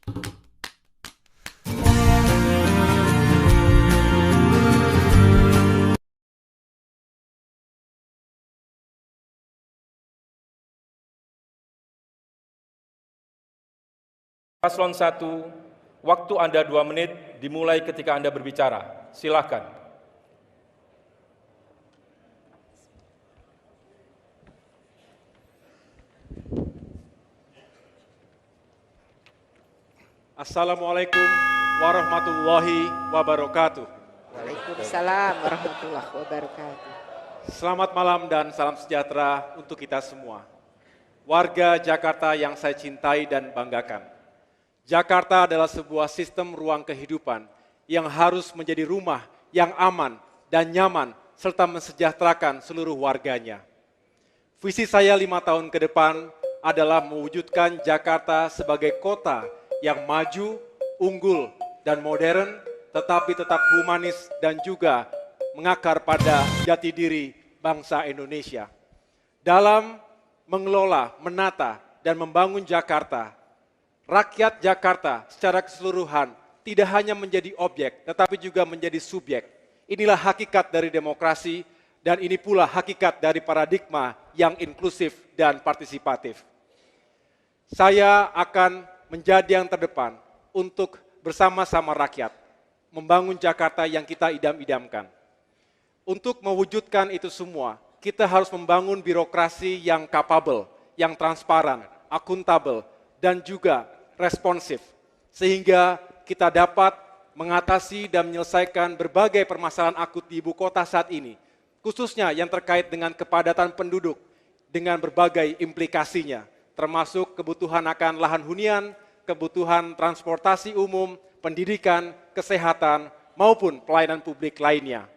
Paslon 1, waktu Anda 2 menit dimulai ketika Anda berbicara. Silakan. Assalamualaikum warahmatullahi wabarakatuh. Waalaikumsalam warahmatullahi wabarakatuh. Selamat malam dan salam sejahtera untuk kita semua. Warga Jakarta yang saya cintai dan banggakan. Jakarta adalah sebuah sistem ruang kehidupan yang harus menjadi rumah yang aman dan nyaman serta mensejahterakan seluruh warganya. Visi saya 5 tahun ke depan adalah mewujudkan Jakarta sebagai kota yang maju, unggul, dan modern, tetapi tetap humanis dan juga mengakar pada jati diri bangsa Indonesia. Dalam mengelola, menata, dan membangun Jakarta, rakyat Jakarta secara keseluruhan tidak hanya menjadi objek, tetapi juga menjadi subjek. Inilah hakikat dari demokrasi, dan ini pula hakikat dari paradigma yang inklusif dan partisipatif. Saya akan menjadi yang terdepan untuk bersama-sama rakyat, membangun Jakarta yang kita idam-idamkan. Untuk mewujudkan itu semua, kita harus membangun birokrasi yang capable, yang transparan, akuntabel, dan juga responsif. Sehingga kita dapat mengatasi dan menyelesaikan berbagai permasalahan akut di ibu kota saat ini. Khususnya yang terkait dengan kepadatan penduduk, dengan berbagai implikasinya, termasuk kebutuhan akan lahan hunian, kebutuhan transportasi umum, pendidikan, kesehatan, maupun pelayanan publik lainnya.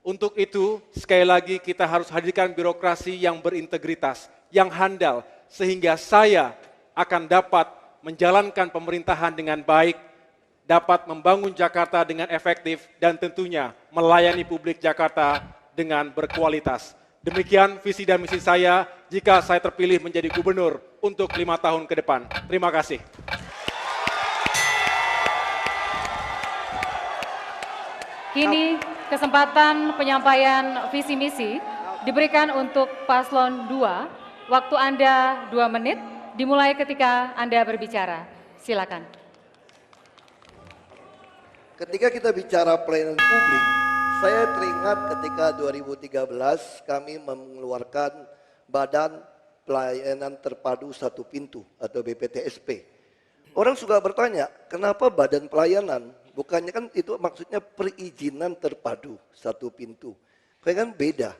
Untuk itu, sekali lagi kita harus hadirkan birokrasi yang berintegritas, yang handal, sehingga saya akan dapat menjalankan pemerintahan dengan baik, dapat membangun Jakarta dengan efektif, dan tentunya melayani publik Jakarta dengan berkualitas. Demikian visi dan misi saya jika saya terpilih menjadi gubernur untuk 5 tahun ke depan. Terima kasih. Kini kesempatan penyampaian visi misi diberikan untuk paslon 2. Waktu Anda 2 menit dimulai ketika Anda berbicara. Silakan. Ketika kita bicara pelayanan publik, saya teringat ketika 2013 kami mengeluarkan Badan Pelayanan Terpadu Satu Pintu atau BPTSP. Orang suka bertanya, kenapa badan pelayanan? Bukannya kan itu maksudnya perizinan terpadu satu pintu. Kan beda.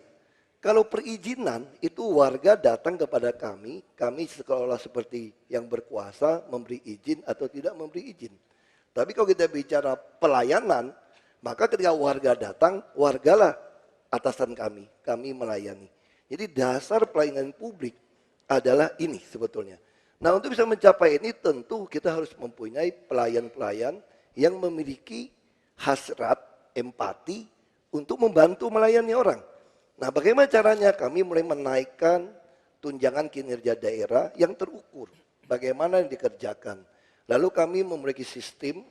Kalau perizinan itu warga datang kepada kami seolah seperti yang berkuasa memberi izin atau tidak memberi izin. Tapi kalau kita bicara pelayanan, maka ketika warga datang, wargalah atasan kami melayani. Jadi dasar pelayanan publik adalah ini sebetulnya. Nah, untuk bisa mencapai ini tentu kita harus mempunyai pelayan-pelayan yang memiliki hasrat, empati untuk membantu melayani orang. Nah, bagaimana caranya? Kami mulai menaikkan tunjangan kinerja daerah yang terukur. Bagaimana yang dikerjakan. Lalu kami memiliki sistem,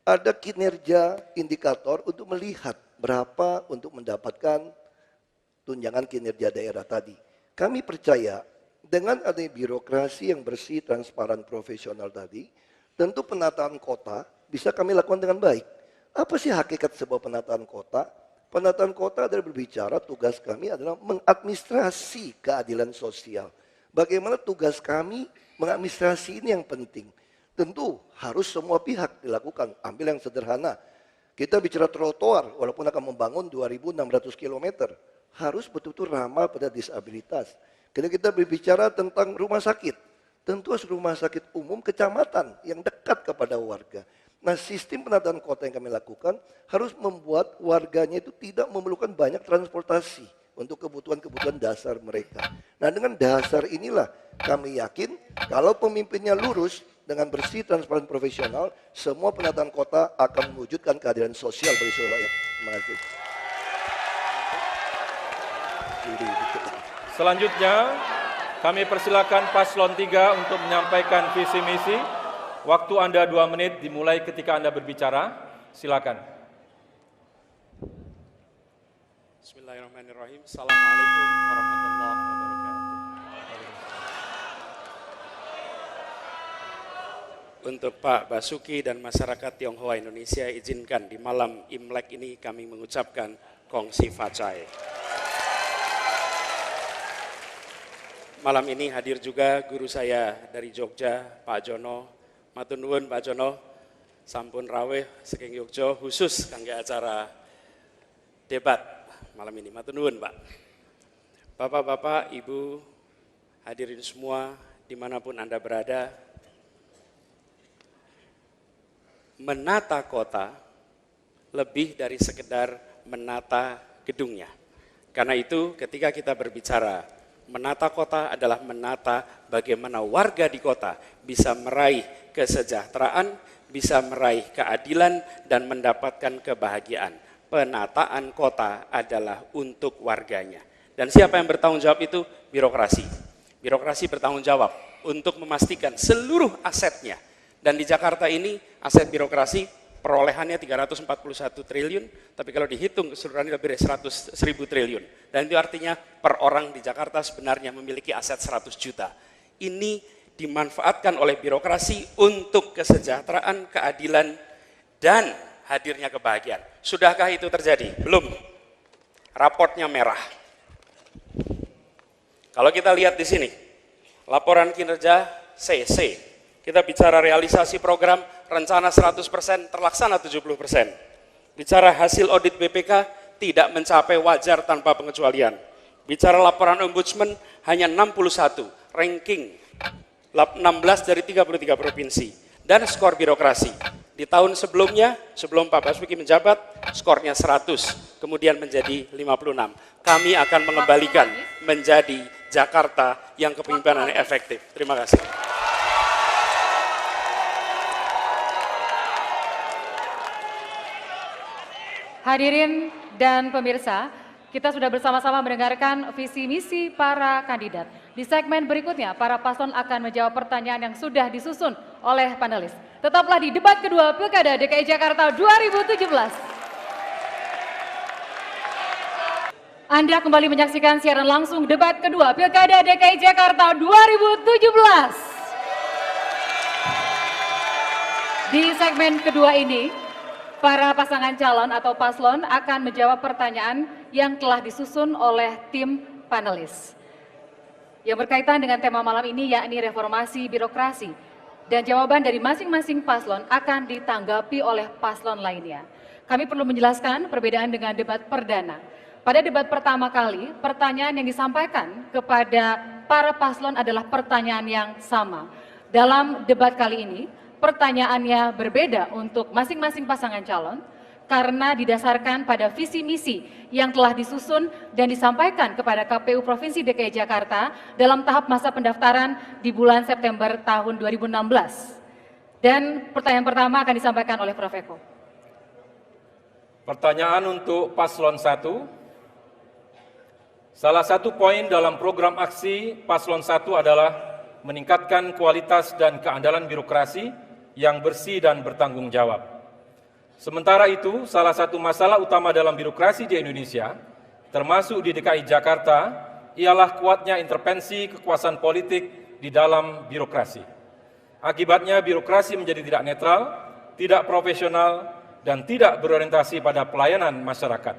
ada kinerja indikator untuk melihat berapa untuk mendapatkan tunjangan kinerja daerah tadi. Kami percaya dengan adanya birokrasi yang bersih, transparan, profesional tadi, tentu penataan kota bisa kami lakukan dengan baik. Apa sih hakikat sebuah penataan kota? Penataan kota adalah berbicara, tugas kami adalah mengadministrasi keadilan sosial. Bagaimana tugas kami mengadministrasi ini yang penting. Tentu harus semua pihak dilakukan. Ambil yang sederhana. Kita bicara trotoar, walaupun akan membangun 2.600 km, harus betul-betul ramah pada disabilitas. Ketika kita berbicara tentang rumah sakit, tentu harus rumah sakit umum kecamatan yang dekat kepada warga. Nah, sistem penataan kota yang kami lakukan harus membuat warganya itu tidak memerlukan banyak transportasi untuk kebutuhan-kebutuhan dasar mereka. Nah, dengan dasar inilah kami yakin kalau pemimpinnya lurus, dengan bersih, transparan, profesional, semua penataan kota akan mewujudkan keadilan sosial bagi seluruh rakyat. Terima kasih. Selanjutnya, kami persilakan paslon 3 untuk menyampaikan visi misi. Waktu Anda 2 menit dimulai ketika Anda berbicara. Silakan. Bismillahirrahmanirrahim. Assalamualaikum warahmatullahi wabarakatuh. Untuk Pak Basuki dan masyarakat Tionghoa Indonesia, izinkan di malam Imlek ini kami mengucapkan Kongsi Facai. Malam ini hadir juga guru saya dari Jogja, Pak Jono. Matur nuwun Pak Jono, sampun rawuh saking Yogya khusus kangge acara debat malam ini. Matur nuwun Pak. Bapak-bapak, Ibu, hadirin semua dimanapun Anda berada, menata kota lebih dari sekedar menata gedungnya. Karena itu ketika kita berbicara menata kota adalah menata bagaimana warga di kota bisa meraih kesejahteraan, bisa meraih keadilan dan mendapatkan kebahagiaan. Penataan kota adalah untuk warganya. Dan siapa yang bertanggung jawab itu? Birokrasi. Birokrasi bertanggung jawab untuk memastikan seluruh asetnya. Dan di Jakarta ini aset birokrasi perolehannya 341 triliun, tapi kalau dihitung keseluruhannya lebih dari 100.000 triliun. Dan itu artinya per orang di Jakarta sebenarnya memiliki aset 100 juta. Ini dimanfaatkan oleh birokrasi untuk kesejahteraan, keadilan, dan hadirnya kebahagiaan. Sudahkah itu terjadi? Belum. Raportnya merah. Kalau kita lihat di sini, laporan kinerja CC, kita bicara realisasi program, rencana 100%, terlaksana 70%. Bicara hasil audit BPK, tidak mencapai wajar tanpa pengecualian. Bicara laporan ombudsman, hanya 61, ranking 16 dari 33 provinsi. Dan skor birokrasi. Di tahun sebelumnya, sebelum Pak Basuki menjabat, skornya 100, kemudian menjadi 56. Kami akan mengembalikan menjadi Jakarta yang kepemimpinannya efektif. Terima kasih. Hadirin dan pemirsa, kita sudah bersama-sama mendengarkan visi misi para kandidat. Di segmen berikutnya, para paslon akan menjawab pertanyaan yang sudah disusun oleh panelis. Tetaplah di debat kedua Pilkada DKI Jakarta 2017. Anda kembali menyaksikan siaran langsung debat kedua Pilkada DKI Jakarta 2017. Di segmen kedua ini, para pasangan calon atau paslon akan menjawab pertanyaan yang telah disusun oleh tim panelis. Yang berkaitan dengan tema malam ini yakni reformasi birokrasi. Dan jawaban dari masing-masing paslon akan ditanggapi oleh paslon lainnya. Kami perlu menjelaskan perbedaan dengan debat perdana. Pada debat pertama kali, pertanyaan yang disampaikan kepada para paslon adalah pertanyaan yang sama. Dalam debat kali ini, pertanyaannya berbeda untuk masing-masing pasangan calon karena didasarkan pada visi misi yang telah disusun dan disampaikan kepada KPU Provinsi DKI Jakarta dalam tahap masa pendaftaran di bulan September tahun 2016. Dan pertanyaan pertama akan disampaikan oleh Prof. Eko. Pertanyaan untuk Paslon 1. Salah satu poin dalam program aksi Paslon 1 adalah meningkatkan kualitas dan keandalan birokrasi yang bersih dan bertanggung jawab. Sementara itu, salah satu masalah utama dalam birokrasi di Indonesia, termasuk di DKI Jakarta, ialah kuatnya intervensi kekuasaan politik di dalam birokrasi. Akibatnya birokrasi menjadi tidak netral, tidak profesional, dan tidak berorientasi pada pelayanan masyarakat.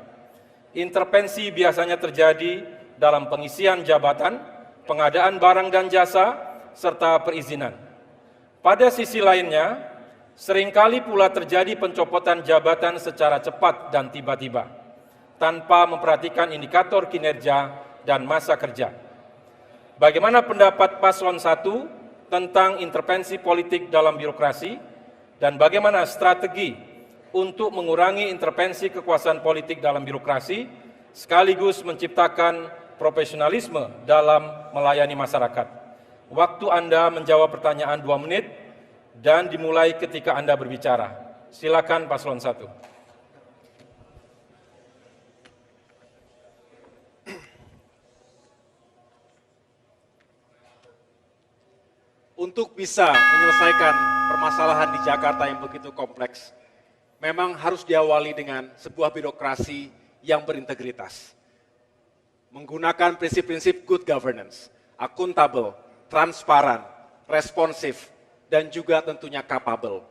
Intervensi biasanya terjadi dalam pengisian jabatan, pengadaan barang dan jasa, serta perizinan. Pada sisi lainnya, seringkali pula terjadi pencopotan jabatan secara cepat dan tiba-tiba, tanpa memperhatikan indikator kinerja dan masa kerja. Bagaimana pendapat Paslon 1 tentang intervensi politik dalam birokrasi, dan bagaimana strategi untuk mengurangi intervensi kekuasaan politik dalam birokrasi, sekaligus menciptakan profesionalisme dalam melayani masyarakat? Waktu Anda menjawab pertanyaan 2 menit, dan dimulai ketika Anda berbicara. Silakan Paslon 1. untuk bisa menyelesaikan permasalahan di Jakarta yang begitu kompleks, memang harus diawali dengan sebuah birokrasi yang berintegritas. Menggunakan prinsip-prinsip good governance, akuntabel, transparan, responsif, dan juga tentunya capable.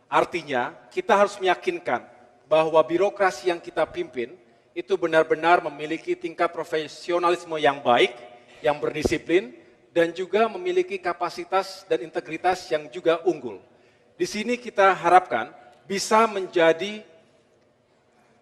Artinya, kita harus meyakinkan bahwa birokrasi yang kita pimpin itu benar-benar memiliki tingkat profesionalisme yang baik, yang berdisiplin, dan juga memiliki kapasitas dan integritas yang juga unggul. Di sini kita harapkan bisa menjadi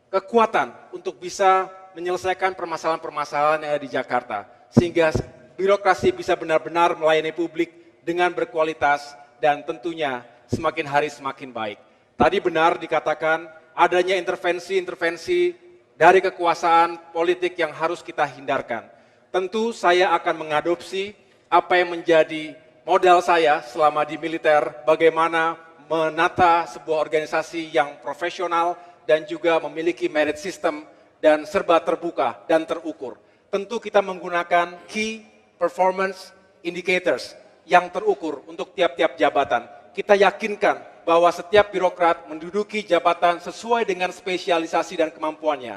kekuatan untuk bisa menyelesaikan permasalahan-permasalahan yang ada di Jakarta, sehingga birokrasi bisa benar-benar melayani publik dengan berkualitas dan tentunya semakin hari semakin baik. Tadi benar dikatakan adanya intervensi-intervensi dari kekuasaan politik yang harus kita hindarkan. Tentu saya akan mengadopsi apa yang menjadi modal saya selama di militer, bagaimana menata sebuah organisasi yang profesional dan juga memiliki merit system dan serba terbuka dan terukur. Tentu kita menggunakan key performance indicators yang terukur untuk tiap-tiap jabatan. Kita yakinkan bahwa setiap birokrat menduduki jabatan sesuai dengan spesialisasi dan kemampuannya.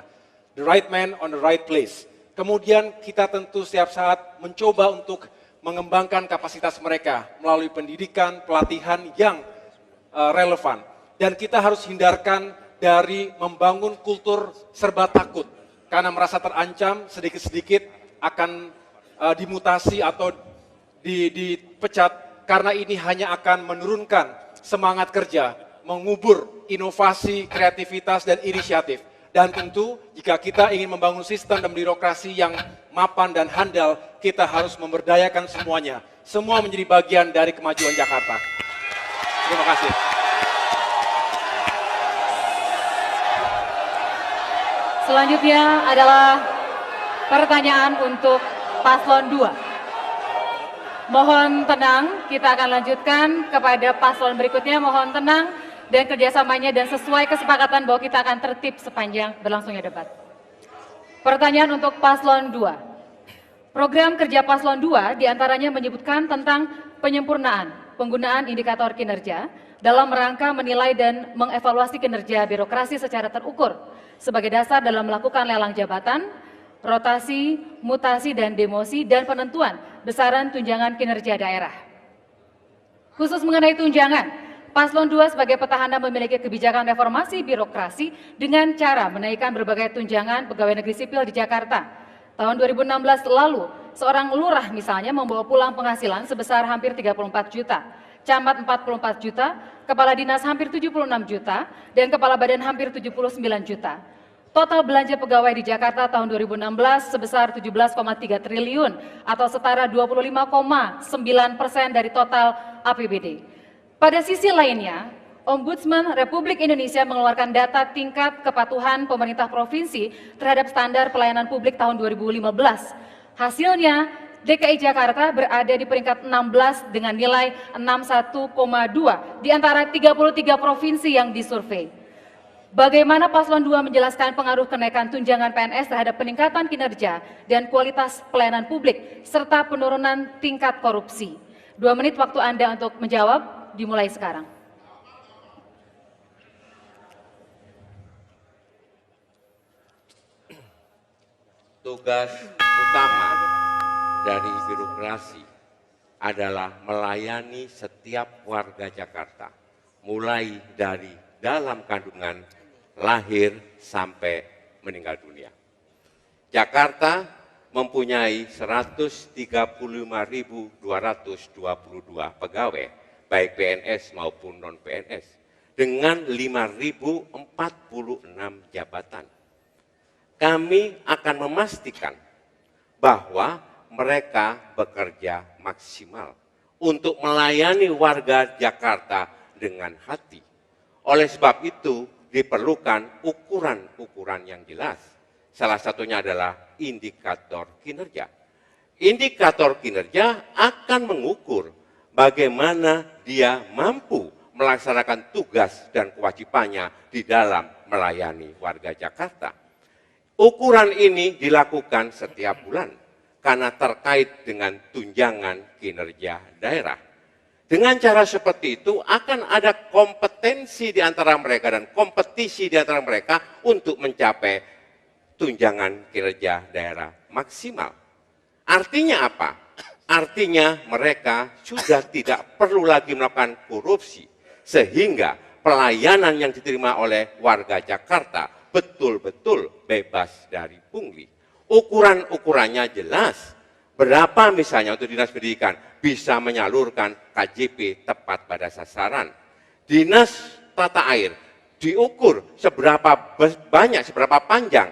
The right man on the right place. Kemudian kita tentu setiap saat mencoba untuk mengembangkan kapasitas mereka melalui pendidikan, pelatihan yang relevan. Dan kita harus hindarkan dari membangun kultur serba takut. Karena merasa terancam sedikit-sedikit akan dimutasi atau dipecat. Karena ini hanya akan menurunkan semangat kerja, mengubur inovasi, kreativitas, dan inisiatif. Dan tentu jika kita ingin membangun sistem dan birokrasi yang mapan dan handal, kita harus memberdayakan semuanya. Semua menjadi bagian dari kemajuan Jakarta. Terima kasih. Selanjutnya adalah pertanyaan untuk Paslon 2. Mohon tenang, kita akan lanjutkan kepada paslon berikutnya. Mohon tenang dan kerjasamanya dan sesuai kesepakatan bahwa kita akan tertib sepanjang berlangsungnya debat. Pertanyaan untuk Paslon 2. Program kerja Paslon 2 diantaranya menyebutkan tentang penyempurnaan penggunaan indikator kinerja dalam rangka menilai dan mengevaluasi kinerja birokrasi secara terukur sebagai dasar dalam melakukan lelang jabatan, rotasi, mutasi, dan demosi, dan penentuan besaran tunjangan kinerja daerah. Khusus mengenai tunjangan, Paslon 2 sebagai petahana memiliki kebijakan reformasi birokrasi dengan cara menaikkan berbagai tunjangan pegawai negeri sipil di Jakarta. Tahun 2016 lalu, seorang lurah misalnya membawa pulang penghasilan sebesar hampir 34 juta, camat 44 juta, kepala dinas hampir 76 juta, dan kepala badan hampir 79 juta. Total belanja pegawai di Jakarta tahun 2016 sebesar 17,3 triliun atau setara 25,9% dari total APBD. Pada sisi lainnya, Ombudsman Republik Indonesia mengeluarkan data tingkat kepatuhan pemerintah provinsi terhadap standar pelayanan publik tahun 2015. Hasilnya, DKI Jakarta berada di peringkat 16 dengan nilai 61,2 di antara 33 provinsi yang disurvei. Bagaimana Paslon 2 menjelaskan pengaruh kenaikan tunjangan PNS terhadap peningkatan kinerja dan kualitas pelayanan publik serta penurunan tingkat korupsi? 2 menit waktu Anda untuk menjawab. Dimulai sekarang. Tugas utama dari birokrasi adalah melayani setiap warga Jakarta, mulai dari dalam kandungan lahir sampai meninggal dunia. Jakarta mempunyai 135.222 pegawai, baik PNS maupun non-PNS, dengan 5.046 jabatan. Kami akan memastikan bahwa mereka bekerja maksimal untuk melayani warga Jakarta dengan hati. Oleh sebab itu, diperlukan ukuran-ukuran yang jelas. Salah satunya adalah indikator kinerja. Indikator kinerja akan mengukur bagaimana dia mampu melaksanakan tugas dan kewajibannya di dalam melayani warga Jakarta. Ukuran ini dilakukan setiap bulan karena terkait dengan tunjangan kinerja daerah. Dengan cara seperti itu akan ada kompetensi di antara mereka dan kompetisi di antara mereka untuk mencapai tunjangan kinerja daerah maksimal. Artinya apa? Artinya mereka sudah tidak perlu lagi melakukan korupsi, sehingga pelayanan yang diterima oleh warga Jakarta betul-betul bebas dari pungli. Ukuran-ukurannya jelas. Berapa misalnya untuk dinas pendidikan bisa menyalurkan KJP tepat pada sasaran. Dinas tata air diukur seberapa banyak, seberapa panjang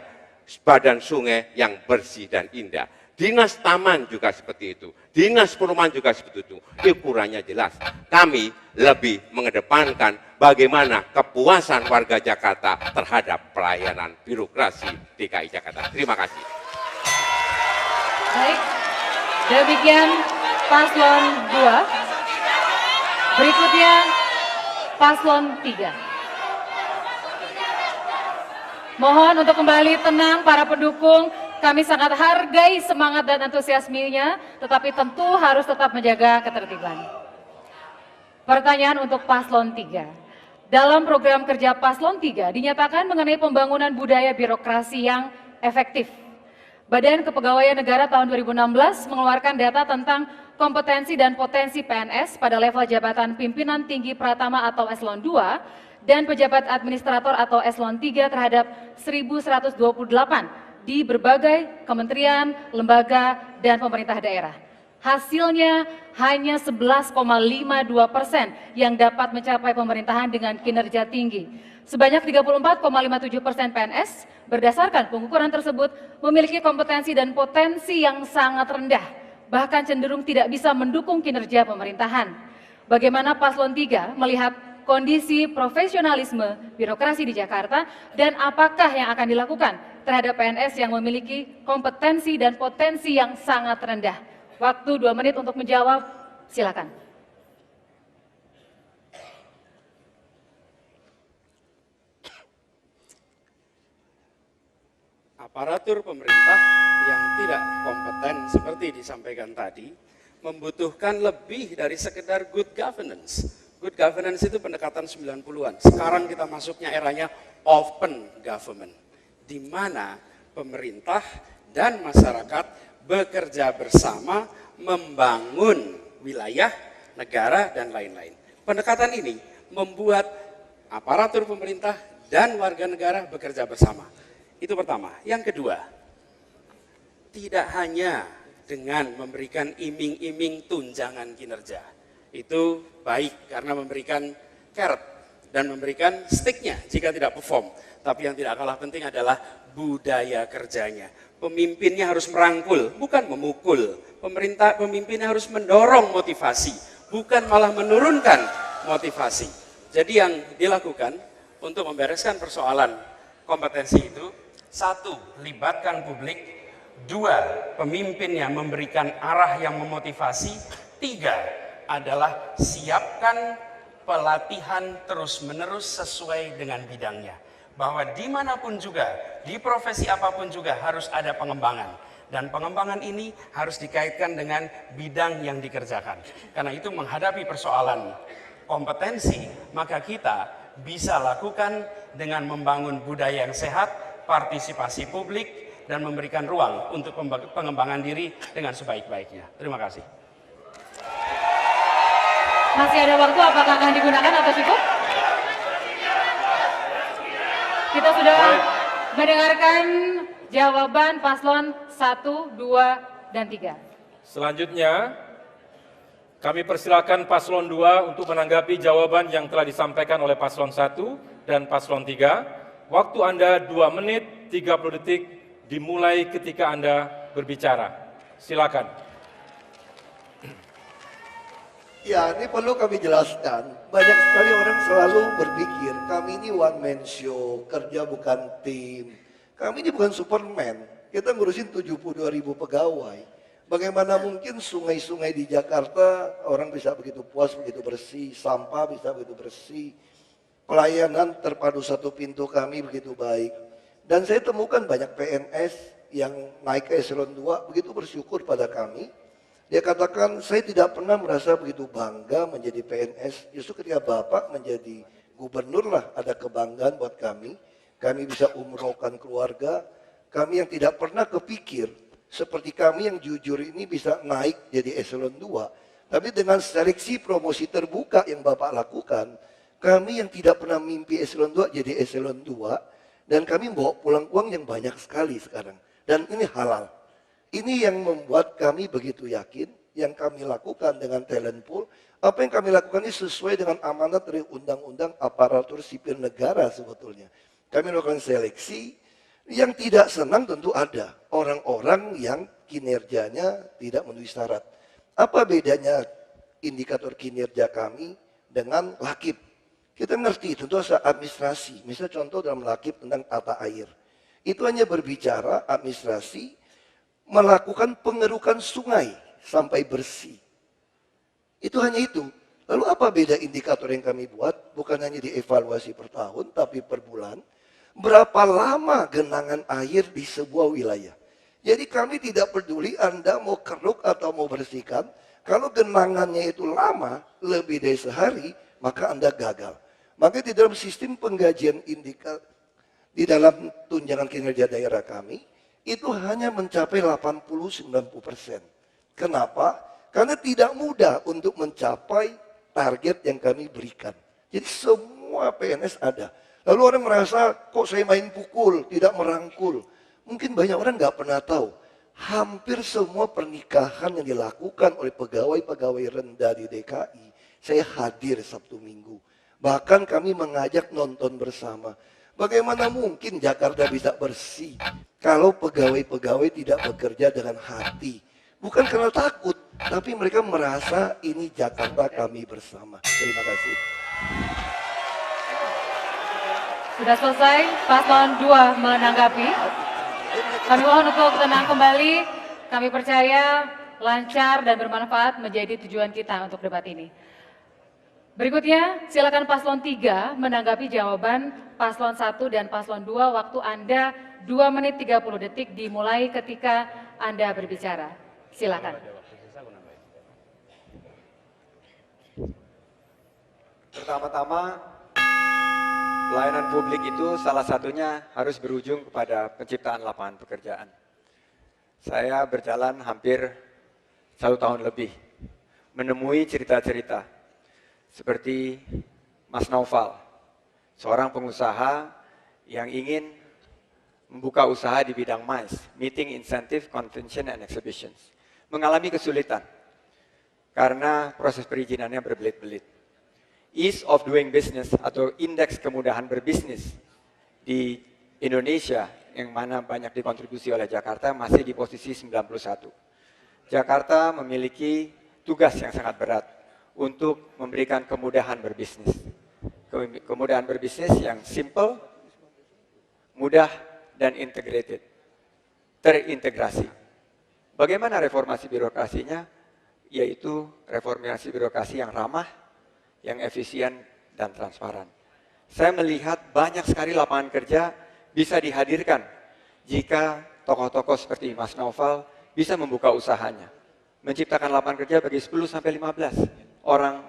badan sungai yang bersih dan indah. Dinas taman juga seperti itu. Dinas perumahan juga seperti itu. Ukurannya jelas. Kami lebih mengedepankan bagaimana kepuasan warga Jakarta terhadap pelayanan birokrasi DKI Jakarta. Terima kasih. Baik, demikian paslon 2. Berikutnya paslon 3. Mohon untuk kembali tenang para pendukung. Kami sangat hargai semangat dan antusiasmenya, tetapi tentu harus tetap menjaga ketertiban. Pertanyaan untuk paslon 3. Dalam program kerja paslon 3 dinyatakan mengenai pembangunan budaya birokrasi yang efektif. Badan Kepegawaian Negara tahun 2016 mengeluarkan data tentang kompetensi dan potensi PNS pada level jabatan pimpinan tinggi pratama atau eselon 2 dan pejabat administrator atau eselon 3 terhadap 1.128 di berbagai kementerian, lembaga, dan pemerintah daerah. Hasilnya hanya 11,52% yang dapat mencapai pemerintahan dengan kinerja tinggi. Sebanyak 34,57% PNS berdasarkan pengukuran tersebut memiliki kompetensi dan potensi yang sangat rendah, bahkan cenderung tidak bisa mendukung kinerja pemerintahan. Bagaimana paslon 3 melihat kondisi profesionalisme birokrasi di Jakarta dan apakah yang akan dilakukan terhadap PNS yang memiliki kompetensi dan potensi yang sangat rendah? Waktu 2 menit untuk menjawab, silakan. Aparatur pemerintah yang tidak kompeten seperti disampaikan tadi membutuhkan lebih dari sekedar good governance. Good governance itu pendekatan 90-an. Sekarang kita masuknya eranya open government, di mana pemerintah dan masyarakat bekerja bersama membangun wilayah, negara, dan lain-lain. Pendekatan ini membuat aparatur pemerintah dan warga negara bekerja bersama. Itu pertama. Yang kedua, tidak hanya dengan memberikan iming-iming tunjangan kinerja. Itu baik karena memberikan carrot dan memberikan sticknya jika tidak perform. Tapi yang tidak kalah penting adalah budaya kerjanya. Pemimpinnya harus merangkul, bukan memukul. Pemimpinnya harus mendorong motivasi, bukan malah menurunkan motivasi. Jadi yang dilakukan untuk membereskan persoalan kompetensi itu, 1, libatkan publik. 2, pemimpinnya memberikan arah yang memotivasi. 3, adalah siapkan pelatihan terus-menerus sesuai dengan bidangnya. Bahwa dimanapun juga, di profesi apapun juga harus ada pengembangan. Dan pengembangan ini harus dikaitkan dengan bidang yang dikerjakan. Karena itu menghadapi persoalan kompetensi, maka kita bisa lakukan dengan membangun budaya yang sehat, partisipasi publik, dan memberikan ruang untuk pengembangan diri dengan sebaik-baiknya. Terima kasih. Masih ada waktu, apakah akan digunakan atau cukup? Kita sudah mendengarkan jawaban paslon 1, 2, dan 3. Selanjutnya, kami persilakan paslon 2 untuk menanggapi jawaban yang telah disampaikan oleh paslon 1 dan paslon 3. Waktu Anda 2 menit 30 detik dimulai ketika Anda berbicara. Silakan. Ya, ini perlu kami jelaskan. Banyak sekali orang selalu berpikir, kami ini one man show, kerja bukan tim. Kami ini bukan Superman. Kita ngurusin 72.000 pegawai. Bagaimana mungkin sungai-sungai di Jakarta orang bisa begitu puas, begitu bersih, sampah bisa begitu bersih. Pelayanan terpadu satu pintu kami begitu baik. Dan saya temukan banyak PNS yang naik ke eselon 2 begitu bersyukur pada kami. Dia katakan, saya tidak pernah merasa begitu bangga menjadi PNS. Justru ketika Bapak menjadi gubernur lah, ada kebanggaan buat kami. Kami bisa umrohkan keluarga. Kami yang tidak pernah kepikir, seperti kami yang jujur ini bisa naik jadi eselon 2. Tapi dengan seleksi promosi terbuka yang Bapak lakukan, kami yang tidak pernah mimpi eselon 2 jadi eselon 2. Dan kami bawa pulang uang yang banyak sekali sekarang. Dan ini halal. Ini yang membuat kami begitu yakin, yang kami lakukan dengan talent pool, apa yang kami lakukan ini sesuai dengan amanat dari Undang-Undang Aparatur Sipil Negara sebetulnya. Kami melakukan seleksi, yang tidak senang tentu ada. Orang-orang yang kinerjanya tidak memenuhi syarat. Apa bedanya indikator kinerja kami dengan lakip? Kita ngerti, tentu ada administrasi. Misalnya contoh dalam lakip tentang tata air. Itu hanya berbicara administrasi, melakukan pengerukan sungai sampai bersih. Itu hanya itu. Lalu apa beda indikator yang kami buat? Bukan hanya dievaluasi per tahun, tapi per bulan. Berapa lama genangan air di sebuah wilayah. Jadi kami tidak peduli Anda mau keruk atau mau bersihkan. Kalau genangannya itu lama, lebih dari sehari, maka Anda gagal. Maka di dalam sistem penggajian indikator, di dalam tunjangan kinerja daerah kami, itu hanya mencapai 80-90%. Kenapa? Karena tidak mudah untuk mencapai target yang kami berikan. Jadi semua PNS ada. Lalu orang merasa, kok saya main pukul, tidak merangkul. Mungkin banyak orang nggak pernah tahu. Hampir semua pernikahan yang dilakukan oleh pegawai-pegawai rendah di DKI, saya hadir Sabtu Minggu. Bahkan kami mengajak nonton bersama. Bagaimana mungkin Jakarta bisa bersih kalau pegawai-pegawai tidak bekerja dengan hati? Bukan karena takut, tapi mereka merasa ini Jakarta kami bersama. Terima kasih. Sudah selesai, paslon 2 menanggapi. Kami mohon untuk tenang kembali. Kami percaya lancar dan bermanfaat menjadi tujuan kita untuk debat ini. Berikutnya, silakan paslon 3 menanggapi jawaban paslon 1 dan paslon 2. Waktu Anda 2 menit 30 detik dimulai ketika Anda berbicara. Silakan. Pertama-tama, pelayanan publik itu salah satunya harus berujung kepada penciptaan lapangan pekerjaan. Saya berjalan hampir 1 tahun lebih, menemui cerita-cerita seperti Mas Naufal, seorang pengusaha yang ingin membuka usaha di bidang MICE, Meeting, Incentive, Convention, and Exhibitions. Mengalami kesulitan karena proses perizinannya berbelit-belit. Ease of doing business atau indeks kemudahan berbisnis di Indonesia yang mana banyak dikontribusi oleh Jakarta masih di posisi 91. Jakarta memiliki tugas yang sangat berat untuk memberikan kemudahan berbisnis. Kemudahan berbisnis yang simple, mudah, dan integrated. Terintegrasi. Bagaimana reformasi birokrasinya? Yaitu reformasi birokrasi yang ramah, yang efisien, dan transparan. Saya melihat banyak sekali lapangan kerja bisa dihadirkan jika tokoh-tokoh seperti Mas Naufal bisa membuka usahanya. Menciptakan lapangan kerja bagi 10-15 orang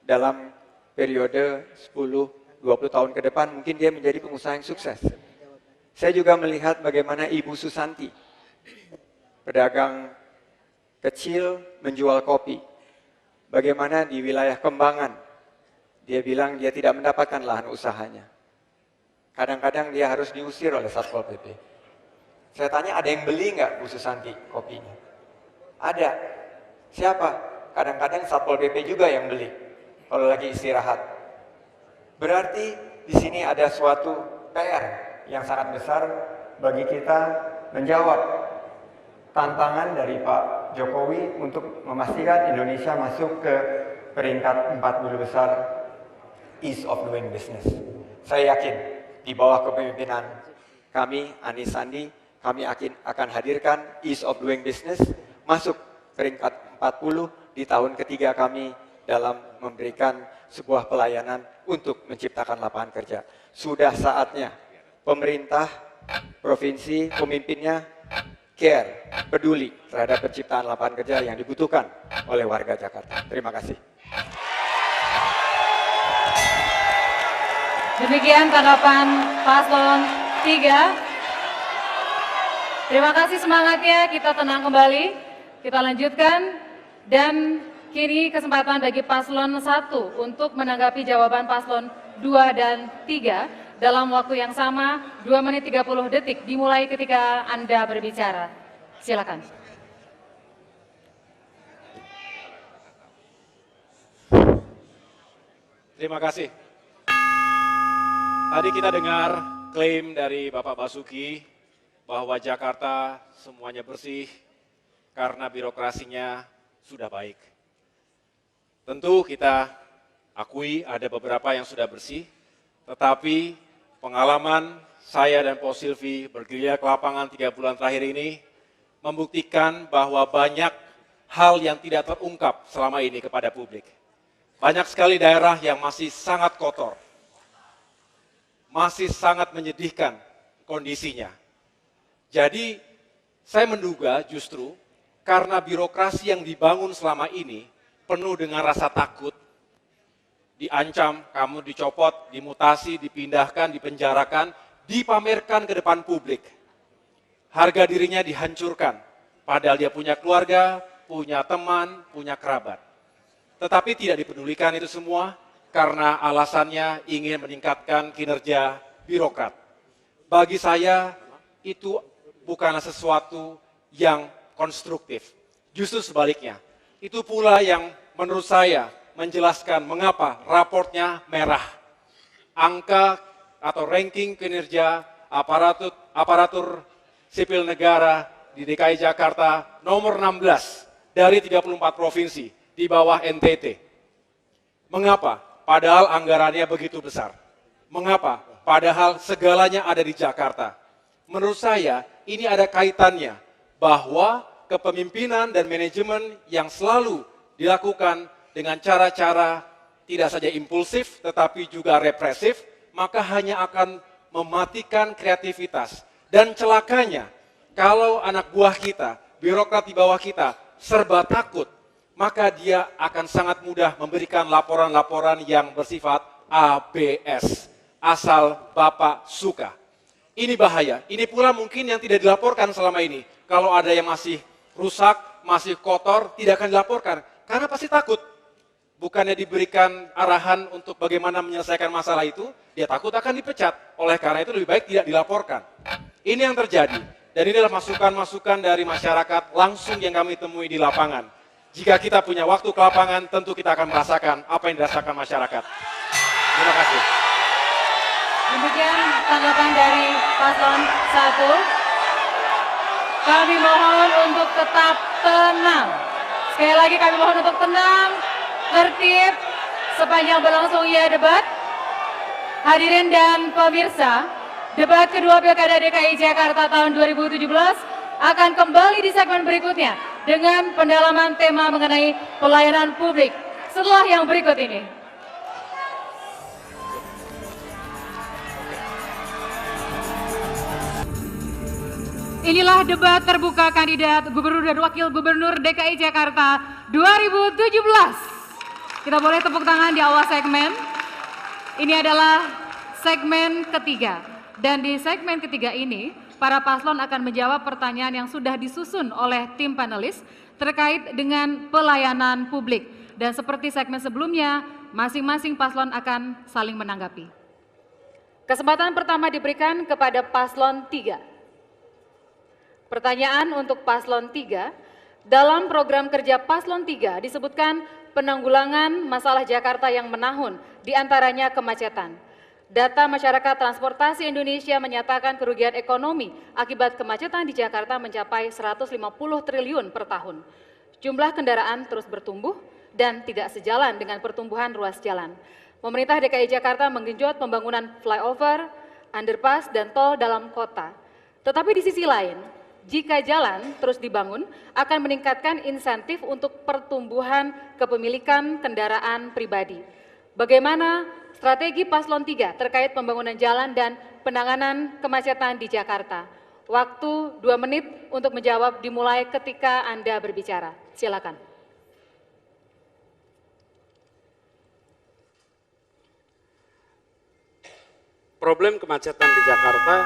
dalam periode 10-20 tahun ke depan, mungkin dia menjadi pengusaha yang sukses. Saya juga melihat bagaimana Ibu Susanti, pedagang kecil menjual kopi. Bagaimana di wilayah Kembangan, dia bilang dia tidak mendapatkan lahan usahanya. Kadang-kadang dia harus diusir oleh Satpol PP. Saya tanya, ada yang beli nggak Bu Susanti kopinya? Ada. Siapa? Kadang-kadang Satpol PP juga yang beli kalau lagi istirahat. Berarti di sini ada suatu PR yang sangat besar bagi kita menjawab tantangan dari Pak Jokowi untuk memastikan Indonesia masuk ke peringkat 40 besar ease of doing business. Saya yakin di bawah kepemimpinan kami, Anies Sandi, kami akan hadirkan ease of doing business masuk peringkat 40 di tahun ketiga kami dalam memberikan sebuah pelayanan untuk menciptakan lapangan kerja. Sudah saatnya pemerintah, provinsi, pemimpinnya care, peduli terhadap penciptaan lapangan kerja yang dibutuhkan oleh warga Jakarta. Terima kasih. Demikian tanggapan paslon 3. Terima kasih semangatnya, kita tenang kembali, kita lanjutkan. Dan kini kesempatan bagi paslon 1 untuk menanggapi jawaban paslon 2 dan 3 dalam waktu yang sama 2 menit 30 detik dimulai ketika Anda berbicara. Silakan. Terima kasih. Tadi kita dengar klaim dari Bapak Basuki bahwa Jakarta semuanya bersih karena birokrasinya sudah baik. Tentu kita akui ada beberapa yang sudah bersih, tetapi pengalaman saya dan Pak Silvi bergerilya ke lapangan 3 bulan terakhir ini membuktikan bahwa banyak hal yang tidak terungkap selama ini kepada publik. Banyak sekali daerah yang masih sangat kotor, masih sangat menyedihkan kondisinya. Jadi saya menduga justru karena birokrasi yang dibangun selama ini penuh dengan rasa takut, diancam, kamu dicopot, dimutasi, dipindahkan, dipenjarakan, dipamerkan ke depan publik. Harga dirinya dihancurkan, padahal dia punya keluarga, punya teman, punya kerabat. Tetapi tidak dipedulikan itu semua karena alasannya ingin meningkatkan kinerja birokrat. Bagi saya itu bukanlah sesuatu yang konstruktif. Justru sebaliknya. Itu pula yang menurut saya menjelaskan mengapa raportnya merah. Angka atau ranking kinerja aparatur sipil negara di DKI Jakarta nomor 16 dari 34 provinsi di bawah NTT. Mengapa? Padahal anggarannya begitu besar. Mengapa? Padahal segalanya ada di Jakarta. Menurut saya ini ada kaitannya bahwa kepemimpinan dan manajemen yang selalu dilakukan dengan cara-cara tidak saja impulsif tetapi juga represif, maka hanya akan mematikan kreativitas. Dan celakanya, kalau anak buah kita, birokrat di bawah kita, serba takut, maka dia akan sangat mudah memberikan laporan-laporan yang bersifat ABS, asal Bapak suka. Ini bahaya, ini pula mungkin yang tidak dilaporkan selama ini. Kalau ada yang masih rusak, masih kotor, tidak akan dilaporkan, karena pasti takut. Bukannya diberikan arahan untuk bagaimana menyelesaikan masalah itu, dia takut akan dipecat. Oleh karena itu lebih baik tidak dilaporkan. Ini yang terjadi. Dan ini adalah masukan-masukan dari masyarakat langsung yang kami temui di lapangan. Jika kita punya waktu ke lapangan, tentu kita akan merasakan apa yang dirasakan masyarakat. Terima kasih. Demikian tanggapan dari paslon 1. Kami mohon untuk tetap tenang. Sekali lagi kami mohon untuk tenang, tertib, sepanjang berlangsungnya debat. Hadirin dan pemirsa, debat kedua Pilkada DKI Jakarta tahun 2017 akan kembali di segmen berikutnya dengan pendalaman tema mengenai pelayanan publik setelah yang berikut ini. Inilah debat terbuka kandidat Gubernur dan Wakil Gubernur DKI Jakarta 2017. Kita boleh tepuk tangan di awal segmen. Ini adalah segmen ketiga. Dan di segmen ketiga ini, para paslon akan menjawab pertanyaan yang sudah disusun oleh tim panelis terkait dengan pelayanan publik. Dan seperti segmen sebelumnya, masing-masing paslon akan saling menanggapi. Kesempatan pertama diberikan kepada paslon 3. Pertanyaan untuk paslon 3, dalam program kerja paslon 3 disebutkan penanggulangan masalah Jakarta yang menahun, diantaranya kemacetan. Data Masyarakat Transportasi Indonesia menyatakan kerugian ekonomi akibat kemacetan di Jakarta mencapai 150 triliun per tahun. Jumlah kendaraan terus bertumbuh dan tidak sejalan dengan pertumbuhan ruas jalan. Pemerintah DKI Jakarta menggenjot pembangunan flyover, underpass, dan tol dalam kota. Tetapi di sisi lain, jika jalan terus dibangun, akan meningkatkan insentif untuk pertumbuhan kepemilikan kendaraan pribadi. Bagaimana strategi paslon 3 terkait pembangunan jalan dan penanganan kemacetan di Jakarta? Waktu 2 menit untuk menjawab dimulai ketika Anda berbicara. Silakan. Problem kemacetan di Jakarta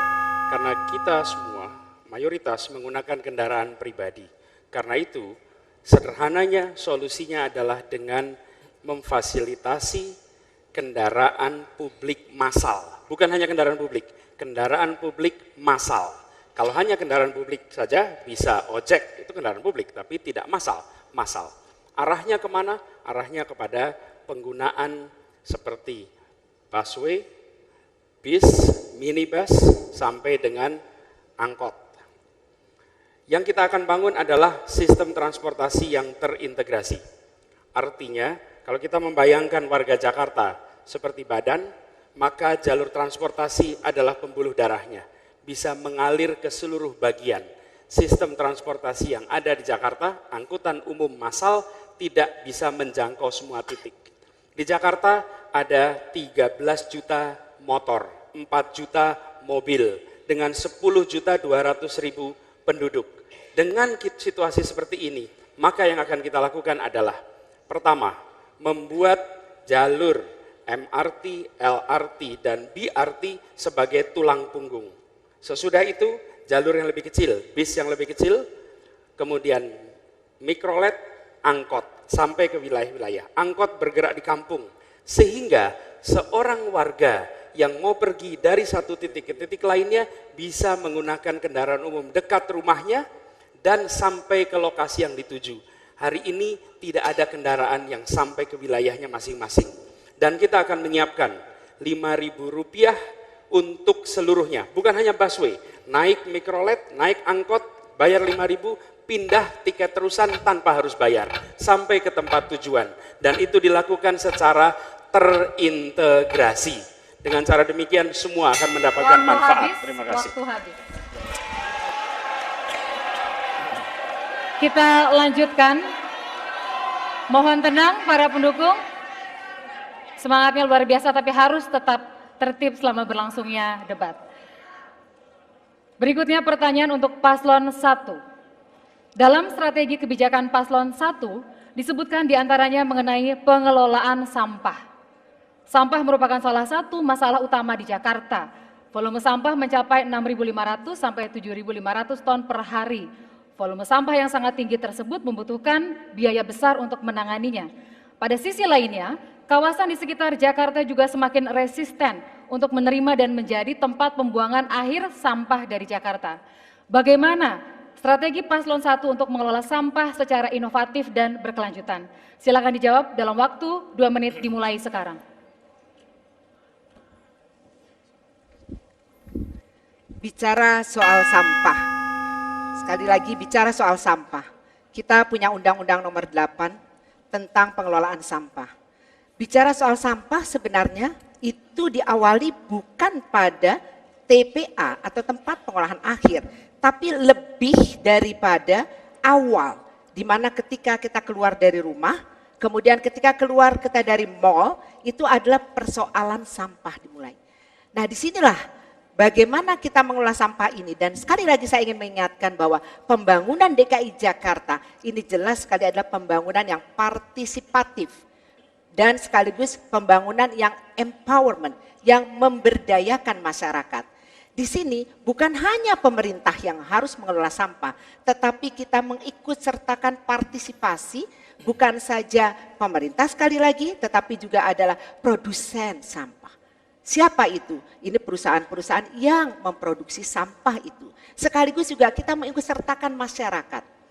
karena kita semua mayoritas menggunakan kendaraan pribadi. Karena itu, sederhananya solusinya adalah dengan memfasilitasi kendaraan publik massal. Bukan hanya kendaraan publik massal. Kalau hanya kendaraan publik saja bisa ojek, itu kendaraan publik, tapi tidak massal. Arahnya kemana? Arahnya kepada penggunaan seperti busway, bis, minibus, sampai dengan angkot. Yang kita akan bangun adalah sistem transportasi yang terintegrasi. Artinya, kalau kita membayangkan warga Jakarta seperti badan, maka jalur transportasi adalah pembuluh darahnya. Bisa mengalir ke seluruh bagian. Sistem transportasi yang ada di Jakarta, angkutan umum massal, tidak bisa menjangkau semua titik. Di Jakarta ada 13 juta motor, 4 juta mobil, dengan 10.200.000 penduduk. Dengan situasi seperti ini, maka yang akan kita lakukan adalah, pertama, membuat jalur MRT, LRT, dan BRT sebagai tulang punggung. Sesudah itu, jalur yang lebih kecil, bis yang lebih kecil, kemudian mikrolet, angkot, sampai ke wilayah-wilayah. Angkot bergerak di kampung, sehingga seorang warga yang mau pergi dari satu titik ke titik lainnya bisa menggunakan kendaraan umum dekat rumahnya dan sampai ke lokasi yang dituju. Hari ini tidak ada kendaraan yang sampai ke wilayahnya masing-masing. Dan kita akan menyiapkan Rp5.000 untuk seluruhnya, bukan hanya busway, naik mikrolet, naik angkot, bayar 5.000, pindah tiket terusan tanpa harus bayar, sampai ke tempat tujuan. Dan itu dilakukan secara terintegrasi. Dengan cara demikian semua akan mendapatkan manfaat. Terima kasih. Waktu habis. Kita lanjutkan. Mohon tenang para pendukung. Semangatnya luar biasa tapi harus tetap tertib selama berlangsungnya debat. Berikutnya pertanyaan untuk Paslon 1. Dalam strategi kebijakan Paslon 1 disebutkan diantaranya mengenai pengelolaan sampah. Sampah merupakan salah satu masalah utama di Jakarta. Volume sampah mencapai 6.500 sampai 7.500 ton per hari. Volume sampah yang sangat tinggi tersebut membutuhkan biaya besar untuk menanganinya. Pada sisi lainnya, kawasan di sekitar Jakarta juga semakin resisten untuk menerima dan menjadi tempat pembuangan akhir sampah dari Jakarta. Bagaimana strategi Paslon 1 untuk mengelola sampah secara inovatif dan berkelanjutan? Silakan dijawab dalam waktu 2 menit dimulai sekarang. Bicara soal sampah. Sekali lagi bicara soal sampah. Kita punya Undang-Undang Nomor 8 tentang pengelolaan sampah. Bicara soal sampah sebenarnya itu diawali bukan pada TPA atau tempat pengolahan akhir, tapi lebih daripada awal, di mana ketika kita keluar dari rumah, kemudian ketika keluar kita dari mall, itu adalah persoalan sampah dimulai. Nah disinilah bagaimana kita mengelola sampah ini, dan sekali lagi saya ingin mengingatkan bahwa pembangunan DKI Jakarta ini jelas sekali adalah pembangunan yang partisipatif dan sekaligus pembangunan yang empowerment, yang memberdayakan masyarakat. Di sini bukan hanya pemerintah yang harus mengelola sampah, tetapi kita mengikut sertakan partisipasi bukan saja pemerintah sekali lagi, tetapi juga adalah produsen sampah. Siapa itu? Ini perusahaan-perusahaan yang memproduksi sampah itu. Sekaligus juga kita mengikut sertakan masyarakat.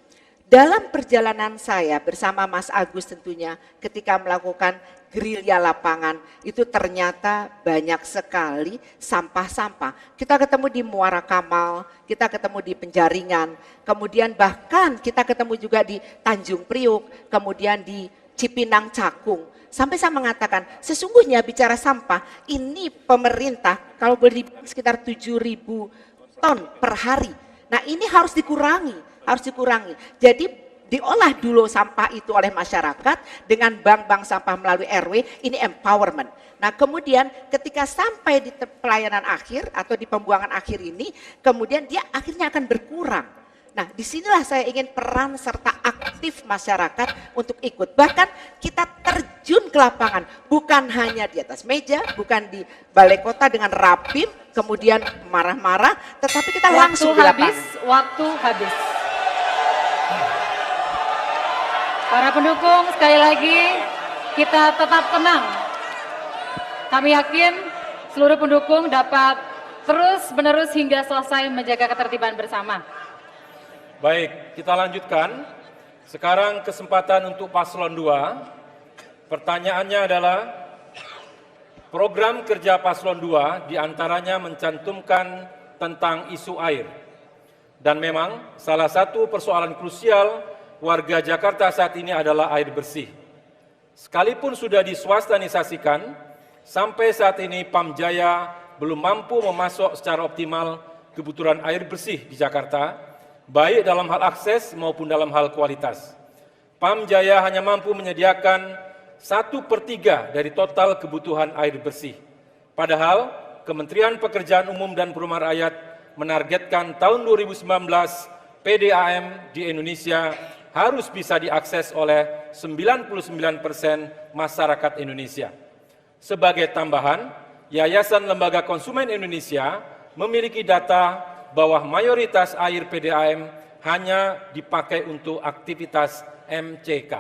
Dalam perjalanan saya bersama Mas Agus tentunya ketika melakukan gerilya lapangan, itu ternyata banyak sekali sampah-sampah. Kita ketemu di Muara Kamal, kita ketemu di Penjaringan, kemudian bahkan kita ketemu juga di Tanjung Priuk, kemudian di Cipinang Cakung. Sampai saya mengatakan, sesungguhnya bicara sampah, ini pemerintah kalau boleh dibilang sekitar 7.000 ton per hari. Nah ini harus dikurangi, harus dikurangi. Jadi diolah dulu sampah itu oleh masyarakat dengan bank-bank sampah melalui RW, ini empowerment. Nah kemudian ketika sampai di pelayanan akhir atau di pembuangan akhir ini, kemudian dia akhirnya akan berkurang. Nah disinilah saya ingin peran serta aktif masyarakat untuk ikut. Bahkan kita terjun ke lapangan, bukan hanya di atas meja, bukan di balai kota dengan rapim, kemudian marah-marah, tetapi kita langsung di lapangan. Waktu habis. Para pendukung, sekali lagi kita tetap tenang. Kami yakin seluruh pendukung dapat terus-menerus hingga selesai menjaga ketertiban bersama. Baik, kita lanjutkan. Sekarang kesempatan untuk paslon 2. Pertanyaannya adalah, program kerja paslon 2 diantaranya mencantumkan tentang isu air. Dan memang salah satu persoalan krusial warga Jakarta saat ini adalah air bersih. Sekalipun sudah diswastanisasikan, sampai saat ini Pamjaya belum mampu memasok secara optimal kebutuhan air bersih di Jakarta, baik dalam hal akses maupun dalam hal kualitas. Pamjaya hanya mampu menyediakan 1/3 dari total kebutuhan air bersih. Padahal Kementerian Pekerjaan Umum dan Perumahan Rakyat menargetkan tahun 2019 PDAM di Indonesia harus bisa diakses oleh 99% masyarakat Indonesia. Sebagai tambahan, Yayasan Lembaga Konsumen Indonesia memiliki data bahwa mayoritas air PDAM hanya dipakai untuk aktivitas MCK.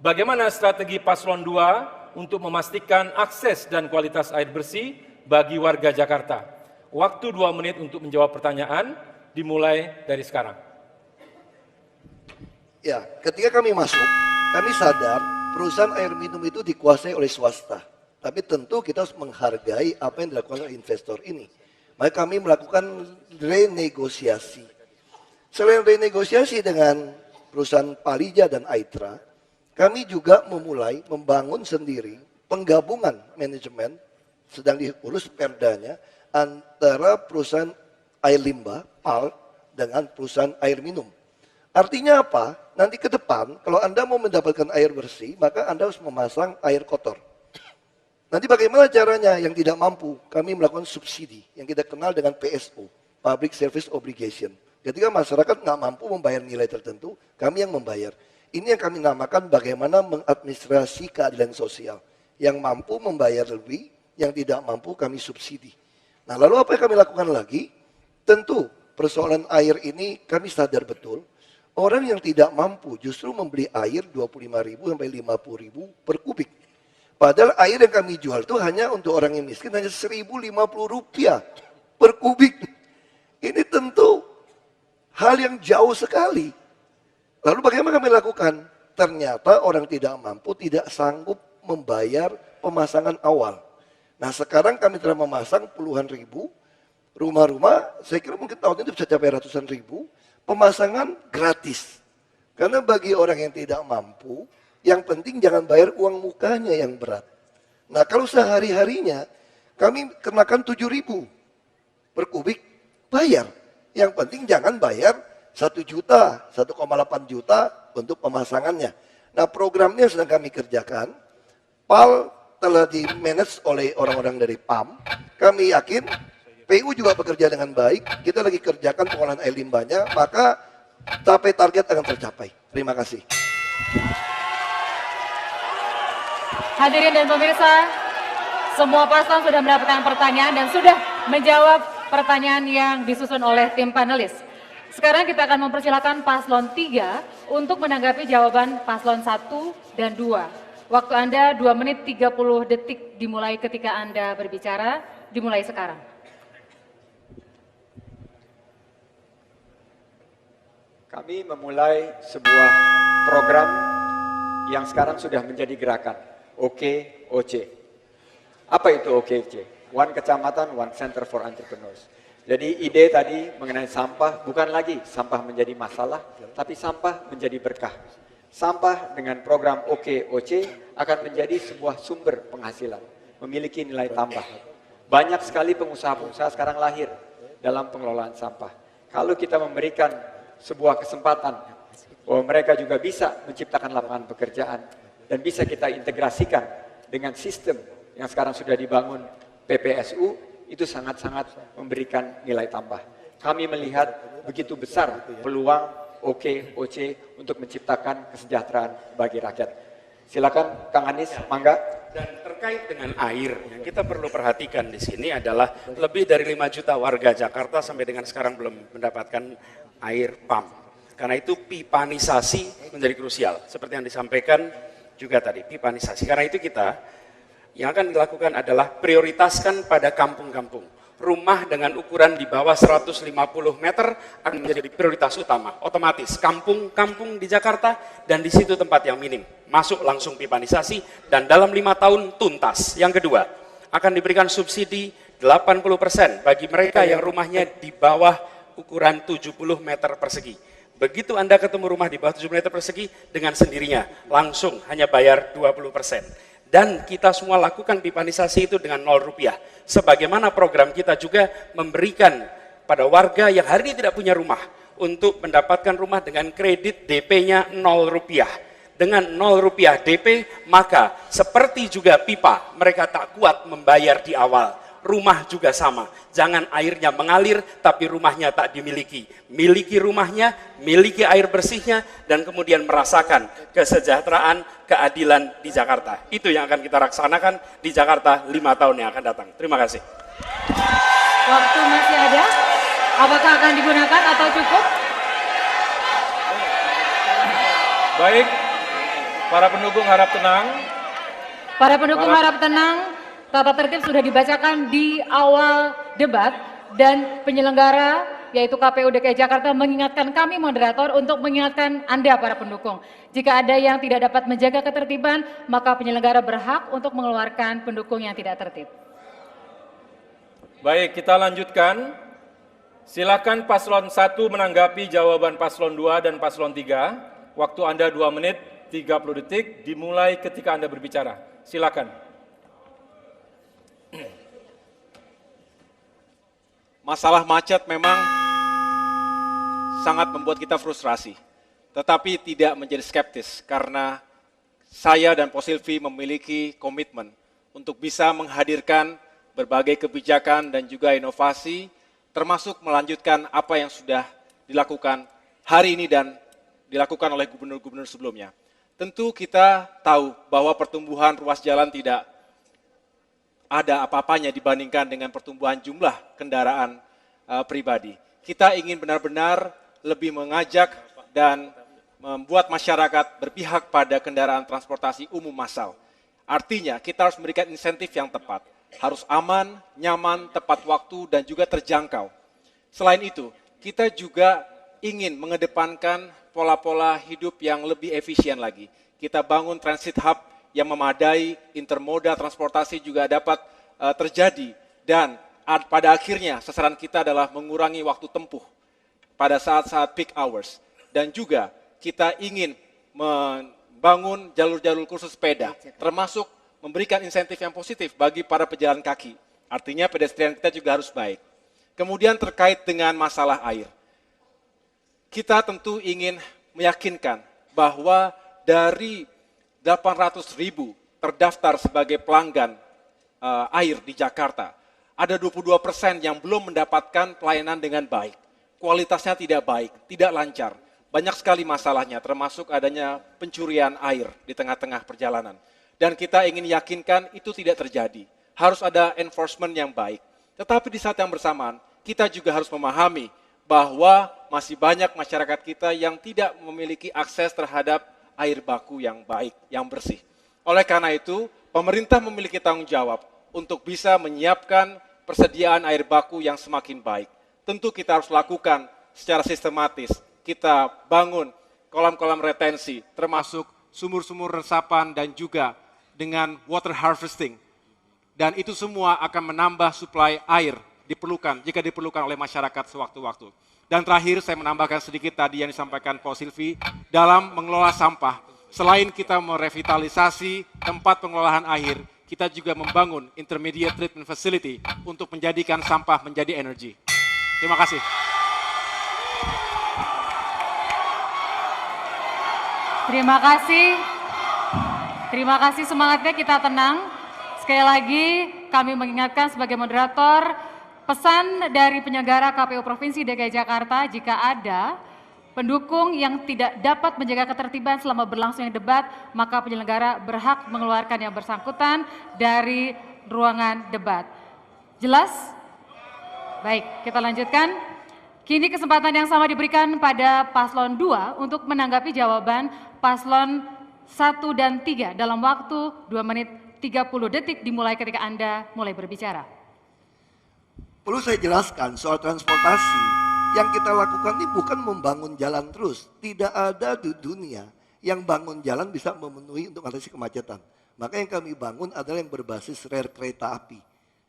Bagaimana strategi paslon 2 untuk memastikan akses dan kualitas air bersih bagi warga Jakarta? Waktu 2 menit untuk menjawab pertanyaan, dimulai dari sekarang. Ya, ketika kami masuk, kami sadar perusahaan air minum itu dikuasai oleh swasta. Tapi tentu kita harus menghargai apa yang dilakukan oleh investor ini. Maka kami melakukan renegosiasi. Selain renegosiasi dengan perusahaan Palija dan Aitra, kami juga memulai membangun sendiri penggabungan manajemen, sedang diurus perdanya, antara perusahaan air limbah, PAL, dengan perusahaan air minum. Artinya apa? Nanti ke depan, kalau Anda mau mendapatkan air bersih, maka Anda harus memasang air kotor. Nanti bagaimana caranya yang tidak mampu? Kami melakukan subsidi yang kita kenal dengan PSO, Public Service Obligation. Ketika masyarakat nggak mampu membayar nilai tertentu, kami yang membayar. Ini yang kami namakan bagaimana mengadministrasi keadilan sosial. Yang mampu membayar lebih, yang tidak mampu kami subsidi. Nah lalu apa yang kami lakukan lagi? Tentu persoalan air ini kami sadar betul. Orang yang tidak mampu justru membeli air 25.000 sampai 50.000 per kubik. Padahal air yang kami jual itu hanya untuk orang yang miskin hanya 1.050 rupiah per kubik. Ini tentu hal yang jauh sekali. Lalu bagaimana kami lakukan? Ternyata orang tidak mampu tidak sanggup membayar pemasangan awal. Nah sekarang kami telah memasang puluhan ribu rumah-rumah, saya kira mungkin tahun ini bisa capai ratusan ribu, pemasangan gratis. Karena bagi orang yang tidak mampu, yang penting jangan bayar uang mukanya yang berat. Nah kalau sehari-harinya kami kenakan 7.000 per kubik, bayar. Yang penting jangan bayar 1 juta, 1,8 juta untuk pemasangannya. Nah programnya sedang kami kerjakan. PAL telah di-manage oleh orang-orang dari PAM. Kami yakin PU juga bekerja dengan baik. Kita lagi kerjakan pengolahan air limbahnya, maka capai target akan tercapai. Terima kasih. Hadirin dan pemirsa, semua paslon sudah mendapatkan pertanyaan dan sudah menjawab pertanyaan yang disusun oleh tim panelis. Sekarang kita akan mempersilakan paslon 3 untuk menanggapi jawaban paslon 1 dan 2. Waktu Anda 2 menit 30 detik dimulai ketika Anda berbicara, dimulai sekarang. Kami memulai sebuah program yang sekarang sudah menjadi gerakan, OKOC. Apa itu OKOC? One Kecamatan, One Center for Entrepreneurs. Jadi ide tadi mengenai sampah, bukan lagi sampah menjadi masalah, tapi sampah menjadi berkah. Sampah dengan program OKOC akan menjadi sebuah sumber penghasilan, memiliki nilai tambah. Banyak sekali pengusaha-pengusaha sekarang lahir dalam pengelolaan sampah. Kalau kita memberikan sebuah kesempatan bahwa mereka juga bisa menciptakan lapangan pekerjaan dan bisa kita integrasikan dengan sistem yang sekarang sudah dibangun PPSU, itu sangat-sangat memberikan nilai tambah. Kami melihat begitu besar peluang OC untuk menciptakan kesejahteraan bagi rakyat. Silakan Kang Anies, mangga. Dan terkait dengan air, yang kita perlu perhatikan di sini adalah lebih dari 5 juta warga Jakarta sampai dengan sekarang belum mendapatkan air pump. Karena itu pipanisasi menjadi krusial. Seperti yang disampaikan juga tadi, pipanisasi. Karena itu kita yang akan dilakukan adalah prioritaskan pada kampung-kampung. Rumah dengan ukuran di bawah 150 meter akan menjadi prioritas utama. Otomatis kampung-kampung di Jakarta dan di situ tempat yang minim. Masuk langsung pipanisasi dan dalam 5 tahun tuntas. Yang kedua, akan diberikan subsidi 80% bagi mereka yang rumahnya di bawah ukuran 70 meter persegi. Begitu Anda ketemu rumah di bawah 70 meter persegi, dengan sendirinya langsung hanya bayar 20%. Dan kita semua lakukan pipanisasi itu dengan 0 rupiah. Sebagaimana program kita juga memberikan pada warga yang hari ini tidak punya rumah untuk mendapatkan rumah dengan kredit DP-nya 0 rupiah. Dengan 0 rupiah DP, maka seperti juga pipa, mereka tak kuat membayar di awal. Rumah juga sama, jangan airnya mengalir tapi rumahnya tak dimiliki. Miliki rumahnya, miliki air bersihnya, dan kemudian merasakan kesejahteraan, keadilan di Jakarta. Itu yang akan kita laksanakan di Jakarta 5 tahun yang akan datang. Terima kasih. Waktu masih ada, apakah akan digunakan atau cukup? Baik, para pendukung harap tenang. Para pendukung harap tenang. Tata tertib sudah dibacakan di awal debat dan penyelenggara yaitu KPU DKI Jakarta mengingatkan kami moderator untuk mengingatkan Anda para pendukung. Jika ada yang tidak dapat menjaga ketertiban, maka penyelenggara berhak untuk mengeluarkan pendukung yang tidak tertib. Baik, kita lanjutkan. Silakan paslon 1 menanggapi jawaban paslon 2 dan paslon 3. Waktu Anda 2 menit 30 detik dimulai ketika Anda berbicara. Silakan. Masalah macet memang sangat membuat kita frustrasi, tetapi tidak menjadi skeptis karena saya dan Po Silvi memiliki komitmen untuk bisa menghadirkan berbagai kebijakan dan juga inovasi, termasuk melanjutkan apa yang sudah dilakukan hari ini dan dilakukan oleh gubernur-gubernur sebelumnya. Tentu kita tahu bahwa pertumbuhan ruas jalan tidak ada apa-apanya dibandingkan dengan pertumbuhan jumlah kendaraan pribadi. Kita ingin benar-benar lebih mengajak dan membuat masyarakat berpihak pada kendaraan transportasi umum massal. Artinya kita harus memberikan insentif yang tepat. Harus aman, nyaman, tepat waktu, dan juga terjangkau. Selain itu, kita juga ingin mengedepankan pola-pola hidup yang lebih efisien lagi. Kita bangun transit hub yang memadai, intermodal transportasi juga dapat terjadi, dan pada akhirnya sasaran kita adalah mengurangi waktu tempuh pada saat-saat peak hours. Dan juga kita ingin membangun jalur-jalur khusus sepeda, termasuk memberikan insentif yang positif bagi para pejalan kaki. Artinya pedestrian kita juga harus baik. Kemudian terkait dengan masalah air, kita tentu ingin meyakinkan bahwa dari 800.000 terdaftar sebagai pelanggan air di Jakarta, ada 22% yang belum mendapatkan pelayanan dengan baik. Kualitasnya tidak baik, tidak lancar. Banyak sekali masalahnya, termasuk adanya pencurian air di tengah-tengah perjalanan. Dan kita ingin yakinkan itu tidak terjadi. Harus ada enforcement yang baik. Tetapi di saat yang bersamaan, kita juga harus memahami bahwa masih banyak masyarakat kita yang tidak memiliki akses terhadap air baku yang baik, yang bersih. Oleh karena itu, pemerintah memiliki tanggung jawab untuk bisa menyiapkan persediaan air baku yang semakin baik. Tentu kita harus lakukan secara sistematis. Kita bangun kolam-kolam retensi, termasuk sumur-sumur resapan dan juga dengan water harvesting. Dan itu semua akan menambah suplai air jika diperlukan oleh masyarakat sewaktu-waktu. Dan terakhir saya menambahkan sedikit tadi yang disampaikan Po Silvi, dalam mengelola sampah, selain kita merevitalisasi tempat pengelolaan air, kita juga membangun intermediate treatment facility untuk menjadikan sampah menjadi energi. Terima kasih. Terima kasih. Terima kasih, semangatnya, kita tenang. Sekali lagi kami mengingatkan sebagai moderator, pesan dari penyelenggara KPU Provinsi DKI Jakarta, jika ada pendukung yang tidak dapat menjaga ketertiban selama berlangsungnya debat, maka penyelenggara berhak mengeluarkan yang bersangkutan dari ruangan debat. Jelas? Baik, kita lanjutkan. Kini kesempatan yang sama diberikan pada paslon 2 untuk menanggapi jawaban paslon 1 dan 3 dalam waktu 2 menit 30 detik dimulai ketika Anda mulai berbicara. Perlu saya jelaskan soal transportasi, yang kita lakukan ini bukan membangun jalan terus. Tidak ada di dunia yang bangun jalan bisa memenuhi untuk mengatasi kemacetan. Maka yang kami bangun adalah yang berbasis rel kereta api.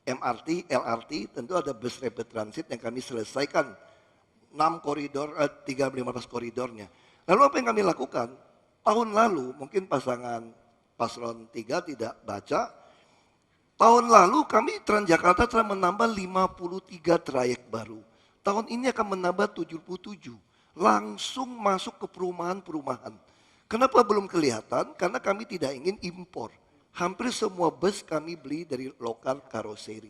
MRT, LRT, tentu ada bus rapid transit yang kami selesaikan 6 koridor, 3-15 koridornya. Lalu apa yang kami lakukan? Tahun lalu, mungkin pasangan paslon 3 tidak baca, tahun lalu kami Transjakarta telah menambah 53 trayek baru. Tahun ini akan menambah 77, langsung masuk ke perumahan-perumahan. Kenapa belum kelihatan? Karena kami tidak ingin impor. Hampir semua bus kami beli dari lokal karoseri.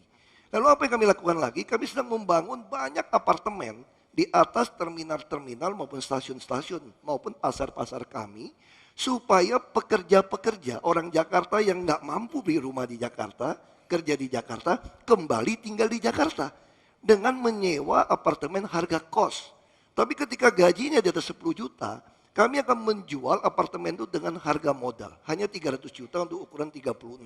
Lalu apa yang kami lakukan lagi? Kami sedang membangun banyak apartemen di atas terminal-terminal maupun stasiun-stasiun maupun pasar-pasar kami, supaya pekerja-pekerja orang Jakarta yang nggak mampu beli rumah di Jakarta, kerja di Jakarta, kembali tinggal di Jakarta dengan menyewa apartemen harga kos. Tapi ketika gajinya di atas 10 juta, kami akan menjual apartemen itu dengan harga modal, hanya 300 juta untuk ukuran 36.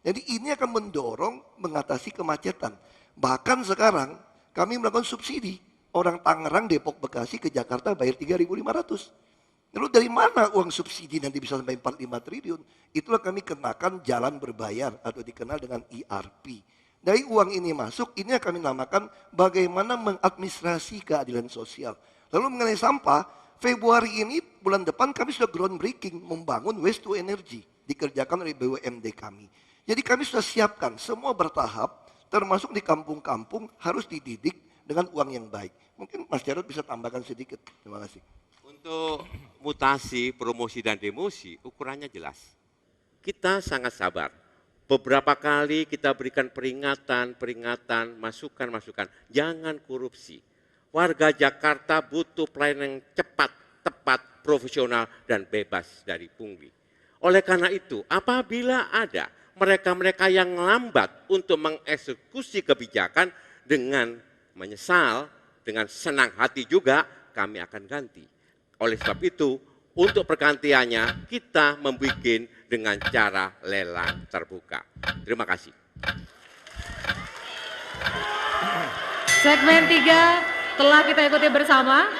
Jadi ini akan mendorong mengatasi kemacetan. Bahkan sekarang kami melakukan subsidi. Orang Tangerang, Depok, Bekasi ke Jakarta bayar 3.500. Lalu dari mana uang subsidi nanti bisa sampai 45 triliun? Itulah kami kenakan jalan berbayar atau dikenal dengan ERP. Dari uang ini masuk, ini kami namakan bagaimana mengadministrasi keadilan sosial. Lalu mengenai sampah, Februari ini bulan depan kami sudah groundbreaking membangun waste to energy. Dikerjakan oleh BUMD kami. Jadi kami sudah siapkan semua bertahap, termasuk di kampung-kampung harus dididik dengan uang yang baik. Mungkin Mas Jarod bisa tambahkan sedikit. Terima kasih. Untuk mutasi, promosi, dan demosi, ukurannya jelas. Kita sangat sabar. Beberapa kali kita berikan peringatan, masukan. Jangan korupsi. Warga Jakarta butuh pelayanan yang cepat, tepat, profesional, dan bebas dari pungli. Oleh karena itu, apabila ada mereka-mereka yang lambat untuk mengeksekusi kebijakan dengan menyesal, dengan senang hati juga kami akan ganti. Oleh sebab itu, untuk pergantiannya kita membuat dengan cara lelang terbuka. Terima kasih. Segmen 3 telah kita ikuti bersama.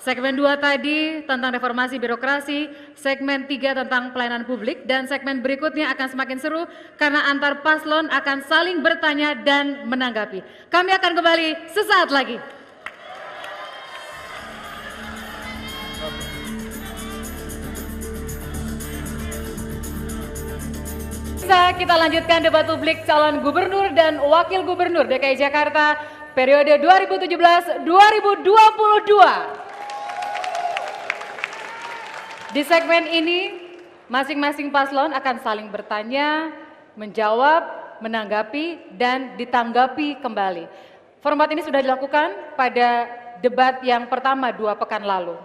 Segmen 2 tadi tentang reformasi birokrasi, segmen 3 tentang pelayanan publik, dan segmen berikutnya akan semakin seru karena antar paslon akan saling bertanya dan menanggapi. Kami akan kembali sesaat lagi. Kita lanjutkan debat publik calon gubernur dan wakil gubernur DKI Jakarta periode 2017-2022. Di segmen ini, masing-masing paslon akan saling bertanya, menjawab, menanggapi, dan ditanggapi kembali. Format ini sudah dilakukan pada debat yang pertama 2 pekan lalu.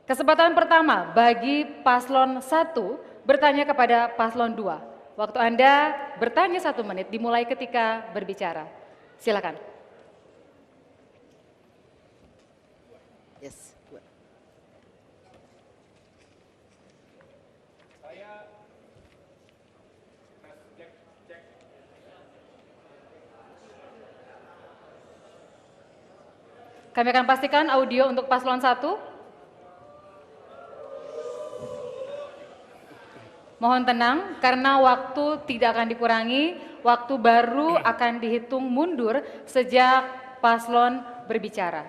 Kesempatan pertama bagi paslon 1 bertanya kepada paslon 2. Waktu Anda bertanya 1 menit dimulai ketika berbicara. Silakan. Yes. Kami akan pastikan audio untuk paslon 1. Mohon tenang, karena waktu tidak akan dikurangi, waktu baru akan dihitung mundur sejak paslon berbicara.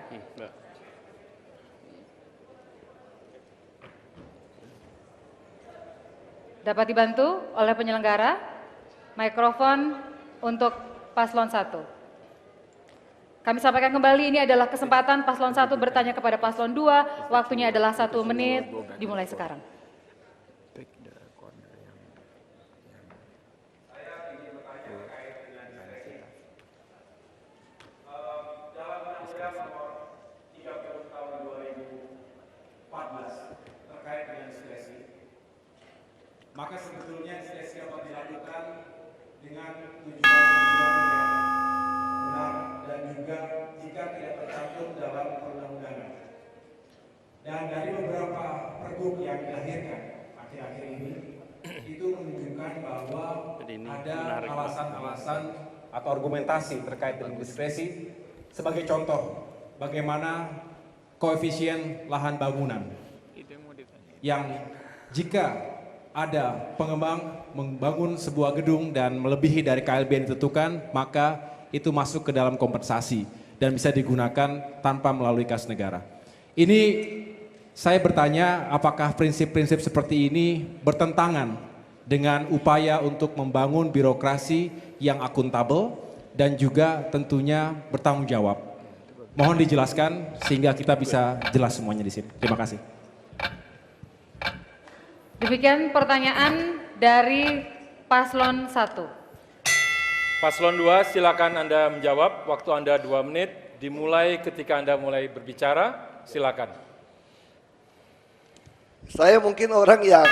Dapat dibantu oleh penyelenggara? Mikrofon untuk paslon 1. Kami sampaikan kembali ini adalah kesempatan paslon 1 bertanya kepada paslon 2. Waktunya adalah 1 menit, dimulai sekarang. Maka sebetulnya diskresi dapat dilakukan dengan tujuan-tujuan yang benar dan juga jika tidak tercantum dalam perundang-undangan. Dan dari beberapa pergub yang dilahirkan akhir-akhir ini, itu menunjukkan bahwa ada alasan-alasan atau argumentasi terkait dengan diskresi. Sebagai contoh, bagaimana koefisien lahan bangunan yang jika ada pengembang membangun sebuah gedung dan melebihi dari KLB yang ditentukan, maka itu masuk ke dalam kompensasi dan bisa digunakan tanpa melalui kas negara. Ini saya bertanya, apakah prinsip-prinsip seperti ini bertentangan dengan upaya untuk membangun birokrasi yang akuntabel dan juga tentunya bertanggung jawab? Mohon dijelaskan sehingga kita bisa jelas semuanya di sini. Terima kasih. Demikian pertanyaan dari paslon 1. Paslon 2, silakan Anda menjawab. Waktu Anda 2 menit, dimulai ketika Anda mulai berbicara. Silakan. Saya mungkin orang yang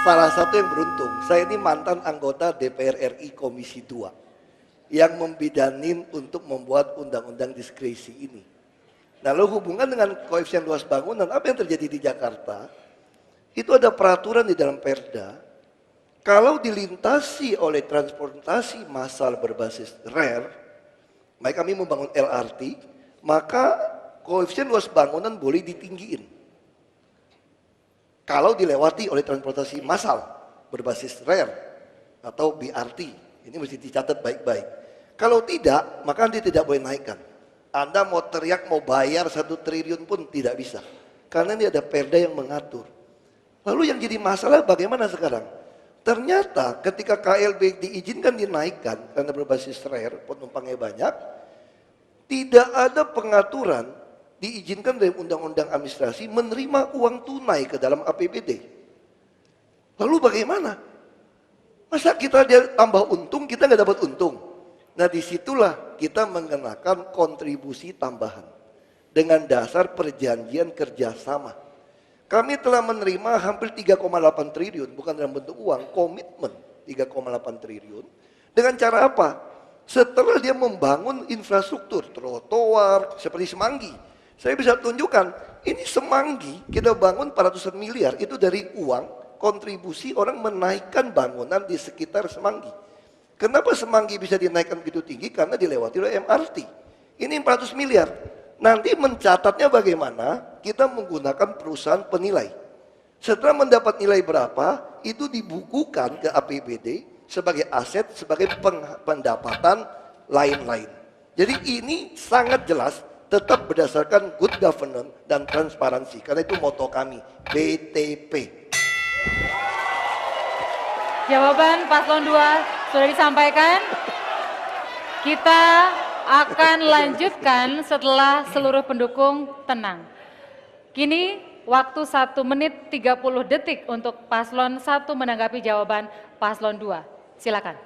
salah satu yang beruntung. Saya ini mantan anggota DPR RI Komisi 2 yang membidanin untuk membuat undang-undang diskresi ini. Nah, lalu hubungan dengan koefisien luas bangunan, apa yang terjadi di Jakarta? Itu ada peraturan di dalam Perda, kalau dilintasi oleh transportasi massal berbasis rel, maka kami membangun LRT, maka koefisien luas bangunan boleh ditinggiin. Kalau dilewati oleh transportasi massal berbasis rel atau BRT, ini mesti dicatat baik-baik. Kalau tidak, maka Anda tidak boleh naikkan. Anda mau teriak, mau bayar 1 triliun pun tidak bisa. Karena ini ada Perda yang mengatur. Lalu yang jadi masalah bagaimana sekarang? Ternyata ketika KLB diizinkan dinaikkan karena berbasis rel, penumpangnya banyak, tidak ada pengaturan diizinkan dari undang-undang administrasi menerima uang tunai ke dalam APBD. Lalu bagaimana? Masa kita dia tambah untung, kita nggak dapat untung? Nah, disitulah kita mengenakan kontribusi tambahan dengan dasar perjanjian kerjasama. Kami telah menerima hampir 3,8 triliun, bukan dalam bentuk uang, komitmen 3,8 triliun. Dengan cara apa? Setelah dia membangun infrastruktur, trotoar, seperti Semanggi. Saya bisa tunjukkan, ini Semanggi kita bangun 400 miliar, itu dari uang kontribusi orang menaikkan bangunan di sekitar Semanggi. Kenapa Semanggi bisa dinaikkan begitu tinggi? Karena dilewati oleh MRT. Ini 400 miliar. Nanti mencatatnya bagaimana? Kita menggunakan perusahaan penilai. Setelah mendapat nilai berapa, itu dibukukan ke APBD sebagai aset, sebagai pendapatan lain-lain. Jadi ini sangat jelas, tetap berdasarkan good governance dan transparansi. Karena itu moto kami, BTP. Jawaban paslon 2 sudah disampaikan. Kita akan lanjutkan setelah seluruh pendukung tenang. Kini waktu 1 menit 30 detik untuk paslon 1 menanggapi jawaban paslon 2. Silakan.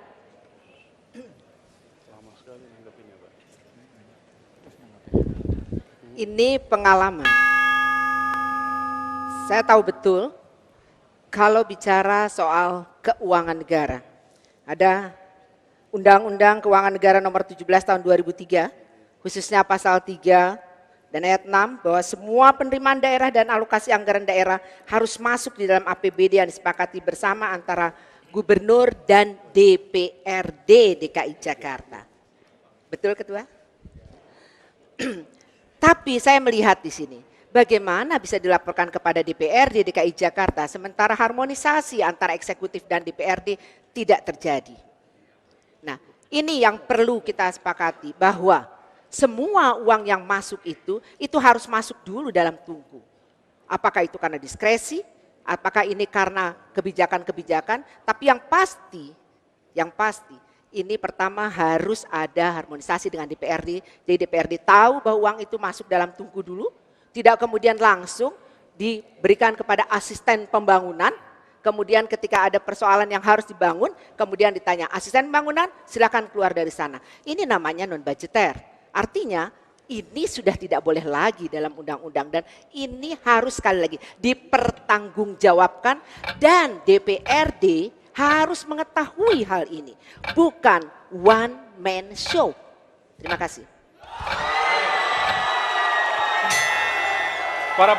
Ini pengalaman. Saya tahu betul kalau bicara soal keuangan negara. Ada Undang-Undang Keuangan Negara Nomor 17 Tahun 2003, khususnya pasal 3 dan ayat 6, bahwa semua penerimaan daerah dan alokasi anggaran daerah harus masuk di dalam APBD yang disepakati bersama antara Gubernur dan DPRD DKI Jakarta. Betul, Ketua? Tapi saya melihat di sini, bagaimana bisa dilaporkan kepada DPRD DKI Jakarta sementara harmonisasi antara eksekutif dan DPRD tidak terjadi. Nah, ini yang perlu kita sepakati, bahwa semua uang yang masuk itu harus masuk dulu dalam tungku. Apakah itu karena diskresi, apakah ini karena kebijakan-kebijakan, tapi yang pasti Ini pertama harus ada harmonisasi dengan DPRD. Jadi DPRD tahu bahwa uang itu masuk dalam tungku dulu, tidak kemudian langsung diberikan kepada asisten pembangunan. Kemudian ketika ada persoalan yang harus dibangun, kemudian ditanya asisten pembangunan silakan keluar dari sana. Ini namanya non budgeter. Artinya ini sudah tidak boleh lagi dalam undang-undang dan ini harus sekali lagi dipertanggungjawabkan dan DPRD harus mengetahui hal ini. Bukan one man show. Terima kasih. Para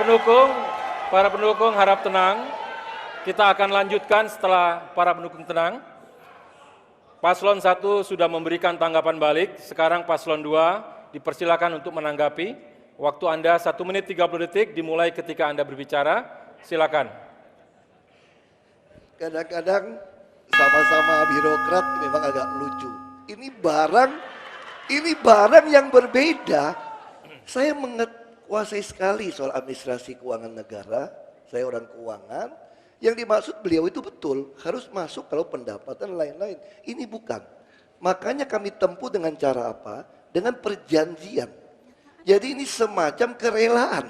pendukung harap tenang. Kita akan lanjutkan setelah para pendukung tenang. Paslon 1 sudah memberikan tanggapan balik, sekarang Paslon 2 dipersilakan untuk menanggapi. Waktu Anda 1 menit 30 detik dimulai ketika Anda berbicara. Silakan. Kadang-kadang sama-sama birokrat memang agak lucu. Ini barang yang berbeda. Saya menguasai sekali soal administrasi keuangan negara. Saya orang keuangan. Yang dimaksud beliau itu betul, harus masuk kalau pendapatan lain-lain. Ini bukan. Makanya kami tempuh dengan cara apa? Dengan perjanjian. Jadi ini semacam kerelaan.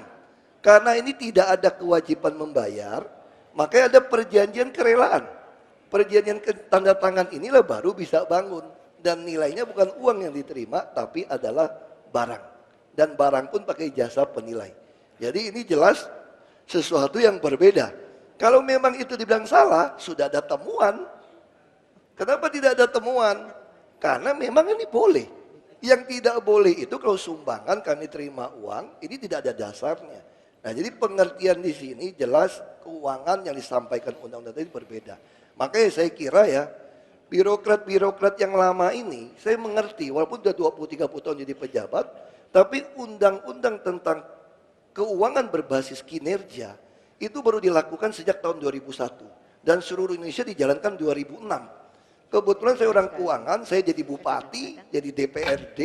Karena ini tidak ada kewajiban membayar, makanya ada perjanjian kerelaan. Perjanjian tanda tangan inilah baru bisa bangun. Dan nilainya bukan uang yang diterima, tapi adalah barang. Dan barang pun pakai jasa penilai. Jadi ini jelas sesuatu yang berbeda. Kalau memang itu dibilang salah, sudah ada temuan. Kenapa tidak ada temuan? Karena memang ini boleh. Yang tidak boleh itu kalau sumbangan kami terima uang, ini tidak ada dasarnya. Nah, jadi pengertian di sini jelas keuangan yang disampaikan undang-undang tadi berbeda. Makanya saya kira ya, birokrat-birokrat yang lama ini, saya mengerti walaupun sudah 20-30 tahun jadi pejabat, tapi undang-undang tentang keuangan berbasis kinerja itu baru dilakukan sejak tahun 2001 dan seluruh Indonesia dijalankan 2006. Kebetulan saya orang keuangan, saya jadi bupati, jadi DPRD,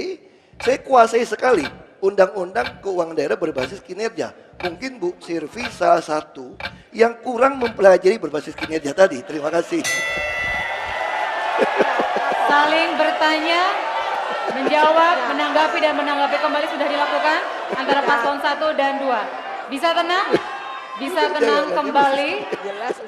saya kuasai sekali undang-undang keuangan daerah berbasis kinerja. Mungkin Bu Sirvi salah satu yang kurang mempelajari berbasis kinerja tadi. Terima kasih. Saling bertanya, menjawab, menanggapi dan menanggapi kembali sudah dilakukan antara paslon 1 dan 2. Bisa tenang? Bisa tenang kembali,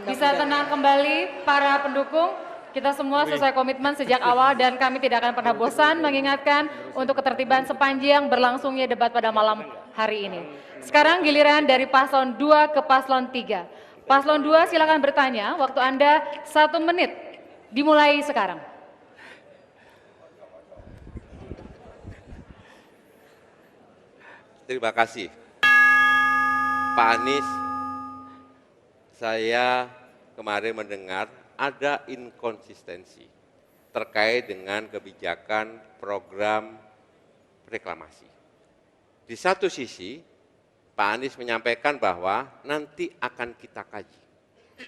bisa tenang kembali para pendukung. Kita semua sesuai komitmen sejak awal dan kami tidak akan pernah bosan mengingatkan untuk ketertiban sepanjang berlangsungnya debat pada malam hari ini. Sekarang giliran dari paslon 2 ke paslon 3. Paslon 2 silakan bertanya, waktu Anda 1 menit, dimulai sekarang. Terima kasih. Pak Anies, saya kemarin mendengar ada inkonsistensi terkait dengan kebijakan program reklamasi. Di satu sisi, Pak Anies menyampaikan bahwa nanti akan kita kaji.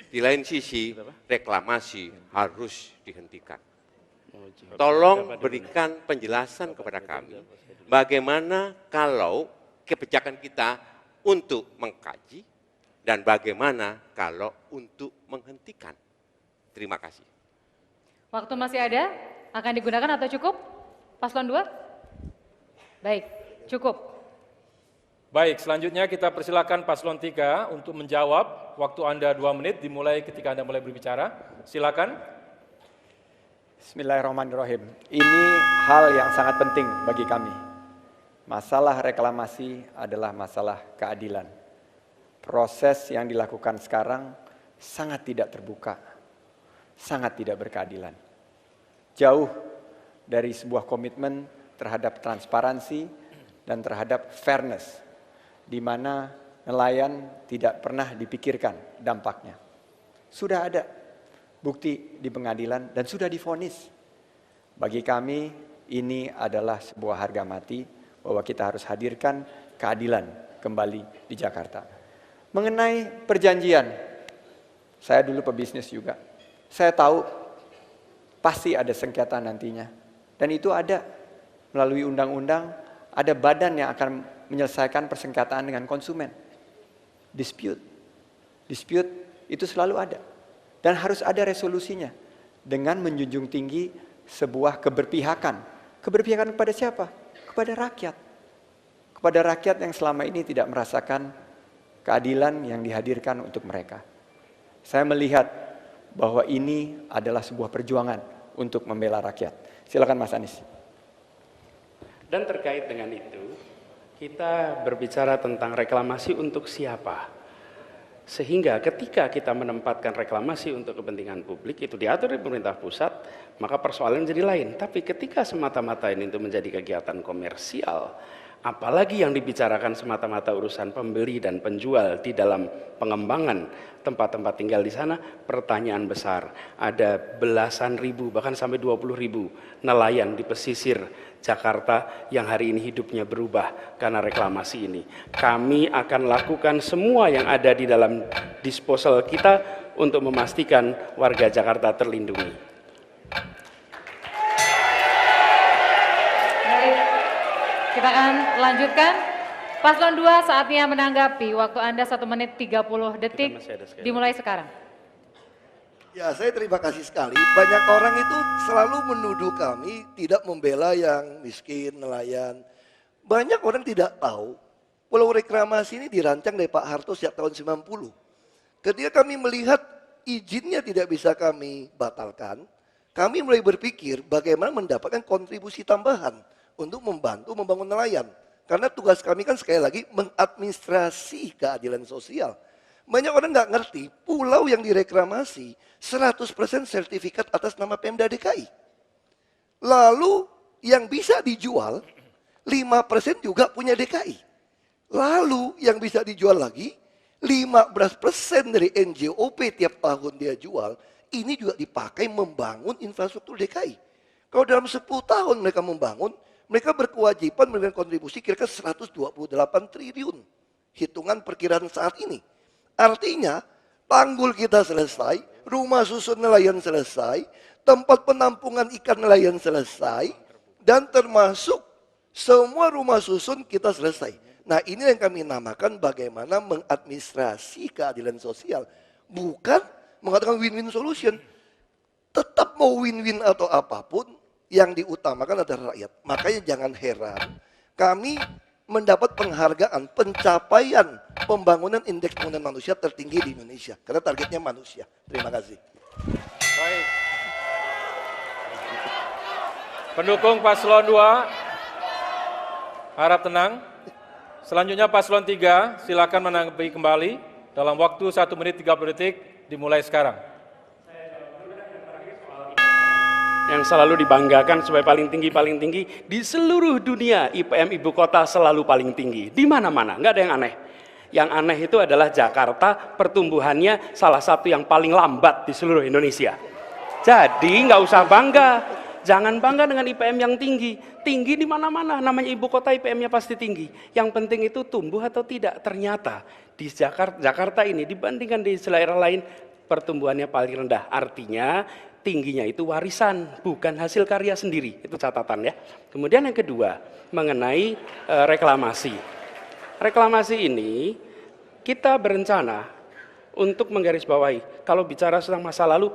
Di lain sisi, reklamasi harus dihentikan. Tolong berikan penjelasan kepada kami, bagaimana kalau kebijakan kita untuk mengkaji, dan bagaimana kalau untuk menghentikan. Terima kasih. Waktu masih ada, akan digunakan atau cukup? Paslon 2? Baik, cukup. Baik, selanjutnya kita persilakan Paslon 3 untuk menjawab. Waktu Anda 2 menit dimulai ketika Anda mulai berbicara. Silakan. Bismillahirrahmanirrahim. Ini hal yang sangat penting bagi kami. Masalah reklamasi adalah masalah keadilan. Proses yang dilakukan sekarang sangat tidak terbuka, sangat tidak berkeadilan. Jauh dari sebuah komitmen terhadap transparansi dan terhadap fairness, di mana nelayan tidak pernah dipikirkan dampaknya. Sudah ada bukti di pengadilan dan sudah divonis. Bagi kami ini adalah sebuah harga mati bahwa kita harus hadirkan keadilan kembali di Jakarta. Mengenai perjanjian, saya dulu pebisnis juga. Saya tahu pasti ada sengketa nantinya. Dan itu ada melalui undang-undang, ada badan yang akan menyelesaikan persengketaan dengan konsumen. Dispute itu selalu ada. Dan harus ada resolusinya dengan menjunjung tinggi sebuah keberpihakan. Keberpihakan kepada siapa? Kepada rakyat. Kepada rakyat yang selama ini tidak merasakan keadilan yang dihadirkan untuk mereka. Saya melihat bahwa ini adalah sebuah perjuangan untuk membela rakyat. Silakan Mas Anies. Dan terkait dengan itu, kita berbicara tentang reklamasi untuk siapa? Sehingga ketika kita menempatkan reklamasi untuk kepentingan publik, itu diatur di pemerintah pusat, maka persoalan jadi lain. Tapi ketika semata-mata ini itu menjadi kegiatan komersial, apalagi yang dibicarakan semata-mata urusan pembeli dan penjual di dalam pengembangan tempat-tempat tinggal di sana, pertanyaan besar. Ada belasan ribu, bahkan sampai 20.000 nelayan di pesisir Jakarta yang hari ini hidupnya berubah karena reklamasi ini. Kami akan lakukan semua yang ada di dalam disposal kita untuk memastikan warga Jakarta terlindungi. Baik, kita akan lanjutkan. Paslon 2 saatnya menanggapi. Waktu Anda 1 menit 30 detik, dimulai sekarang. Ya, saya terima kasih sekali. Banyak orang itu selalu menuduh kami tidak membela yang miskin, nelayan. Banyak orang tidak tahu, pulau reklamasi ini dirancang dari Pak Harto sejak tahun 90. Ketika kami melihat izinnya tidak bisa kami batalkan, kami mulai berpikir bagaimana mendapatkan kontribusi tambahan untuk membantu membangun nelayan. Karena tugas kami kan sekali lagi mengadministrasi keadilan sosial. Banyak orang nggak ngerti, pulau yang direklamasi 100% sertifikat atas nama Pemda DKI. Lalu yang bisa dijual 5% juga punya DKI. Lalu yang bisa dijual lagi 15% dari NJOP tiap tahun dia jual, ini juga dipakai membangun infrastruktur DKI. Kalau dalam 10 tahun mereka membangun, mereka berkewajiban memberikan kontribusi kira-kira 128 triliun. Hitungan perkiraan saat ini. Artinya, tanggul kita selesai, rumah susun nelayan selesai, tempat penampungan ikan nelayan selesai, dan termasuk semua rumah susun kita selesai. Nah, ini yang kami namakan bagaimana mengadministrasi keadilan sosial. Bukan mengatakan win-win solution. Tetap mau win-win atau apapun, yang diutamakan adalah rakyat. Makanya jangan heran, kami mendapat penghargaan pencapaian pembangunan indeks pembangunan manusia tertinggi di Indonesia. Karena targetnya manusia. Terima kasih. Baik. Pendukung Paslon 2, harap tenang. Selanjutnya Paslon 3, silakan menanggapi kembali dalam waktu 1 menit 30 detik, dimulai sekarang. Yang selalu dibanggakan supaya paling tinggi di seluruh dunia, IPM ibu kota selalu paling tinggi di mana-mana, nggak ada yang aneh. Yang aneh itu adalah Jakarta, pertumbuhannya salah satu yang paling lambat di seluruh Indonesia. Jadi nggak usah bangga, jangan bangga dengan IPM yang tinggi di mana-mana, namanya ibu kota IPM-nya pasti tinggi. Yang penting itu tumbuh atau tidak. Ternyata di Jakarta ini dibandingkan di daerah lain pertumbuhannya paling rendah. Artinya tingginya itu warisan, bukan hasil karya sendiri. Itu catatan ya. Kemudian yang kedua, mengenai reklamasi. Reklamasi ini kita berencana untuk menggarisbawahi. Kalau bicara tentang masa lalu,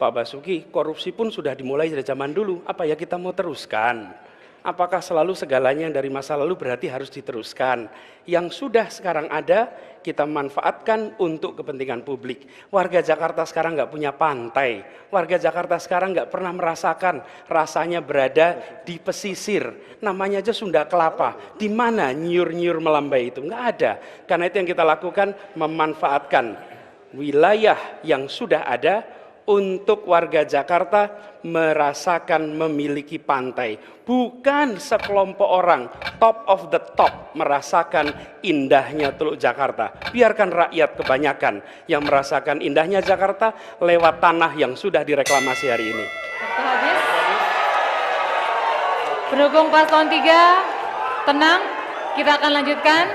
Pak Basuki, korupsi pun sudah dimulai dari zaman dulu. Apa ya kita mau teruskan? Apakah selalu segalanya yang dari masa lalu berarti harus diteruskan? Yang sudah sekarang ada, kita manfaatkan untuk kepentingan publik. Warga Jakarta sekarang nggak punya pantai. Warga Jakarta sekarang nggak pernah merasakan rasanya berada di pesisir. Namanya aja Sunda Kelapa. Di mana nyur-nyur melambai itu? Nggak ada. Karena itu yang kita lakukan, memanfaatkan wilayah yang sudah ada untuk warga Jakarta merasakan memiliki pantai. Bukan sekelompok orang top of the top merasakan indahnya Teluk Jakarta. Biarkan rakyat kebanyakan yang merasakan indahnya Jakarta lewat tanah yang sudah direklamasi hari ini. Waktu habis. Pendukung Paslon 3, tenang, kita akan lanjutkan.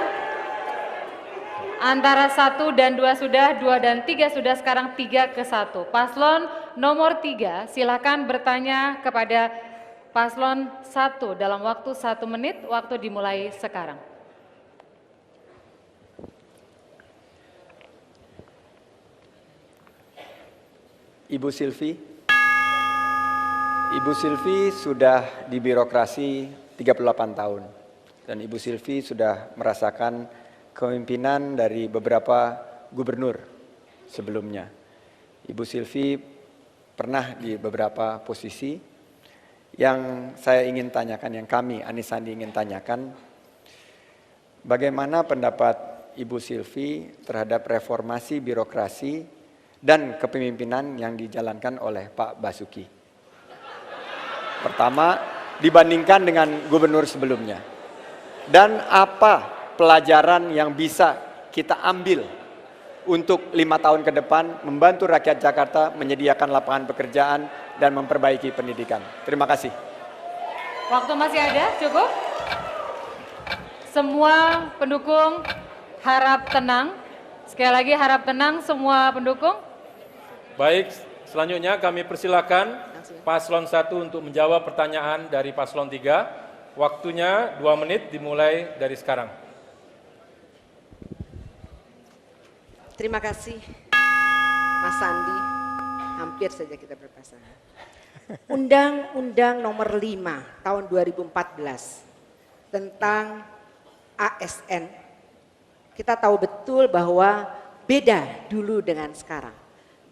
Antara 1 dan 2 sudah, 2 dan 3 sudah, sekarang 3 ke 1. Paslon nomor 3, silakan bertanya kepada Paslon 1 dalam waktu 1 menit, waktu dimulai sekarang. Ibu Silvi. Ibu Silvi sudah di birokrasi 38 tahun. Dan Ibu Silvi sudah merasakan kepemimpinan dari beberapa gubernur sebelumnya. Ibu Silvi pernah di beberapa posisi. Yang saya ingin tanyakan, yang kami Anies Sandi ingin tanyakan, bagaimana pendapat Ibu Silvi terhadap reformasi birokrasi dan kepemimpinan yang dijalankan oleh Pak Basuki? Pertama, dibandingkan dengan gubernur sebelumnya. Dan apa pelajaran yang bisa kita ambil untuk 5 tahun ke depan membantu rakyat Jakarta menyediakan lapangan pekerjaan dan memperbaiki pendidikan. Terima kasih. Waktu masih ada, cukup? Semua pendukung harap tenang. Sekali lagi harap tenang semua pendukung. Baik, selanjutnya kami persilakan Paslon 1 untuk menjawab pertanyaan dari Paslon 3. Waktunya 2 menit dimulai dari sekarang. Terima kasih Mas Sandi, hampir saja kita berpasangan. Undang-Undang nomor 5 tahun 2014 tentang ASN, kita tahu betul bahwa beda dulu dengan sekarang.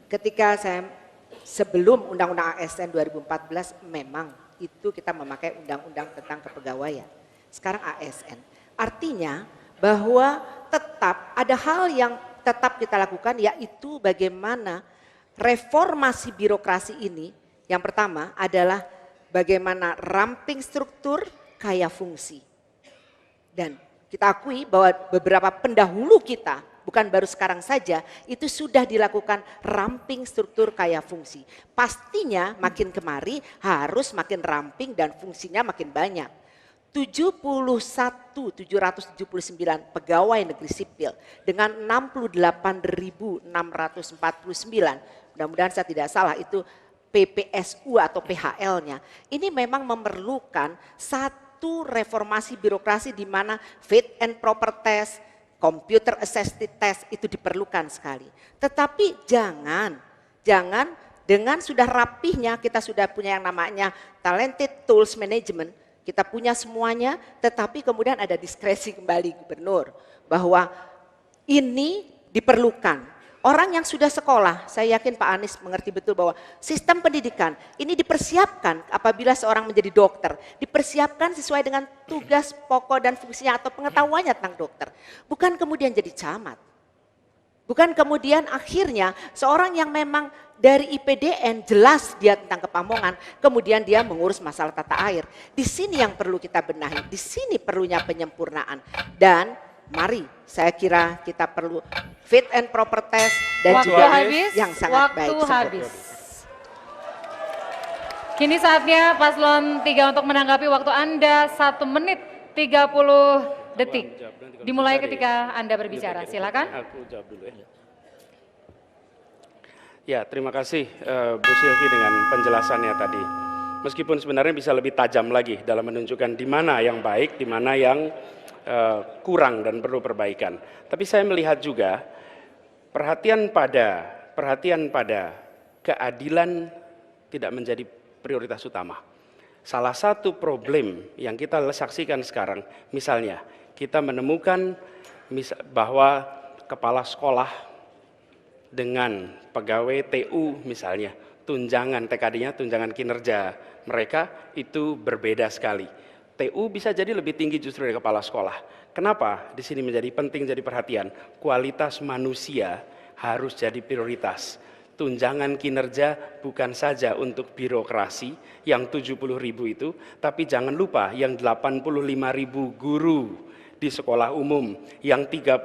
Ketika sebelum Undang-Undang ASN 2014 memang itu kita memakai Undang-Undang tentang kepegawaian. Sekarang ASN, artinya bahwa tetap ada hal yang tetap kita lakukan, yaitu bagaimana reformasi birokrasi ini. Yang pertama adalah bagaimana ramping struktur kaya fungsi. Dan kita akui bahwa beberapa pendahulu kita, bukan baru sekarang saja, itu sudah dilakukan ramping struktur kaya fungsi. Pastinya makin kemari harus makin ramping dan fungsinya makin banyak. 779 pegawai negeri sipil dengan 68.649, mudah-mudahan saya tidak salah itu PPSU atau PHL-nya. Ini memang memerlukan satu reformasi birokrasi di mana fit and proper test, computer assisted test itu diperlukan sekali. Tetapi jangan dengan sudah rapihnya kita sudah punya yang namanya talented tools management, kita punya semuanya, tetapi kemudian ada diskresi kembali gubernur bahwa ini diperlukan. Orang yang sudah sekolah, saya yakin Pak Anies mengerti betul bahwa sistem pendidikan ini dipersiapkan apabila seorang menjadi dokter, dipersiapkan sesuai dengan tugas pokok dan fungsinya atau pengetahuannya tentang dokter. Bukan kemudian jadi camat. Bukan kemudian akhirnya seorang yang memang dari IPDN jelas dia tentang kepamongan, kemudian dia mengurus masalah tata air. Di sini yang perlu kita benahi, di sini perlunya penyempurnaan. Dan mari saya kira kita perlu fit and proper test dan Waktu juga habis, yang sangat baik. Waktu habis. Kini saatnya Paslon 3 untuk menanggapi waktu Anda 1 menit 30 detik. Dimulai ketika Anda berbicara, silakan. Aku jawab dulu ya. Ya, terima kasih Bu Silvi dengan penjelasannya tadi. Meskipun sebenarnya bisa lebih tajam lagi dalam menunjukkan di mana yang baik, di mana yang kurang dan perlu perbaikan. Tapi saya melihat juga perhatian pada keadilan tidak menjadi prioritas utama. Salah satu problem yang kita saksikan sekarang, misalnya kita menemukan bahwa kepala sekolah dengan pegawai TU misalnya, tunjangan TKD-nya, tunjangan kinerja mereka itu berbeda sekali. TU bisa jadi lebih tinggi justru dari kepala sekolah. Kenapa? Di sini menjadi penting jadi perhatian. Kualitas manusia harus jadi prioritas. Tunjangan kinerja bukan saja untuk birokrasi yang 70.000 itu, tapi jangan lupa yang 85.000 guru di sekolah umum, yang 31.000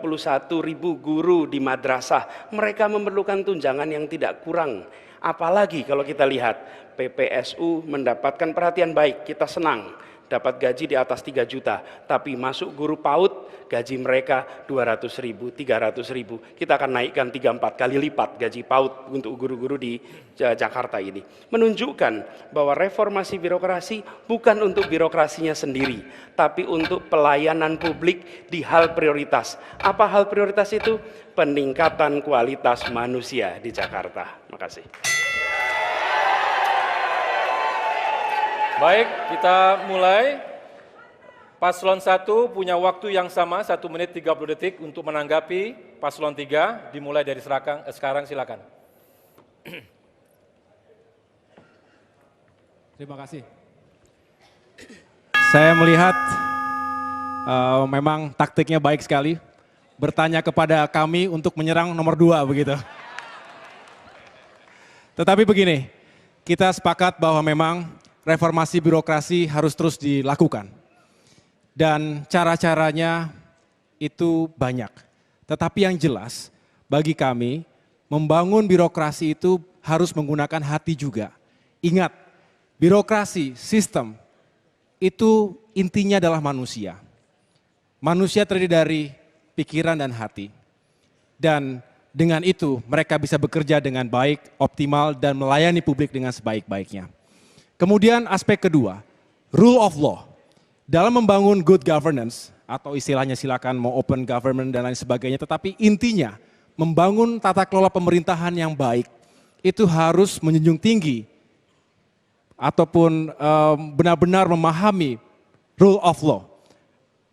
guru di madrasah, mereka memerlukan tunjangan yang tidak kurang. Apalagi kalau kita lihat PPSU mendapatkan perhatian baik, kita senang. Dapat gaji di atas 3 juta, tapi masuk guru PAUD, gaji mereka 200.000, 300.000. Kita akan naikkan 3-4 kali lipat gaji PAUD untuk guru-guru di Jakarta ini. Menunjukkan bahwa reformasi birokrasi bukan untuk birokrasinya sendiri, tapi untuk pelayanan publik di hal prioritas. Apa hal prioritas itu? Peningkatan kualitas manusia di Jakarta. Terima kasih. Baik, kita mulai. Paslon 1 punya waktu yang sama 1 menit 30 detik untuk menanggapi paslon 3, dimulai dari sekarang silakan. Terima kasih. Saya melihat memang taktiknya baik sekali, bertanya kepada kami untuk menyerang nomor 2 begitu. Tetapi begini, kita sepakat bahwa memang reformasi birokrasi harus terus dilakukan. Dan cara-caranya itu banyak. Tetapi yang jelas bagi kami membangun birokrasi itu harus menggunakan hati juga. Ingat, birokrasi, sistem itu intinya adalah manusia. Manusia terdiri dari pikiran dan hati. Dan dengan itu mereka bisa bekerja dengan baik, optimal dan melayani publik dengan sebaik-baiknya. Kemudian aspek kedua, rule of law. Dalam membangun good governance, atau istilahnya silakan mau open government dan lain sebagainya, tetapi intinya membangun tata kelola pemerintahan yang baik, itu harus menjunjung tinggi, ataupun benar-benar memahami rule of law,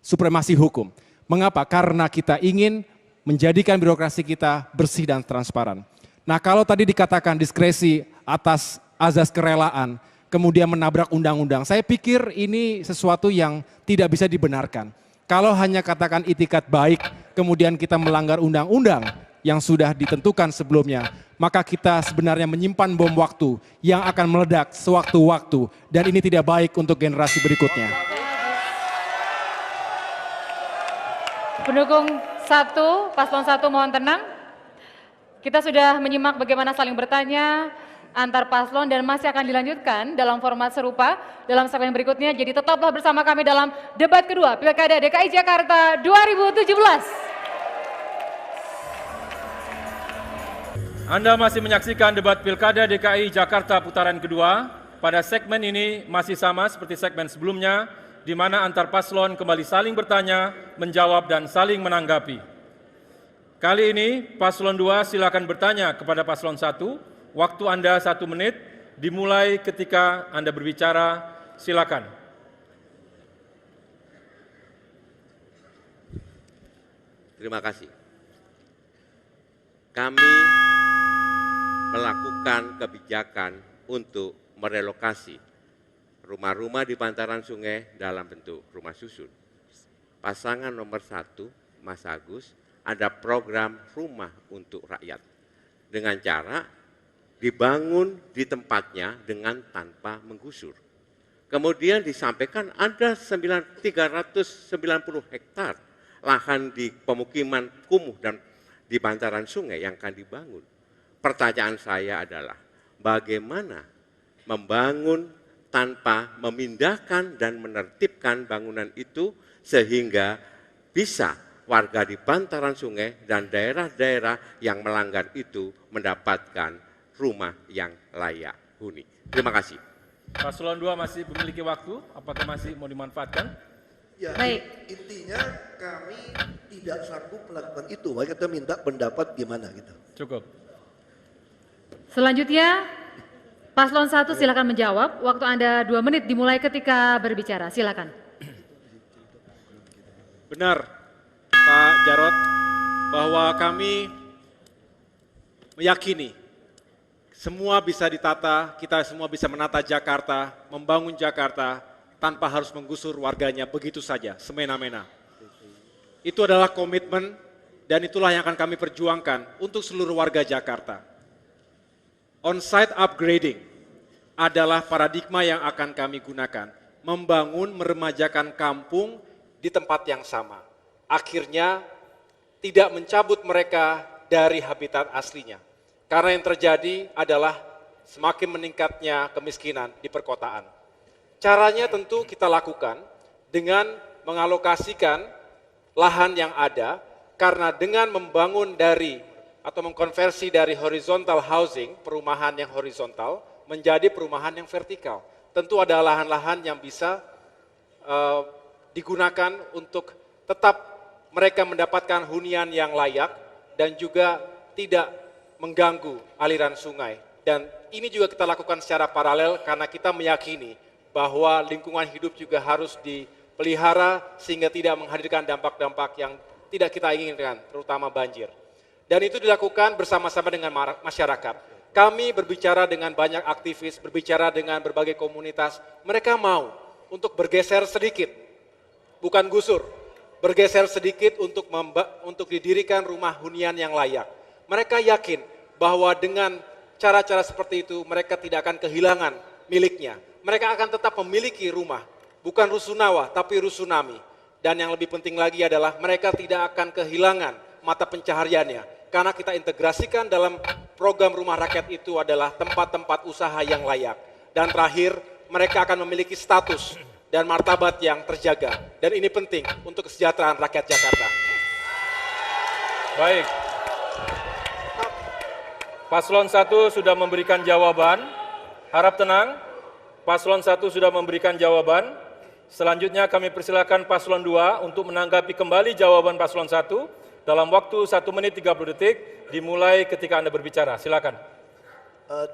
supremasi hukum. Mengapa? Karena kita ingin menjadikan birokrasi kita bersih dan transparan. Nah kalau tadi dikatakan diskresi atas azas kerelaan, kemudian menabrak undang-undang. Saya pikir ini sesuatu yang tidak bisa dibenarkan. Kalau hanya katakan itikat baik, kemudian kita melanggar undang-undang yang sudah ditentukan sebelumnya, maka kita sebenarnya menyimpan bom waktu yang akan meledak sewaktu-waktu, dan ini tidak baik untuk generasi berikutnya. Pendukung 1, paslon 1 mohon tenang. Kita sudah menyimak bagaimana saling bertanya antar paslon dan masih akan dilanjutkan dalam format serupa dalam segmen berikutnya. Jadi tetaplah bersama kami dalam debat kedua Pilkada DKI Jakarta 2017. Anda masih menyaksikan debat Pilkada DKI Jakarta putaran kedua. Pada segmen ini masih sama seperti segmen sebelumnya, di mana antar paslon kembali saling bertanya, menjawab dan saling menanggapi. Kali ini paslon 2 silakan bertanya kepada paslon 1. Waktu Anda 1 menit, dimulai ketika Anda berbicara, silakan. Terima kasih. Kami melakukan kebijakan untuk merelokasi rumah-rumah di bantaran sungai dalam bentuk rumah susun. Pasangan nomor 1, Mas Agus, ada program rumah untuk rakyat dengan cara dibangun di tempatnya dengan tanpa menggusur. Kemudian disampaikan ada 390 hektar lahan di pemukiman kumuh dan di bantaran sungai yang akan dibangun. Pertanyaan saya adalah bagaimana membangun tanpa memindahkan dan menertibkan bangunan itu sehingga bisa warga di bantaran sungai dan daerah-daerah yang melanggar itu mendapatkan rumah yang layak huni. Terima kasih. Paslon 2 masih memiliki waktu, apakah masih mau dimanfaatkan? Ya, Baik. intinya kami tidak sanggup melakukan itu. Maka kita minta pendapat gimana gitu. Cukup. Selanjutnya, paslon 1 silakan menjawab. Waktu Anda 2 menit dimulai ketika berbicara. Silakan. Benar, Pak Jarod, bahwa kami meyakini semua bisa ditata, kita semua bisa menata Jakarta, membangun Jakarta tanpa harus menggusur warganya begitu saja, semena-mena. Itu adalah komitmen dan itulah yang akan kami perjuangkan untuk seluruh warga Jakarta. On-site upgrading adalah paradigma yang akan kami gunakan, membangun, meremajakan kampung di tempat yang sama. Akhirnya tidak mencabut mereka dari habitat aslinya. Karena yang terjadi adalah semakin meningkatnya kemiskinan di perkotaan. Caranya tentu kita lakukan dengan mengalokasikan lahan yang ada, karena dengan membangun dari atau mengkonversi dari horizontal housing, perumahan yang horizontal, menjadi perumahan yang vertikal. Tentu ada lahan-lahan yang bisa digunakan untuk tetap mereka mendapatkan hunian yang layak dan juga tidak mengganggu aliran sungai. Dan ini juga kita lakukan secara paralel karena kita meyakini bahwa lingkungan hidup juga harus dipelihara sehingga tidak menghadirkan dampak-dampak yang tidak kita inginkan, terutama banjir. Dan itu dilakukan bersama-sama dengan masyarakat. Kami berbicara dengan banyak aktivis, berbicara dengan berbagai komunitas, mereka mau untuk bergeser sedikit, bukan gusur, bergeser sedikit untuk didirikan rumah hunian yang layak. Mereka yakin bahwa dengan cara-cara seperti itu mereka tidak akan kehilangan miliknya. Mereka akan tetap memiliki rumah, bukan rusunawa tapi rusunami. Dan yang lebih penting lagi adalah mereka tidak akan kehilangan mata pencahariannya. Karena kita integrasikan dalam program rumah rakyat itu adalah tempat-tempat usaha yang layak. Dan terakhir, mereka akan memiliki status dan martabat yang terjaga. Dan ini penting untuk kesejahteraan rakyat Jakarta. Baik. Paslon 1 sudah memberikan jawaban. Harap tenang. Paslon 1 sudah memberikan jawaban. Selanjutnya kami persilakan Paslon 2 untuk menanggapi kembali jawaban Paslon 1 dalam waktu 1 menit 30 detik dimulai ketika Anda berbicara. Silakan.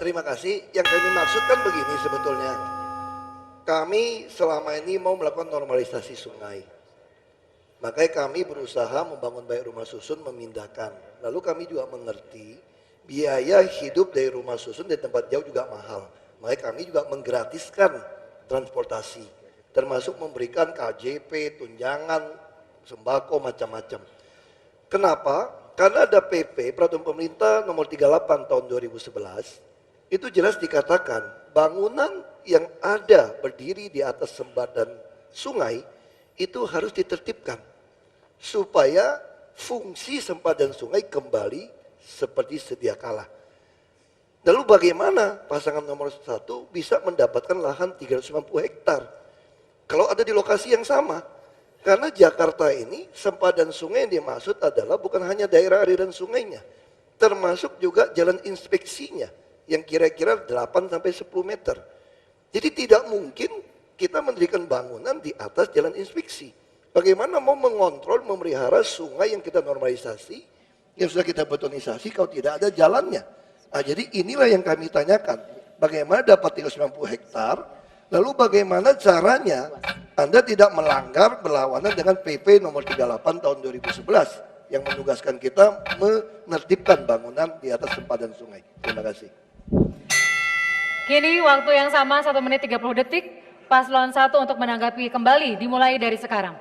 Terima kasih. Yang kami maksudkan begini sebetulnya. Kami selama ini mau melakukan normalisasi sungai. Makanya kami berusaha membangun baik rumah susun, memindahkan. Lalu kami juga mengerti biaya hidup dari rumah susun di tempat jauh juga mahal. Makanya kami juga menggratiskan transportasi. Termasuk memberikan KJP, tunjangan, sembako, macam-macam. Kenapa? Karena ada PP, Peraturan Pemerintah nomor 38 tahun 2011, itu jelas dikatakan bangunan yang ada berdiri di atas sempadan sungai itu harus ditertibkan supaya fungsi sempadan sungai kembali seperti sedia kala. Lalu bagaimana pasangan nomor 1 bisa mendapatkan lahan 350 hektar kalau ada di lokasi yang sama? Karena Jakarta ini sempadan sungai yang dimaksud adalah bukan hanya daerah aliran sungainya, termasuk juga jalan inspeksinya yang kira-kira 8 sampai 10 meter. Jadi tidak mungkin kita mendirikan bangunan di atas jalan inspeksi. Bagaimana mau mengontrol, memelihara sungai yang kita normalisasi, yang sudah kita betonisasi kalau tidak ada jalannya. Nah, jadi inilah yang kami tanyakan. Bagaimana dapat 390 hektar, lalu bagaimana caranya Anda tidak melanggar berlawanan dengan PP nomor 38 tahun 2011 yang menugaskan kita menertibkan bangunan di atas sempadan sungai. Terima kasih. Kini waktu yang sama 1 menit 30 detik, Paslon 1 untuk menanggapi kembali dimulai dari sekarang.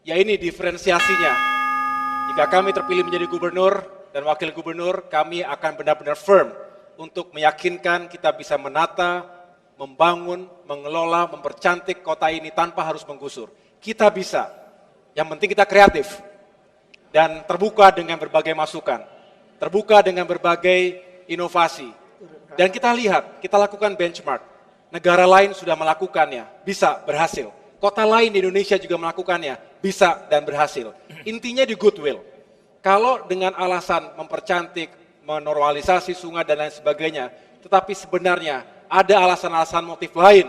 Ya ini diferensiasinya. Jika kami terpilih menjadi gubernur dan wakil gubernur, kami akan benar-benar firm untuk meyakinkan kita bisa menata, membangun, mengelola, mempercantik kota ini tanpa harus menggusur. Kita bisa, yang penting kita kreatif dan terbuka dengan berbagai masukan, terbuka dengan berbagai inovasi. Dan kita lihat, kita lakukan benchmark. Negara lain sudah melakukannya, bisa berhasil. Kota lain di Indonesia juga melakukannya, bisa dan berhasil. Intinya di goodwill. Kalau dengan alasan mempercantik, menormalisasi sungai dan lain sebagainya, tetapi sebenarnya ada alasan-alasan motif lain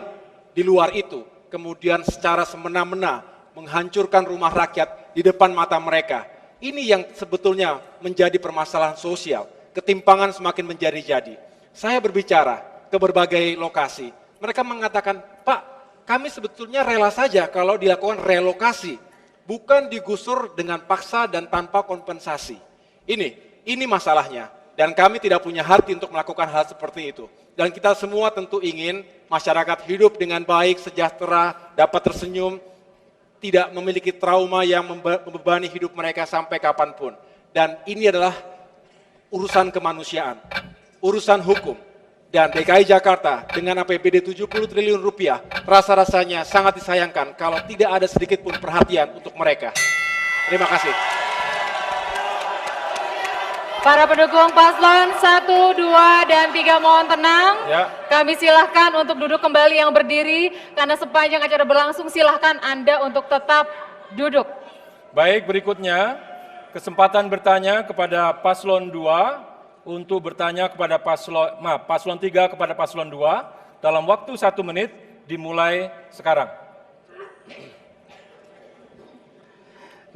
di luar itu, kemudian secara semena-mena menghancurkan rumah rakyat di depan mata mereka. Ini yang sebetulnya menjadi permasalahan sosial, ketimpangan semakin menjadi-jadi. Saya berbicara ke berbagai lokasi, mereka mengatakan, Pak, kami sebetulnya rela saja kalau dilakukan relokasi, bukan digusur dengan paksa dan tanpa kompensasi. Ini masalahnya. Dan kami tidak punya hati untuk melakukan hal seperti itu. Dan kita semua tentu ingin masyarakat hidup dengan baik, sejahtera, dapat tersenyum, tidak memiliki trauma yang membebani hidup mereka sampai kapanpun. Dan ini adalah urusan kemanusiaan, urusan hukum. Dan DKI Jakarta dengan APBD 70 triliun rupiah, rasa-rasanya sangat disayangkan kalau tidak ada sedikit pun perhatian untuk mereka. Terima kasih. Para pendukung Paslon 1, 2, dan 3 mohon tenang. Ya. Kami silahkan untuk duduk kembali yang berdiri, karena sepanjang acara berlangsung silahkan Anda untuk tetap duduk. Baik, berikutnya kesempatan bertanya kepada Paslon 2 untuk bertanya kepada Paslon 3 kepada Paslon 2 dalam waktu 1 menit dimulai sekarang.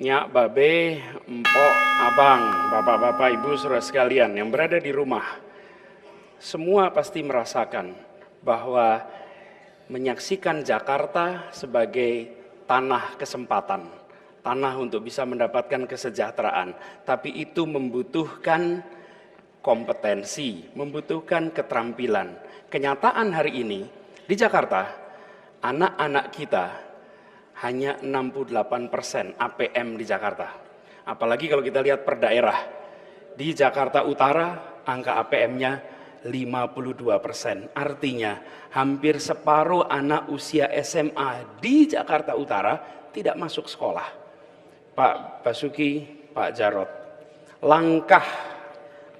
Nyak, babe, empok, abang, bapak-bapak, ibu, saudara sekalian yang berada di rumah, semua pasti merasakan bahwa menyaksikan Jakarta sebagai tanah kesempatan, tanah untuk bisa mendapatkan kesejahteraan, tapi itu membutuhkan kompetensi, membutuhkan keterampilan. Kenyataan hari ini di Jakarta, anak-anak kita hanya 68% APM di Jakarta. Apalagi kalau kita lihat per daerah. Di Jakarta Utara, angka APM-nya 52%. Artinya, hampir separuh anak usia SMA di Jakarta Utara tidak masuk sekolah. Pak Basuki, Pak Jarod, langkah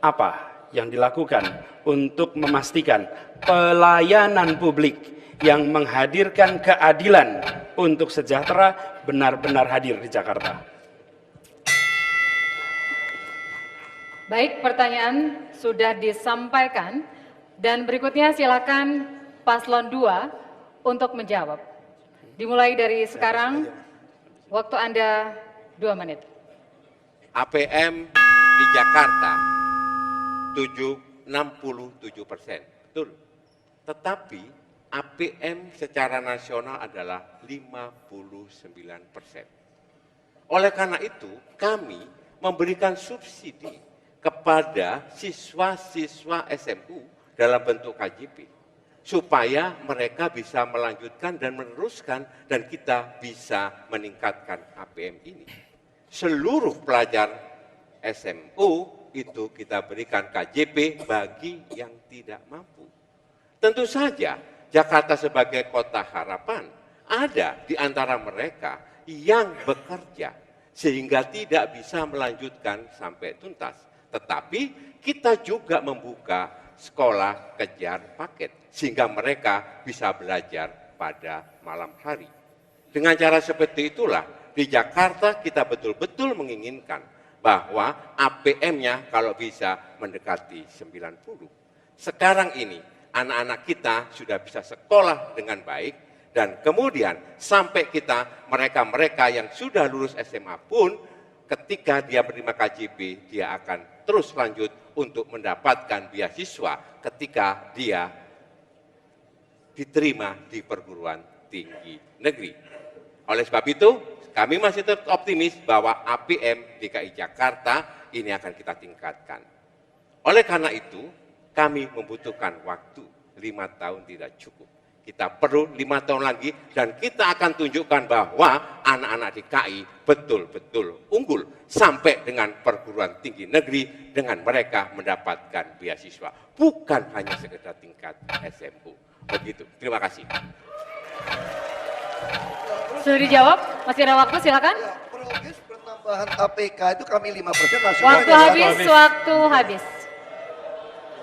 apa yang dilakukan untuk memastikan pelayanan publik yang menghadirkan keadilan untuk sejahtera benar-benar hadir di Jakarta? Baik, pertanyaan sudah disampaikan dan berikutnya silakan paslon 2 untuk menjawab. Dimulai dari sekarang, waktu Anda 2 menit. APM di Jakarta 67%, betul. Tetapi APM secara nasional adalah 59%. Oleh karena itu, kami memberikan subsidi kepada siswa-siswa SMU dalam bentuk KJP, supaya mereka bisa melanjutkan dan meneruskan dan kita bisa meningkatkan APM ini. Seluruh pelajar SMU itu kita berikan KJP bagi yang tidak mampu. Tentu saja Jakarta sebagai kota harapan ada di antara mereka yang bekerja sehingga tidak bisa melanjutkan sampai tuntas. Tetapi kita juga membuka sekolah kejar paket sehingga mereka bisa belajar pada malam hari. Dengan cara seperti itulah di Jakarta kita betul-betul menginginkan bahwa APM-nya kalau bisa mendekati 90. Sekarang ini anak-anak kita sudah bisa sekolah dengan baik dan kemudian sampai mereka-mereka yang sudah lulus SMA pun ketika dia menerima KJP dia akan terus lanjut untuk mendapatkan beasiswa ketika dia diterima di perguruan tinggi negeri. Oleh sebab itu, kami masih tetap optimis bahwa APM DKI Jakarta ini akan kita tingkatkan. Oleh karena itu, kami membutuhkan waktu 5 tahun tidak cukup. Kita perlu 5 tahun lagi dan kita akan tunjukkan bahwa anak-anak DKI betul-betul unggul sampai dengan perguruan tinggi negeri dengan mereka mendapatkan beasiswa. Bukan hanya sekedar tingkat SMU. Begitu. Terima kasih. Sudah dijawab? Masih ada waktu, silakan. Ya, progres pertambahan APK itu kami 5% nasional. Waktu habis, waktu habis.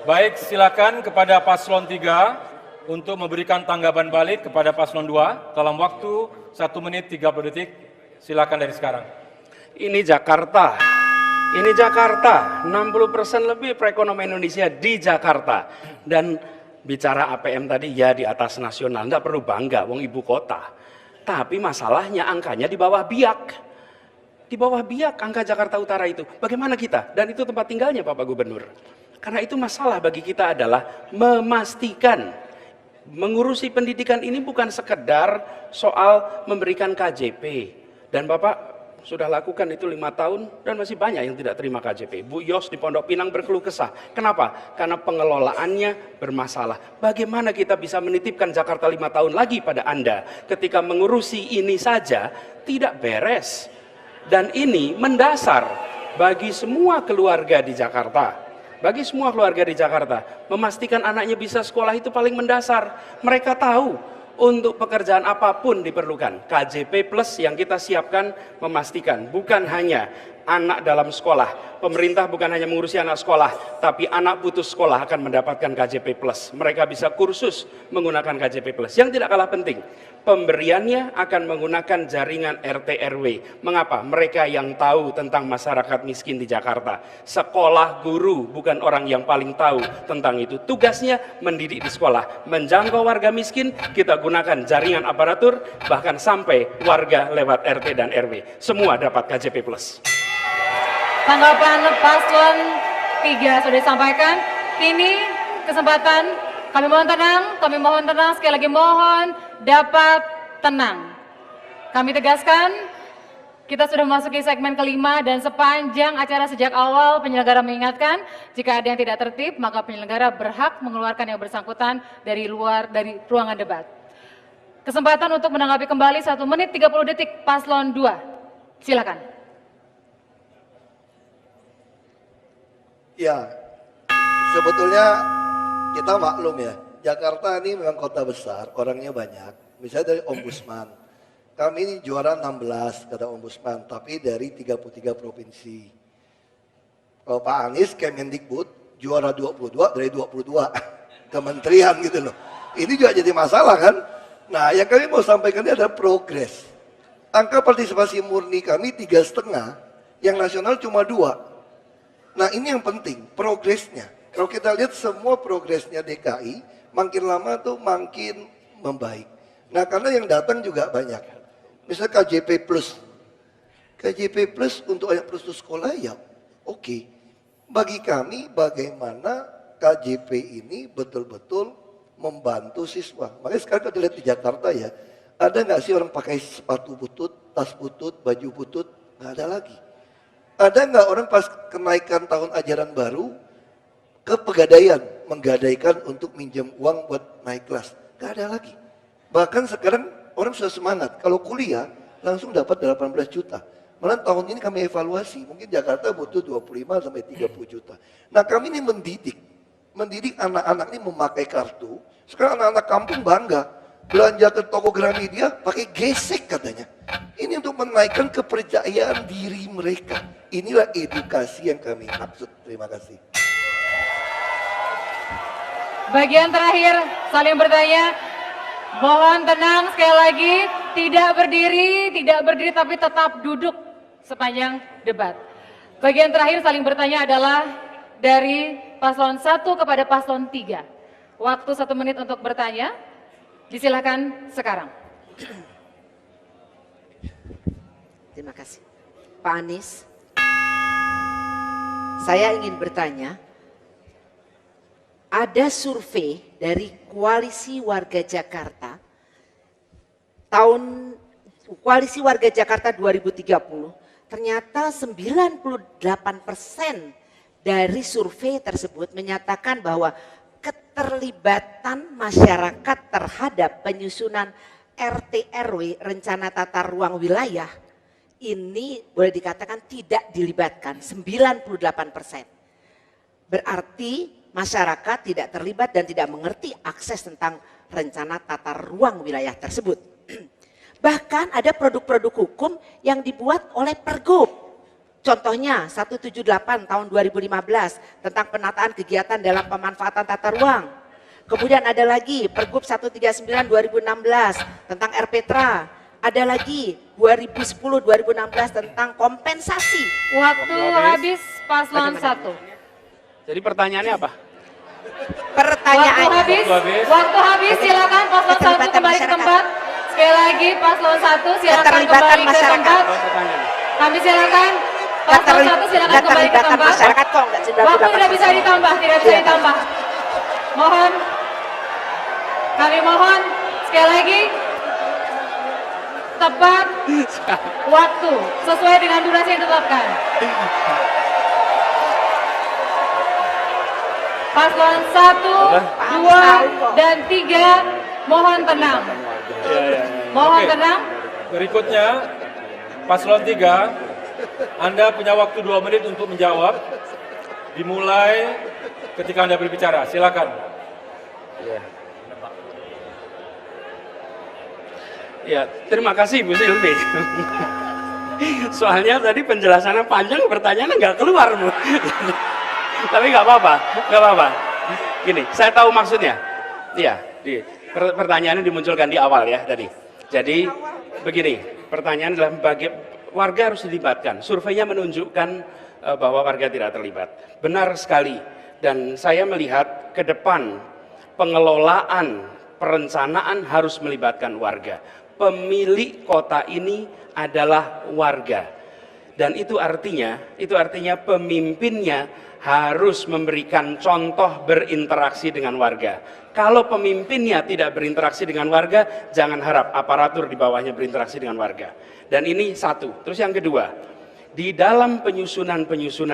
Baik, silakan kepada paslon 3 untuk memberikan tanggapan balik kepada paslon 2 dalam waktu 1 menit 30 detik. Silakan dari sekarang. Ini Jakarta, 60% lebih perekonomian Indonesia di Jakarta. Dan bicara APM tadi ya di atas nasional, enggak perlu bangga, wong ibu kota. Tapi masalahnya angkanya di bawah Biak. Di bawah Biak angka Jakarta Utara itu. Bagaimana kita? Dan itu tempat tinggalnya Bapak Gubernur. Karena itu masalah bagi kita adalah memastikan mengurusi pendidikan ini bukan sekedar soal memberikan KJP. Dan Bapak sudah lakukan itu 5 tahun dan masih banyak yang tidak terima KJP. Bu Yos di Pondok Pinang berkeluh kesah. Kenapa? Karena pengelolaannya bermasalah. Bagaimana kita bisa menitipkan Jakarta 5 tahun lagi pada Anda ketika mengurusi ini saja tidak beres. Dan ini mendasar bagi semua keluarga di Jakarta. Bagi semua keluarga di Jakarta, memastikan anaknya bisa sekolah itu paling mendasar. Mereka tahu untuk pekerjaan apapun diperlukan. KJP Plus yang kita siapkan memastikan bukan hanya anak dalam sekolah. Pemerintah bukan hanya mengurusi anak sekolah, tapi anak putus sekolah akan mendapatkan KJP Plus. Mereka bisa kursus menggunakan KJP Plus. Yang tidak kalah penting, pemberiannya akan menggunakan jaringan RT RW. Mengapa? Mereka yang tahu tentang masyarakat miskin di Jakarta. Sekolah guru bukan orang yang paling tahu tentang itu. Tugasnya mendidik di sekolah. Menjangkau warga miskin, kita gunakan jaringan aparatur, bahkan sampai warga lewat RT dan RW. Semua dapat KJP Plus. Tanggapan paslon 3 sudah disampaikan. Kini kesempatan Kami mohon tenang, sekali lagi mohon dapat tenang. Kami tegaskan, kita sudah memasuki segmen kelima dan sepanjang acara sejak awal penyelenggara mengingatkan jika ada yang tidak tertib maka penyelenggara berhak mengeluarkan yang bersangkutan dari ruangan debat. Kesempatan untuk menanggapi kembali 1 menit 30 detik paslon 2. Silakan. Ya, sebetulnya kita maklum ya, Jakarta ini memang kota besar, orangnya banyak. Misalnya dari Ombudsman, kami ini juara 16 kata Ombudsman, tapi dari 33 provinsi. Kalau Pak Anies Kemendikbud juara 22 dari 22 kementerian gitu loh. Ini juga jadi masalah kan? Nah, yang kami mau sampaikan ini adalah progres. Angka partisipasi murni kami 3,5, yang nasional cuma 2. Nah, ini yang penting, progresnya. Kalau kita lihat semua progresnya DKI, makin lama tuh makin membaik. Nah, karena yang datang juga banyak. Misalnya KJP Plus. KJP Plus untuk anak plus sekolah ya oke. Bagi kami bagaimana KJP ini betul-betul membantu siswa. Makanya sekarang kita lihat di Jakarta ya, ada nggak sih orang pakai sepatu butut, tas butut, baju butut? Nggak ada lagi. Ada nggak orang pas kenaikan tahun ajaran baru ke Pegadaian menggadaikan untuk minjem uang buat naik kelas? Nggak ada lagi. Bahkan sekarang orang sudah semangat. Kalau kuliah langsung dapat 18 juta. Malah tahun ini kami evaluasi. Mungkin Jakarta butuh 25 sampai 30 juta. Nah kami ini mendidik anak-anak ini memakai kartu. Sekarang anak-anak kampung bangga. Belanja ke toko Gramedia pakai gesek katanya. Ini untuk menaikkan kepercayaan diri mereka. Inilah edukasi yang kami maksud. Terima kasih. Bagian terakhir saling bertanya. Mohon tenang sekali lagi, tidak berdiri tapi tetap duduk sepanjang debat. Bagian terakhir saling bertanya adalah dari paslon 1 kepada paslon 3. Waktu 1 menit untuk bertanya. Disilakan sekarang. Terima kasih. Pak Anies, saya ingin bertanya, ada survei dari Koalisi Warga Jakarta, Koalisi Warga Jakarta 2030, ternyata 98% dari survei tersebut menyatakan bahwa keterlibatan masyarakat terhadap penyusunan RT RW rencana tata ruang wilayah ini boleh dikatakan tidak dilibatkan 98%. Berarti masyarakat tidak terlibat dan tidak mengerti akses tentang rencana tata ruang wilayah tersebut. Bahkan ada produk-produk hukum yang dibuat oleh Pergub. Contohnya 178 tahun 2015 tentang penataan kegiatan dalam pemanfaatan tata ruang. Kemudian ada lagi Pergub 139 2016 tentang RPTRA. Ada lagi 2010-2016 tentang kompensasi. Waktu habis paslon 1. Jadi pertanyaannya apa? Pertanyaannya. Waktu habis silakan paslon 1 kembali ke tempat. Sekali lagi paslon 1 silakan kembali ke tempat. Kami silakan. Paslon 1 silakan kembali ke tempat. Waktu tidak bisa ditambah, Mohon, kami mohon sekali lagi tepat waktu sesuai dengan durasi yang ditetapkan. Paslon 1, 2, dan 3 mohon tenang. Mohon tenang. Berikutnya paslon 3. Anda punya waktu 2 menit untuk menjawab. Dimulai ketika Anda berbicara. Silakan. Ya, terima kasih Bu Silvi. Soalnya tadi penjelasannya panjang, pertanyaannya nggak keluar Bu. Tapi nggak apa-apa. Gini, saya tahu maksudnya. Iya, pertanyaannya dimunculkan di awal ya tadi. Jadi begini, pertanyaan adalah warga harus dilibatkan. Surveinya menunjukkan bahwa warga tidak terlibat. Benar sekali. Dan saya melihat ke depan pengelolaan, perencanaan harus melibatkan warga. Pemilik kota ini adalah warga. Dan itu artinya pemimpinnya harus memberikan contoh berinteraksi dengan warga. Kalau pemimpinnya tidak berinteraksi dengan warga, jangan harap aparatur di bawahnya berinteraksi dengan warga. Dan ini satu. Terus yang kedua, di dalam penyusunan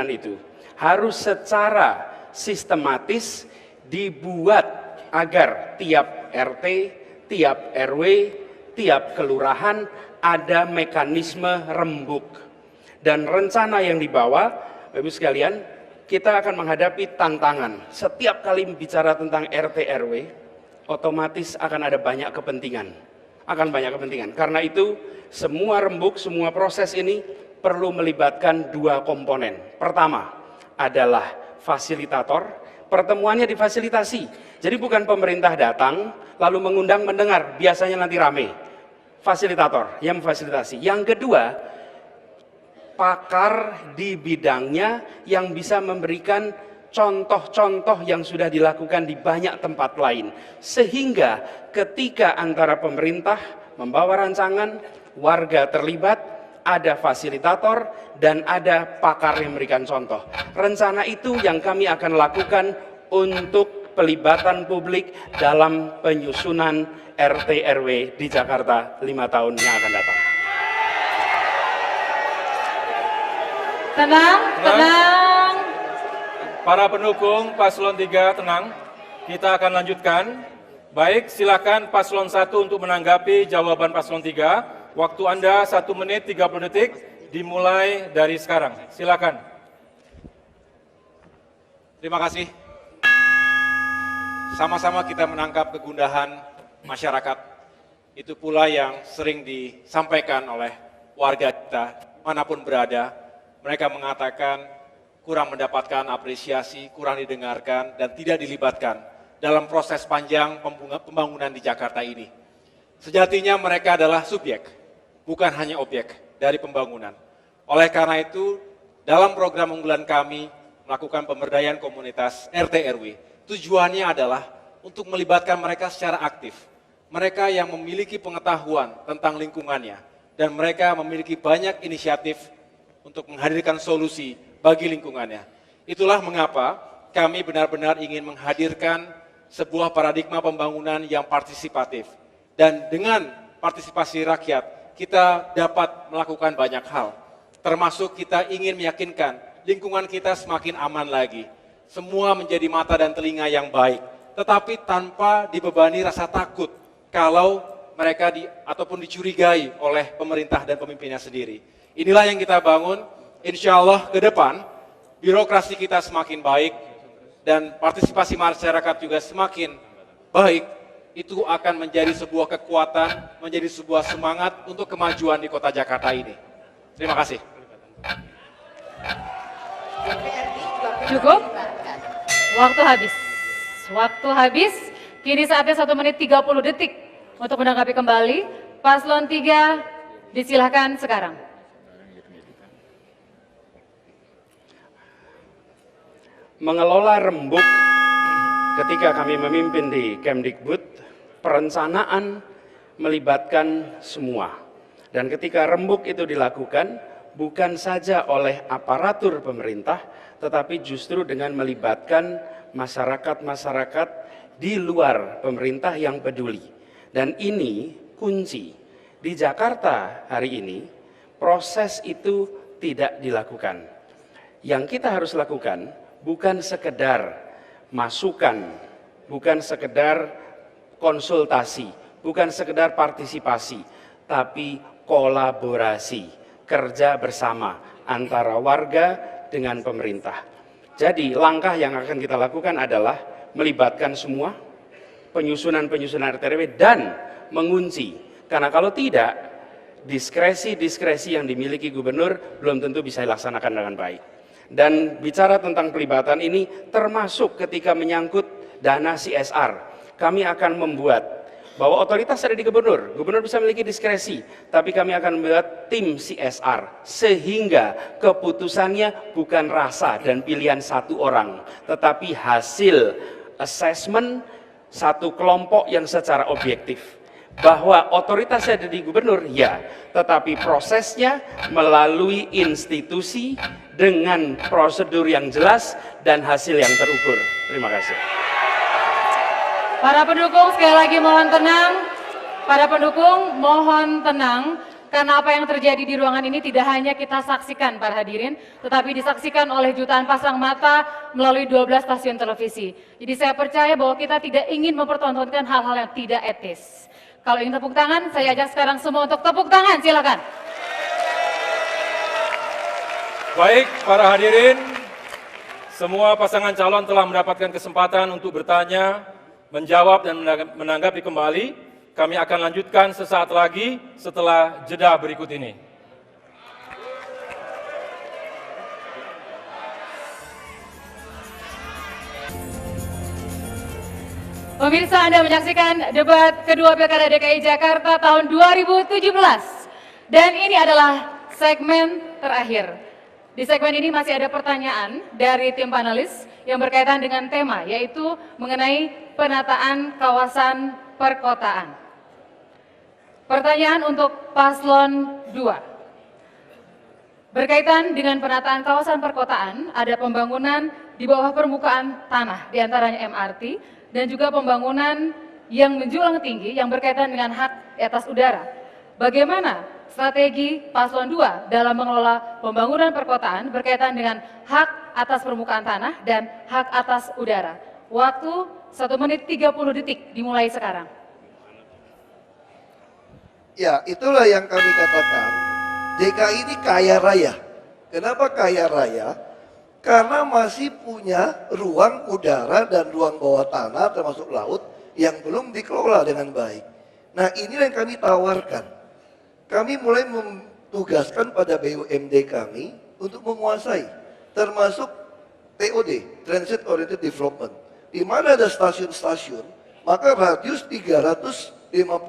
itu harus secara sistematis dibuat agar tiap RT, tiap RW, tiap kelurahan ada mekanisme rembuk. Dan rencana yang dibawa, Bapak Ibu sekalian, kita akan menghadapi tantangan. Setiap kali bicara tentang RT RW, otomatis akan ada banyak kepentingan. Karena itu, semua rembuk, semua proses ini perlu melibatkan dua komponen. Pertama adalah fasilitator, pertemuannya difasilitasi. Jadi bukan pemerintah datang, lalu mengundang mendengar, biasanya nanti rame. Fasilitator yang memfasilitasi. Yang kedua, pakar di bidangnya yang bisa memberikan contoh-contoh yang sudah dilakukan di banyak tempat lain. Sehingga ketika antara pemerintah membawa rancangan, warga terlibat, ada fasilitator, dan ada pakar yang memberikan contoh. Rencana itu yang kami akan lakukan untuk pelibatan publik dalam penyusunan RT RW di Jakarta 5 tahun yang akan datang. Tenang. Para pendukung paslon 3 tenang, kita akan lanjutkan. Baik, silakan paslon 1 untuk menanggapi jawaban paslon 3. Waktu Anda 1 menit 30 detik, dimulai dari sekarang. Silakan. Terima kasih. Sama-sama kita menangkap kegundahan masyarakat. Itu pula yang sering disampaikan oleh warga kita, manapun berada. Mereka mengatakan kurang mendapatkan apresiasi, kurang didengarkan, dan tidak dilibatkan dalam proses panjang pembangunan di Jakarta ini. Sejatinya mereka adalah subjek, bukan hanya objek dari pembangunan. Oleh karena itu, dalam program unggulan kami melakukan pemberdayaan komunitas RT RW, tujuannya adalah untuk melibatkan mereka secara aktif. Mereka yang memiliki pengetahuan tentang lingkungannya, dan mereka memiliki banyak inisiatif untuk menghadirkan solusi bagi lingkungannya. Itulah mengapa kami benar-benar ingin menghadirkan sebuah paradigma pembangunan yang partisipatif. Dan dengan partisipasi rakyat, kita dapat melakukan banyak hal. Termasuk kita ingin meyakinkan lingkungan kita semakin aman lagi. Semua menjadi mata dan telinga yang baik, tetapi tanpa dibebani rasa takut kalau mereka ataupun dicurigai oleh pemerintah dan pemimpinnya sendiri. Inilah yang kita bangun, insya Allah ke depan birokrasi kita semakin baik dan partisipasi masyarakat juga semakin baik. Itu akan menjadi sebuah kekuatan, menjadi sebuah semangat untuk kemajuan di kota Jakarta ini. Terima kasih. Cukup? Waktu habis. Kini saatnya 1 menit 30 detik untuk menanggapi kembali. Paslon 3 disilahkan sekarang. Mengelola rembuk ketika kami memimpin di Kemdikbud, perencanaan melibatkan semua. Dan ketika rembuk itu dilakukan, bukan saja oleh aparatur pemerintah, tetapi justru dengan melibatkan masyarakat-masyarakat di luar pemerintah yang peduli. Dan ini kunci. Di Jakarta hari ini, proses itu tidak dilakukan. Yang kita harus lakukan, bukan sekedar masukan, bukan sekedar konsultasi, bukan sekedar partisipasi, tapi kolaborasi, kerja bersama antara warga dengan pemerintah. Jadi langkah yang akan kita lakukan adalah melibatkan semua, penyusunan-penyusunan RT RW dan mengunci. Karena kalau tidak, diskresi-diskresi yang dimiliki gubernur belum tentu bisa dilaksanakan dengan baik. Dan bicara tentang pelibatan ini termasuk ketika menyangkut dana CSR. Kami akan membuat bahwa otoritas ada di gubernur. Gubernur bisa memiliki diskresi, tapi kami akan membuat tim CSR sehingga keputusannya bukan rasa dan pilihan satu orang, tetapi hasil assessment satu kelompok yang secara objektif. Bahwa otoritasnya ada di gubernur, ya, tetapi prosesnya melalui institusi dengan prosedur yang jelas dan hasil yang terukur. Terima kasih. Para pendukung sekali lagi mohon tenang. Para pendukung mohon tenang. Karena apa yang terjadi di ruangan ini tidak hanya kita saksikan para hadirin, tetapi disaksikan oleh jutaan pasang mata melalui 12 stasiun televisi. Jadi saya percaya bahwa kita tidak ingin mempertontonkan hal-hal yang tidak etis. Kalau ingin tepuk tangan, saya ajak sekarang semua untuk tepuk tangan, silakan. Baik, para hadirin, semua pasangan calon telah mendapatkan kesempatan untuk bertanya, menjawab, dan menanggapi kembali. Kami akan lanjutkan sesaat lagi setelah jeda berikut ini. Pemirsa, Anda menyaksikan debat kedua Pilkada DKI Jakarta tahun 2017. Dan ini adalah segmen terakhir. Di segmen ini masih ada pertanyaan dari tim panelis yang berkaitan dengan tema, yaitu mengenai penataan kawasan perkotaan. Pertanyaan untuk paslon 2. Berkaitan dengan penataan kawasan perkotaan, ada pembangunan di bawah permukaan tanah, diantaranya MRT, dan juga pembangunan yang menjulang tinggi yang berkaitan dengan hak di atas udara. Bagaimana strategi paslon 2 dalam mengelola pembangunan perkotaan berkaitan dengan hak atas permukaan tanah dan hak atas udara? Waktu 1 menit 30 detik dimulai sekarang. Ya, itulah yang kami katakan, DKI ini kaya raya. Kenapa kaya raya? Karena masih punya ruang udara dan ruang bawah tanah termasuk laut yang belum dikelola dengan baik. Nah, inilah yang kami tawarkan. Kami mulai menugaskan pada BUMD kami untuk menguasai, termasuk TOD, Transit Oriented Development. Di mana ada stasiun-stasiun, maka radius 350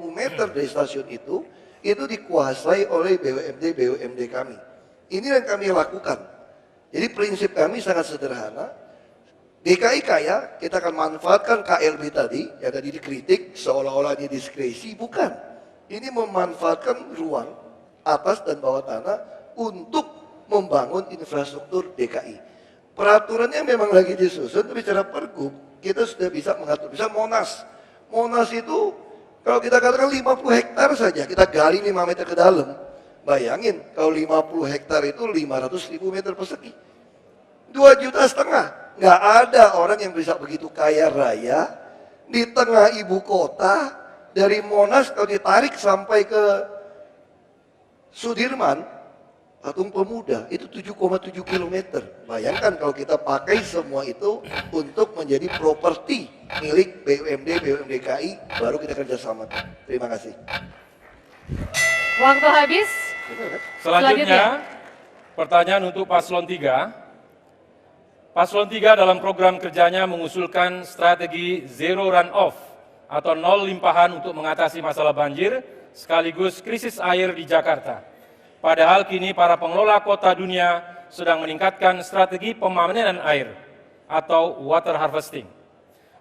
meter dari stasiun itu dikuasai oleh BUMD kami. Ini yang kami lakukan. Jadi prinsip kami sangat sederhana. DKI kaya, kita akan manfaatkan KLB tadi, yang tadi dikritik seolah-olah ini diskresi, bukan. Ini memanfaatkan ruang atas dan bawah tanah untuk membangun infrastruktur DKI. Peraturannya memang lagi disusun, tapi secara pergub kita sudah bisa mengatur. Bisa Monas. Monas itu kalau kita katakan 50 hektar saja, kita gali 5 meter ke dalam. Bayangin, kalau 50 hektar itu 500.000 meter persegi. 2,5 juta. Nggak ada orang yang bisa begitu kaya raya di tengah ibu kota. Dari Monas kalau ditarik sampai ke Sudirman, Patung Pemuda, itu 7,7 km. Bayangkan kalau kita pakai semua itu untuk menjadi properti milik BUMD KI, baru kita kerjasama. Terima kasih. Waktu habis. Selanjutnya, pertanyaan untuk Paslon 3. Paslon 3 dalam program kerjanya mengusulkan strategi zero runoff atau nol limpahan untuk mengatasi masalah banjir sekaligus krisis air di Jakarta. Padahal kini para pengelola kota dunia sedang meningkatkan strategi pemanenan air atau water harvesting.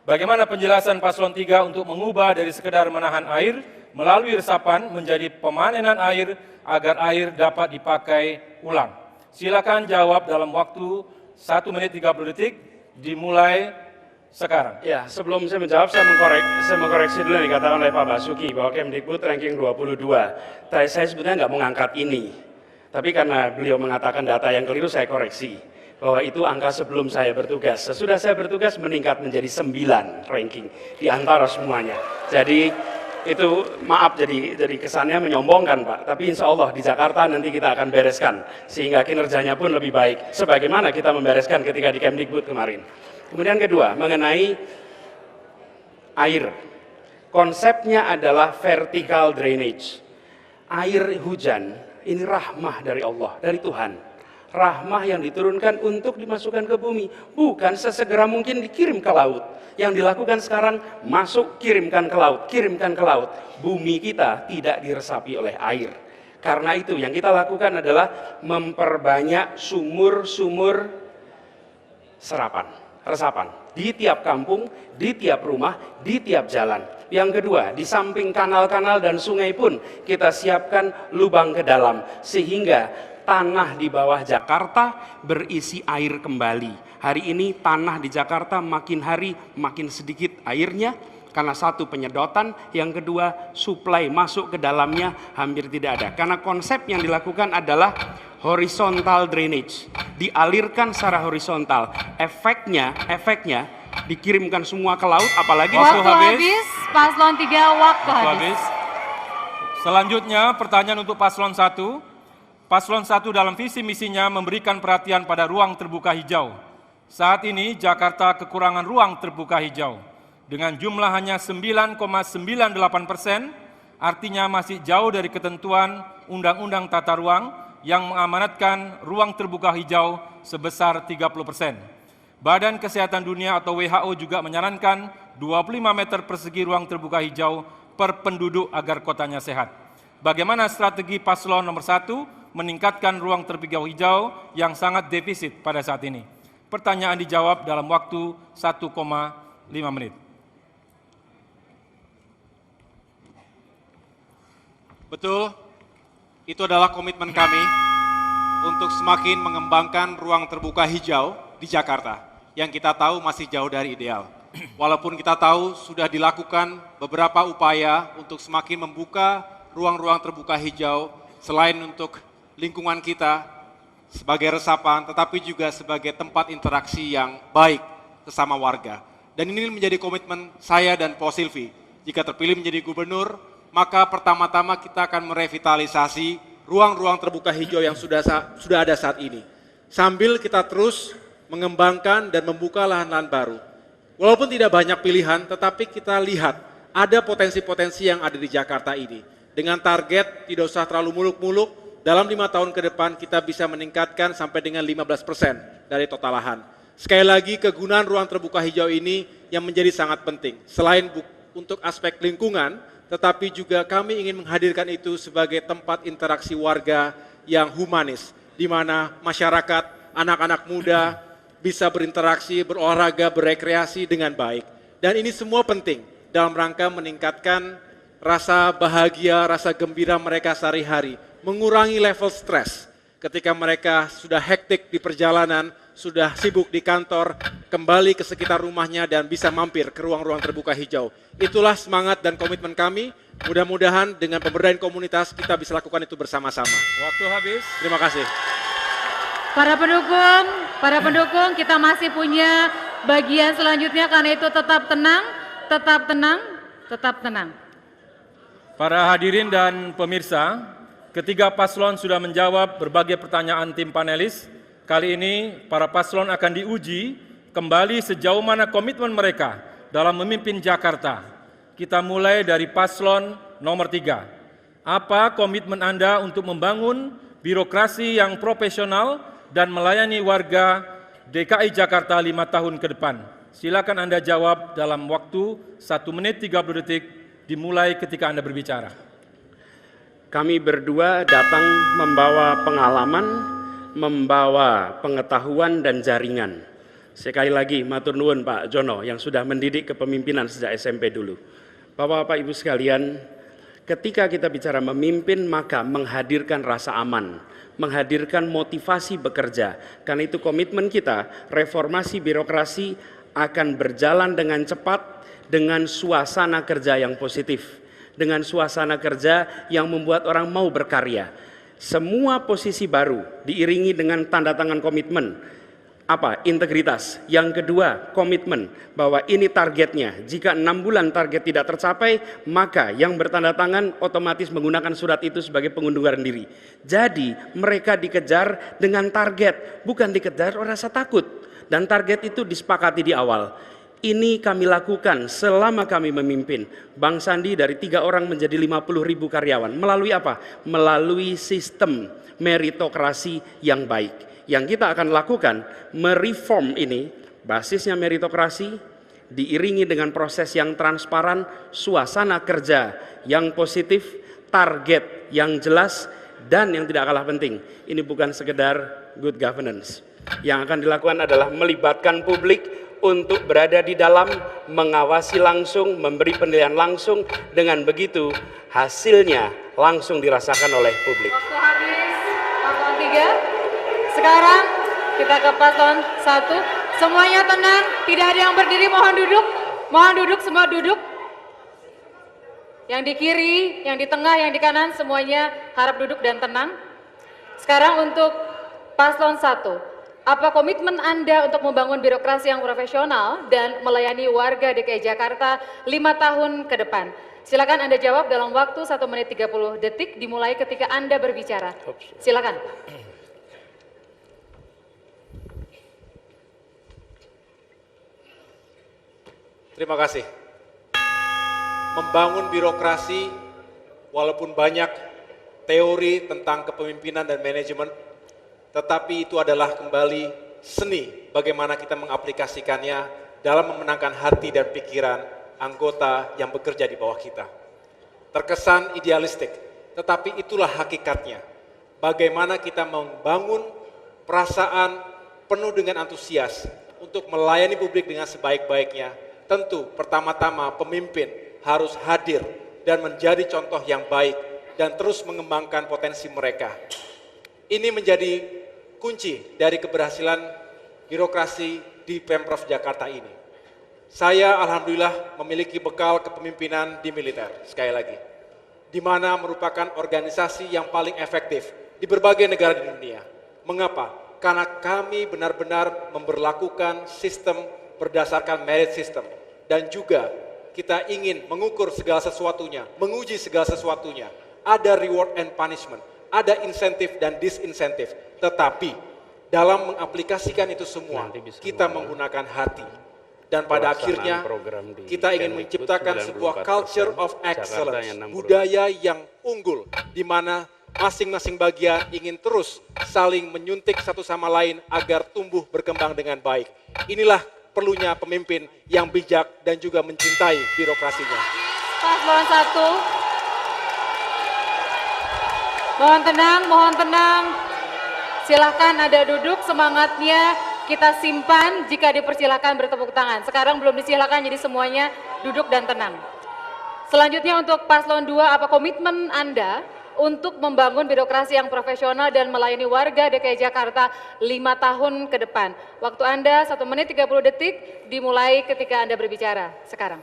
Bagaimana penjelasan Paslon 3 untuk mengubah dari sekedar menahan air melalui resapan menjadi pemanenan air agar air dapat dipakai ulang? Silakan jawab dalam waktu 1 menit 30 detik dimulai sekarang. Ya, sebelum saya menjawab, saya mengkoreksi dulu yang dikatakan oleh Pak Basuki bahwa Kemdikbud ranking 22. Saya sebetulnya nggak mau ngangkat ini, tapi karena beliau mengatakan data yang keliru, saya koreksi bahwa itu angka sebelum saya bertugas. Sesudah saya bertugas meningkat menjadi 9 ranking di antara semuanya. Jadi itu maaf jadi kesannya menyombongkan Pak, tapi insya Allah di Jakarta nanti kita akan bereskan sehingga kinerjanya pun lebih baik sebagaimana kita membereskan ketika di Kemdikbud kemarin. Kemudian kedua, mengenai air. Konsepnya adalah vertical drainage. Air hujan ini rahmah dari Allah, dari Tuhan. Rahmah yang diturunkan untuk dimasukkan ke bumi. Bukan sesegera mungkin dikirim ke laut. Yang dilakukan sekarang, masuk, kirimkan ke laut, kirimkan ke laut. Bumi kita tidak diresapi oleh air. Karena itu yang kita lakukan adalah memperbanyak sumur-sumur serapan resapan. Di tiap kampung, di tiap rumah, di tiap jalan. Yang kedua, di samping kanal-kanal dan sungai pun kita siapkan lubang ke dalam, sehingga tanah di bawah Jakarta berisi air kembali. Hari ini tanah di Jakarta makin hari makin sedikit airnya, karena satu penyedotan, yang kedua suplai masuk ke dalamnya hampir tidak ada. Karena konsep yang dilakukan adalah horizontal drainage, dialirkan secara horizontal. Efeknya dikirimkan semua ke laut, apalagi Waktu habis, paslon 3 waktu habis. Selanjutnya pertanyaan untuk paslon 1. Paslon 1 dalam visi misinya memberikan perhatian pada ruang terbuka hijau. Saat ini Jakarta kekurangan ruang terbuka hijau. Dengan jumlah hanya 9,98%, artinya masih jauh dari ketentuan Undang-Undang Tata Ruang yang mengamanatkan ruang terbuka hijau sebesar 30%. Badan Kesehatan Dunia atau WHO juga menyarankan 25 meter persegi ruang terbuka hijau per penduduk agar kotanya sehat. Bagaimana strategi paslon nomor 1 meningkatkan ruang terbuka hijau yang sangat defisit pada saat ini? Pertanyaan dijawab dalam waktu 1,5 menit. Betul, itu adalah komitmen kami untuk semakin mengembangkan ruang terbuka hijau di Jakarta, yang kita tahu masih jauh dari ideal. Walaupun kita tahu sudah dilakukan beberapa upaya untuk semakin membuka ruang-ruang terbuka hijau, selain untuk lingkungan kita sebagai resapan, tetapi juga sebagai tempat interaksi yang baik sesama warga. Dan ini menjadi komitmen saya dan Po Silvi. Jika terpilih menjadi gubernur, maka pertama-tama kita akan merevitalisasi ruang-ruang terbuka hijau yang sudah ada saat ini. Sambil kita terus mengembangkan dan membuka lahan-lahan baru. Walaupun tidak banyak pilihan, tetapi kita lihat ada potensi-potensi yang ada di Jakarta ini. Dengan target tidak usah terlalu muluk-muluk, dalam 5 tahun ke depan kita bisa meningkatkan sampai dengan 15% dari total lahan. Sekali lagi kegunaan ruang terbuka hijau ini yang menjadi sangat penting. Selain untuk aspek lingkungan, tetapi juga kami ingin menghadirkan itu sebagai tempat interaksi warga yang humanis, di mana masyarakat, anak-anak muda bisa berinteraksi, berolahraga, berekreasi dengan baik. Dan ini semua penting dalam rangka meningkatkan rasa bahagia, rasa gembira mereka sehari-hari, mengurangi level stres ketika mereka sudah hektik di perjalanan, sudah sibuk di kantor, kembali ke sekitar rumahnya dan bisa mampir ke ruang-ruang terbuka hijau. Itulah semangat dan komitmen kami. Mudah-mudahan dengan pemberdayaan komunitas kita bisa lakukan itu bersama-sama. Waktu habis. Terima kasih. Para pendukung, kita masih punya bagian selanjutnya, karena itu tetap tenang, tetap tenang, tetap tenang. Para hadirin dan pemirsa, ketiga paslon sudah menjawab berbagai pertanyaan tim panelis. Kali ini para paslon akan diuji kembali sejauh mana komitmen mereka dalam memimpin Jakarta. Kita mulai dari paslon nomor 3. Apa komitmen Anda untuk membangun birokrasi yang profesional dan melayani warga DKI Jakarta 5 tahun ke depan? Silakan Anda jawab dalam waktu 1 menit 30 detik dimulai ketika Anda berbicara. Kami berdua datang membawa pengalaman, membawa pengetahuan dan jaringan. Sekali lagi matur nuwun Pak Jono yang sudah mendidik kepemimpinan sejak SMP dulu. Bapak-bapak Ibu sekalian, ketika kita bicara memimpin maka menghadirkan rasa aman, menghadirkan motivasi bekerja. Karena itu komitmen kita, reformasi birokrasi akan berjalan dengan cepat dengan suasana kerja yang positif, dengan suasana kerja yang membuat orang mau berkarya. Semua posisi baru diiringi dengan tanda tangan komitmen. Apa? Integritas. Yang kedua, komitmen bahwa ini targetnya. Jika 6 bulan target tidak tercapai, maka yang bertanda tangan otomatis menggunakan surat itu sebagai pengunduran diri. Jadi mereka dikejar dengan target, bukan dikejar oleh rasa takut. Dan target itu disepakati di awal. Ini kami lakukan selama kami memimpin. Bang Sandi dari 3 orang menjadi 50.000 karyawan. Melalui apa? Melalui sistem meritokrasi yang baik. Yang kita akan lakukan, mereform ini, basisnya meritokrasi, diiringi dengan proses yang transparan, suasana kerja yang positif, target yang jelas, dan yang tidak kalah penting, ini bukan sekedar good governance. Yang akan dilakukan adalah melibatkan publik untuk berada di dalam, mengawasi langsung, memberi penilaian langsung. Dengan begitu hasilnya langsung dirasakan oleh publik. Waktu habis, paslon 3. Sekarang kita ke paslon 1. Semuanya tenang, tidak ada yang berdiri, mohon duduk. Mohon duduk, semua duduk. Yang di kiri, yang di tengah, yang di kanan, semuanya harap duduk dan tenang. Sekarang untuk paslon 1. Apa komitmen Anda untuk membangun birokrasi yang profesional dan melayani warga DKI Jakarta 5 tahun ke depan? Silakan Anda jawab dalam waktu 1 menit 30 detik dimulai ketika Anda berbicara. Silakan. Terima kasih. Membangun birokrasi, walaupun banyak teori tentang kepemimpinan dan manajemen, tetapi itu adalah kembali seni bagaimana kita mengaplikasikannya dalam memenangkan hati dan pikiran anggota yang bekerja di bawah kita. Terkesan idealistik, tetapi itulah hakikatnya. Bagaimana kita membangun perasaan penuh dengan antusias untuk melayani publik dengan sebaik-baiknya. Tentu pertama-tama pemimpin harus hadir dan menjadi contoh yang baik dan terus mengembangkan potensi mereka. Ini menjadi kunci dari keberhasilan birokrasi di Pemprov Jakarta ini. Saya alhamdulillah memiliki bekal kepemimpinan di militer, sekali lagi, di mana merupakan organisasi yang paling efektif di berbagai negara di dunia. Mengapa? Karena kami benar-benar memberlakukan sistem berdasarkan merit system, dan juga kita ingin mengukur segala sesuatunya, menguji segala sesuatunya. Ada reward and punishment, ada insentif dan disinsentif, tetapi dalam mengaplikasikan itu semua kita menggunakan hati, dan pada akhirnya kita ingin menciptakan sebuah culture of excellence, budaya yang unggul di mana masing-masing bagian ingin terus saling menyuntik satu sama lain agar tumbuh berkembang dengan baik. Inilah perlunya pemimpin yang bijak dan juga mencintai birokrasinya. Paslon 1. Mohon tenang, mohon tenang. Silahkan Anda duduk, semangatnya kita simpan, jika dipersilahkan bertepuk tangan. Sekarang belum disilahkan, jadi semuanya duduk dan tenang. Selanjutnya untuk paslon 2, apa komitmen Anda untuk membangun birokrasi yang profesional dan melayani warga DKI Jakarta 5 tahun ke depan? Waktu Anda 1 menit 30 detik dimulai ketika Anda berbicara sekarang.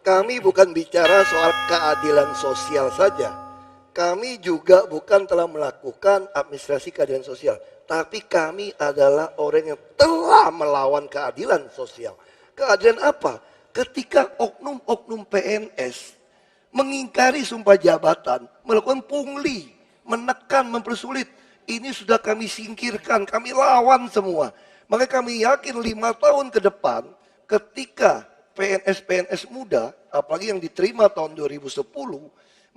Kami bukan bicara soal keadilan sosial saja. Kami juga bukan telah melakukan administrasi keadilan sosial, tapi kami adalah orang yang telah melawan keadilan sosial. Keadilan apa? Ketika oknum-oknum PNS mengingkari sumpah jabatan, melakukan pungli, menekan, mempersulit, ini sudah kami singkirkan, kami lawan semua. Maka kami yakin 5 tahun ke depan, ketika PNS-PNS muda, apalagi yang diterima tahun 2010,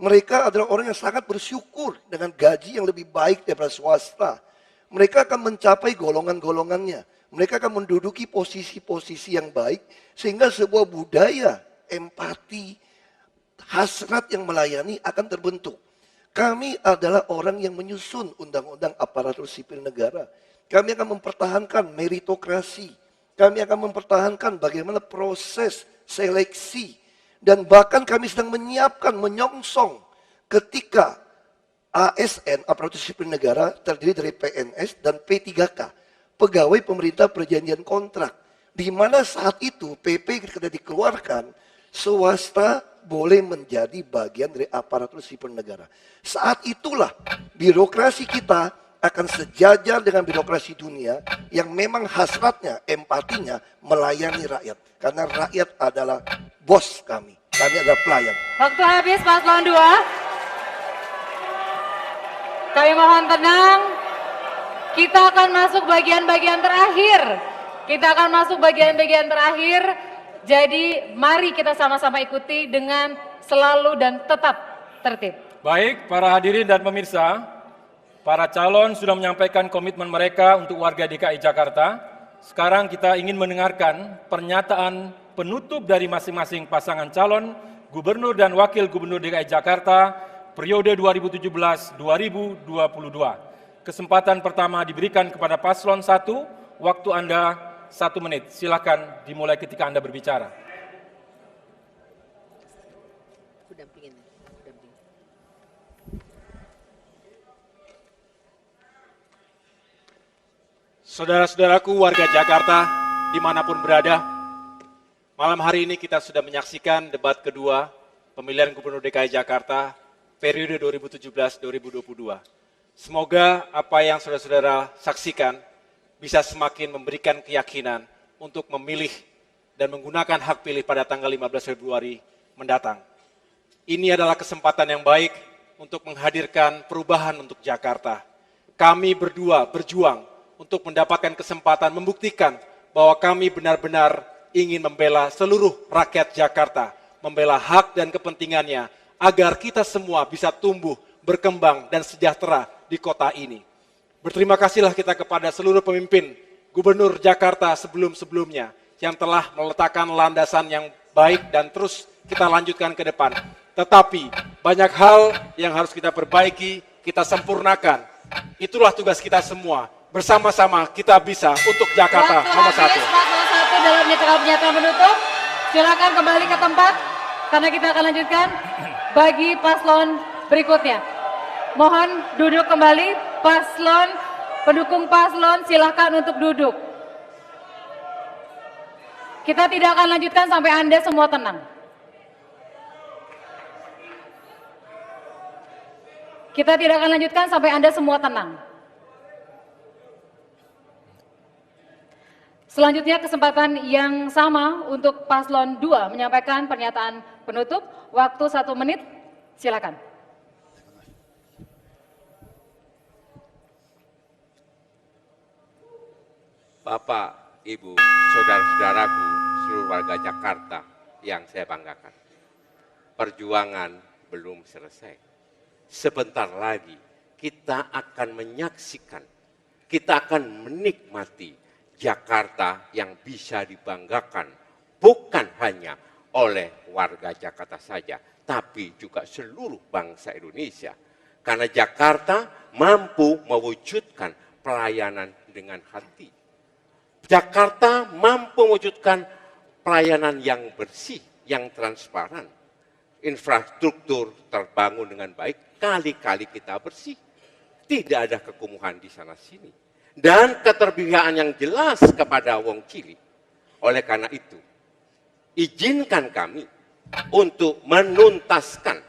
mereka adalah orang yang sangat bersyukur dengan gaji yang lebih baik daripada swasta. Mereka akan mencapai golongan-golongannya. Mereka akan menduduki posisi-posisi yang baik, sehingga sebuah budaya, empati, hasrat yang melayani akan terbentuk. Kami adalah orang yang menyusun undang-undang aparatur sipil negara. Kami akan mempertahankan meritokrasi. Kami akan mempertahankan bagaimana proses seleksi. Dan bahkan kami sedang menyiapkan, menyongsong ketika ASN, aparatur sipil negara, terdiri dari PNS dan P3K, pegawai pemerintah perjanjian kontrak. Di mana saat itu PP ketika dikeluarkan, swasta boleh menjadi bagian dari aparatur sipil negara. Saat itulah birokrasi kita akan sejajar dengan birokrasi dunia yang memang hasratnya, empatinya melayani rakyat. Karena rakyat adalah bos kami adalah pelayan. Waktu habis paslon 2. Kami mohon tenang. Kita akan masuk bagian-bagian terakhir. Kita akan masuk bagian-bagian terakhir. Jadi mari kita sama-sama ikuti dengan selalu dan tetap tertib. Baik, para hadirin dan pemirsa, para calon sudah menyampaikan komitmen mereka untuk warga DKI Jakarta. Sekarang kita ingin mendengarkan pernyataan penutup dari masing-masing pasangan calon Gubernur dan Wakil Gubernur DKI Jakarta periode 2017-2022. Kesempatan pertama diberikan kepada paslon 1, waktu Anda 1 menit. Silakan dimulai ketika Anda berbicara. Saudara-saudaraku warga Jakarta, dimanapun berada, malam hari ini kita sudah menyaksikan debat kedua pemilihan Gubernur DKI Jakarta periode 2017-2022. Semoga apa yang saudara-saudara saksikan bisa semakin memberikan keyakinan untuk memilih dan menggunakan hak pilih pada tanggal 15 Februari mendatang. Ini adalah kesempatan yang baik untuk menghadirkan perubahan untuk Jakarta. Kami berdua berjuang untuk mendapatkan kesempatan membuktikan bahwa kami benar-benar ingin membela seluruh rakyat Jakarta, membela hak dan kepentingannya, agar kita semua bisa tumbuh, berkembang, dan sejahtera di kota ini. Berterima kasihlah kita kepada seluruh pemimpin Gubernur Jakarta sebelum-sebelumnya yang telah meletakkan landasan yang baik dan terus kita lanjutkan ke depan. Tetapi banyak hal yang harus kita perbaiki, kita sempurnakan. Itulah tugas kita semua. Bersama-sama kita bisa untuk Jakarta nomor 1. Paslon 1 dalam pernyataan penutup. Silakan kembali ke tempat karena kita akan lanjutkan bagi paslon berikutnya. Mohon duduk kembali, paslon, pendukung paslon silakan untuk duduk. Kita tidak akan lanjutkan sampai Anda semua tenang. Kita tidak akan lanjutkan sampai Anda semua tenang. Selanjutnya kesempatan yang sama untuk paslon 2 menyampaikan pernyataan penutup. Waktu 1 menit, silakan. Bapak, Ibu, saudara-saudaraku, seluruh warga Jakarta yang saya banggakan. Perjuangan belum selesai. Sebentar lagi kita akan menyaksikan, kita akan menikmati Jakarta yang bisa dibanggakan bukan hanya oleh warga Jakarta saja, tapi juga seluruh bangsa Indonesia. Karena Jakarta mampu mewujudkan pelayanan dengan hati. Jakarta mampu mewujudkan pelayanan yang bersih, yang transparan. Infrastruktur terbangun dengan baik, kali-kali kita bersih. Tidak ada kekumuhan di sana-sini. Dan keterpihakan yang jelas kepada wong cilik. Oleh karena itu, izinkan kami untuk menuntaskan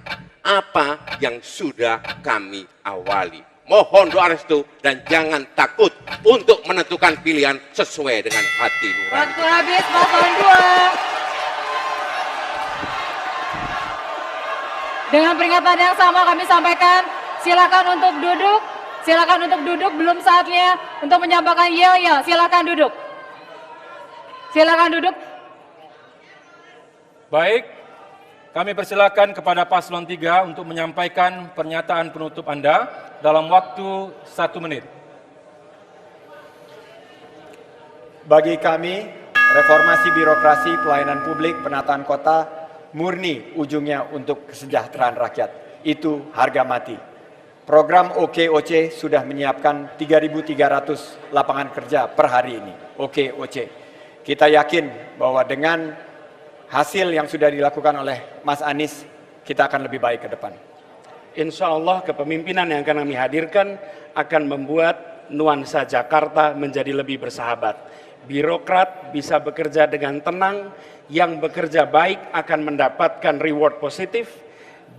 apa yang sudah kami awali. Mohon doa restu dan jangan takut untuk menentukan pilihan sesuai dengan hati nurani. Waktu habis, paslon 2. Dengan peringatan yang sama kami sampaikan, silakan untuk duduk. Silakan untuk duduk, belum saatnya untuk menyampaikan ya, silakan duduk. Silakan duduk. Baik, kami persilakan kepada paslon 3 untuk menyampaikan pernyataan penutup Anda dalam waktu 1 menit. Bagi kami, reformasi birokrasi, pelayanan publik, penataan kota, murni ujungnya untuk kesejahteraan rakyat. Itu harga mati. Program OKOC sudah menyiapkan 3.300 lapangan kerja per hari ini. OKOC. Kita yakin bahwa dengan hasil yang sudah dilakukan oleh Mas Anies, kita akan lebih baik ke depan. Insya Allah kepemimpinan yang akan kami hadirkan akan membuat nuansa Jakarta menjadi lebih bersahabat. Birokrat bisa bekerja dengan tenang, yang bekerja baik akan mendapatkan reward positif,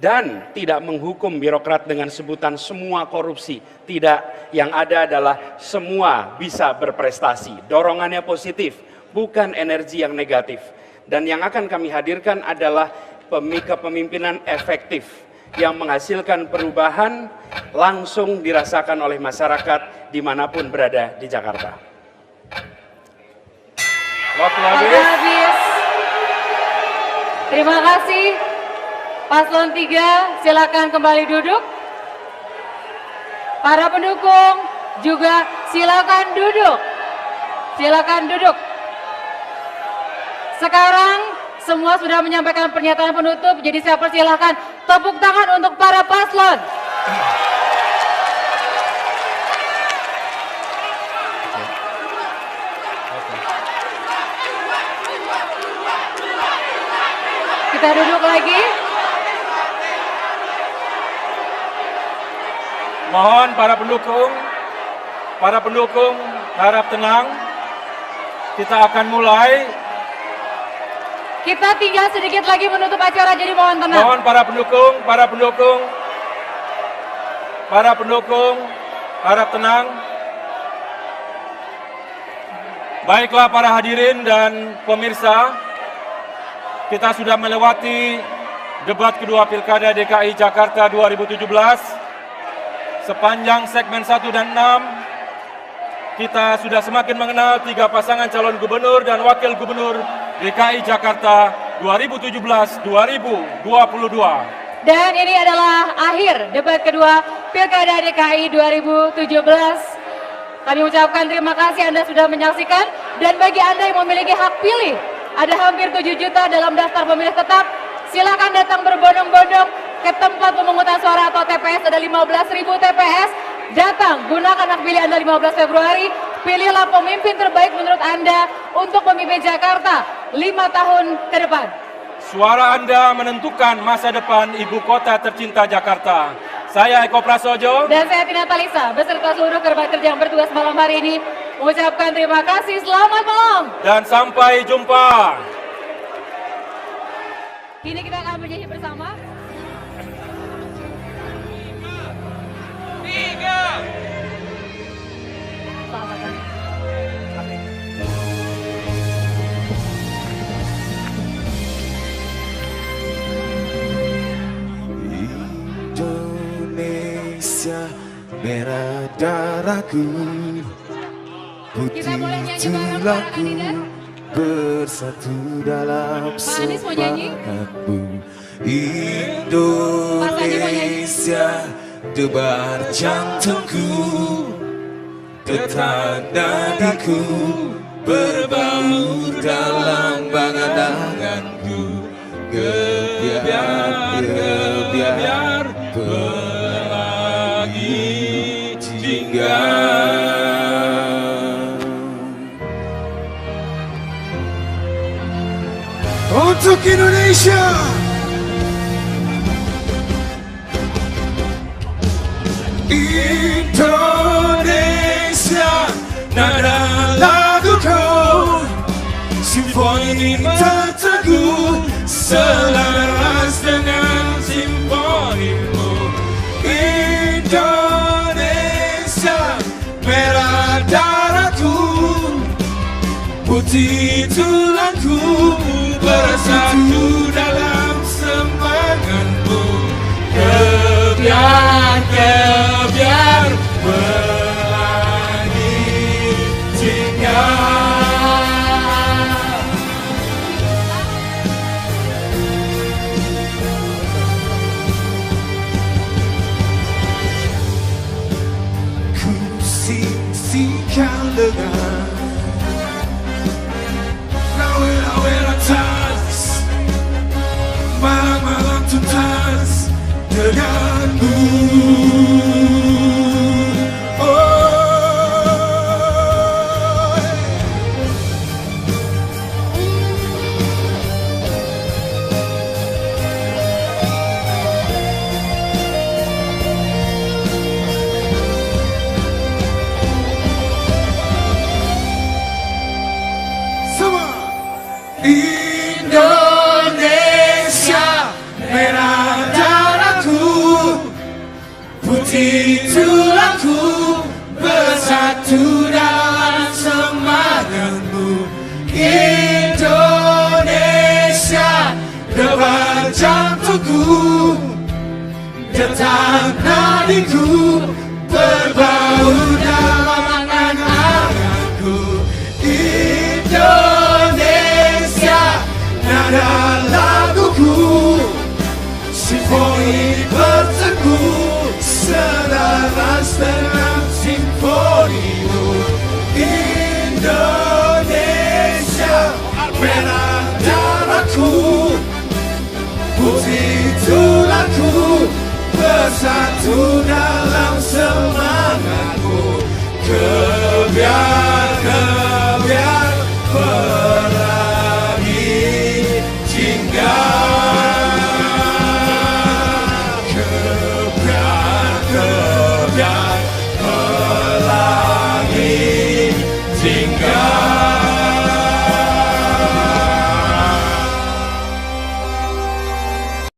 dan tidak menghukum birokrat dengan sebutan semua korupsi. Tidak, yang ada adalah semua bisa berprestasi. Dorongannya positif, bukan energi yang negatif. Dan yang akan kami hadirkan adalah kepemimpinan efektif yang menghasilkan perubahan langsung dirasakan oleh masyarakat dimanapun berada di Jakarta. Waktu Waktu habis. Terima kasih. Paslon 3 silakan kembali duduk. Para pendukung juga silakan duduk. Silakan duduk. Sekarang semua sudah menyampaikan pernyataan penutup, jadi saya persilahkan tepuk tangan untuk para paslon. Kita duduk lagi. Mohon para pendukung harap tenang. Kita akan mulai. Kita tinggal sedikit lagi menutup acara, jadi mohon tenang. Mohon para pendukung harap tenang. Baiklah para hadirin dan pemirsa, kita sudah melewati debat kedua Pilkada DKI Jakarta 2017. Sepanjang segmen 1 dan 6, kita sudah semakin mengenal 3 pasangan calon gubernur dan wakil gubernur DKI Jakarta 2017-2022. Dan ini adalah akhir debat kedua Pilkada DKI 2017. Kami ucapkan terima kasih Anda sudah menyaksikan, dan bagi Anda yang memiliki hak pilih, ada hampir 7 juta dalam daftar pemilih tetap. Silakan datang berbondong-bondong ke tempat pemungutan suara atau TPS, ada 15.000 TPS. Datang, gunakan hak pilih Anda 15 Februari, pilihlah pemimpin terbaik menurut Anda untuk memimpin Jakarta 5 tahun ke depan. Suara Anda menentukan masa depan ibu kota tercinta Jakarta. Saya Eko Prasojo dan saya Tina Talisa beserta seluruh kerabat kerja yang bertugas malam hari ini mengucapkan terima kasih, selamat malam dan sampai jumpa. Kini kita akan bernyanyi bersama. Indonesia merah darahku, putih tulangku, bersatu dalam semangatmu. Indonesia debar jantungku, detak nadiku, berbaur dalam bangan-banganku. Gebiar pelangi jingga. Untuk Indonesia, Indonesia, nada laguku, simfoni terteguh, selaras dengan simfonimu. Indonesia, merah darahku, putih tulangku, bersatu dalam semangatmu. Kebiar pelangi jingga. Ku singsikan lengan, lawel atas, malam-malam tuntas denganmu. Indonesia, merah darahku, putih tulangku, bersatu dalam semangatmu. Indonesia, debar jantungku, detak nadiku, berbaur dalam angan-anganku. Indonesia, nada laguku, simfoni berteguh, selaras dengan simfonimu.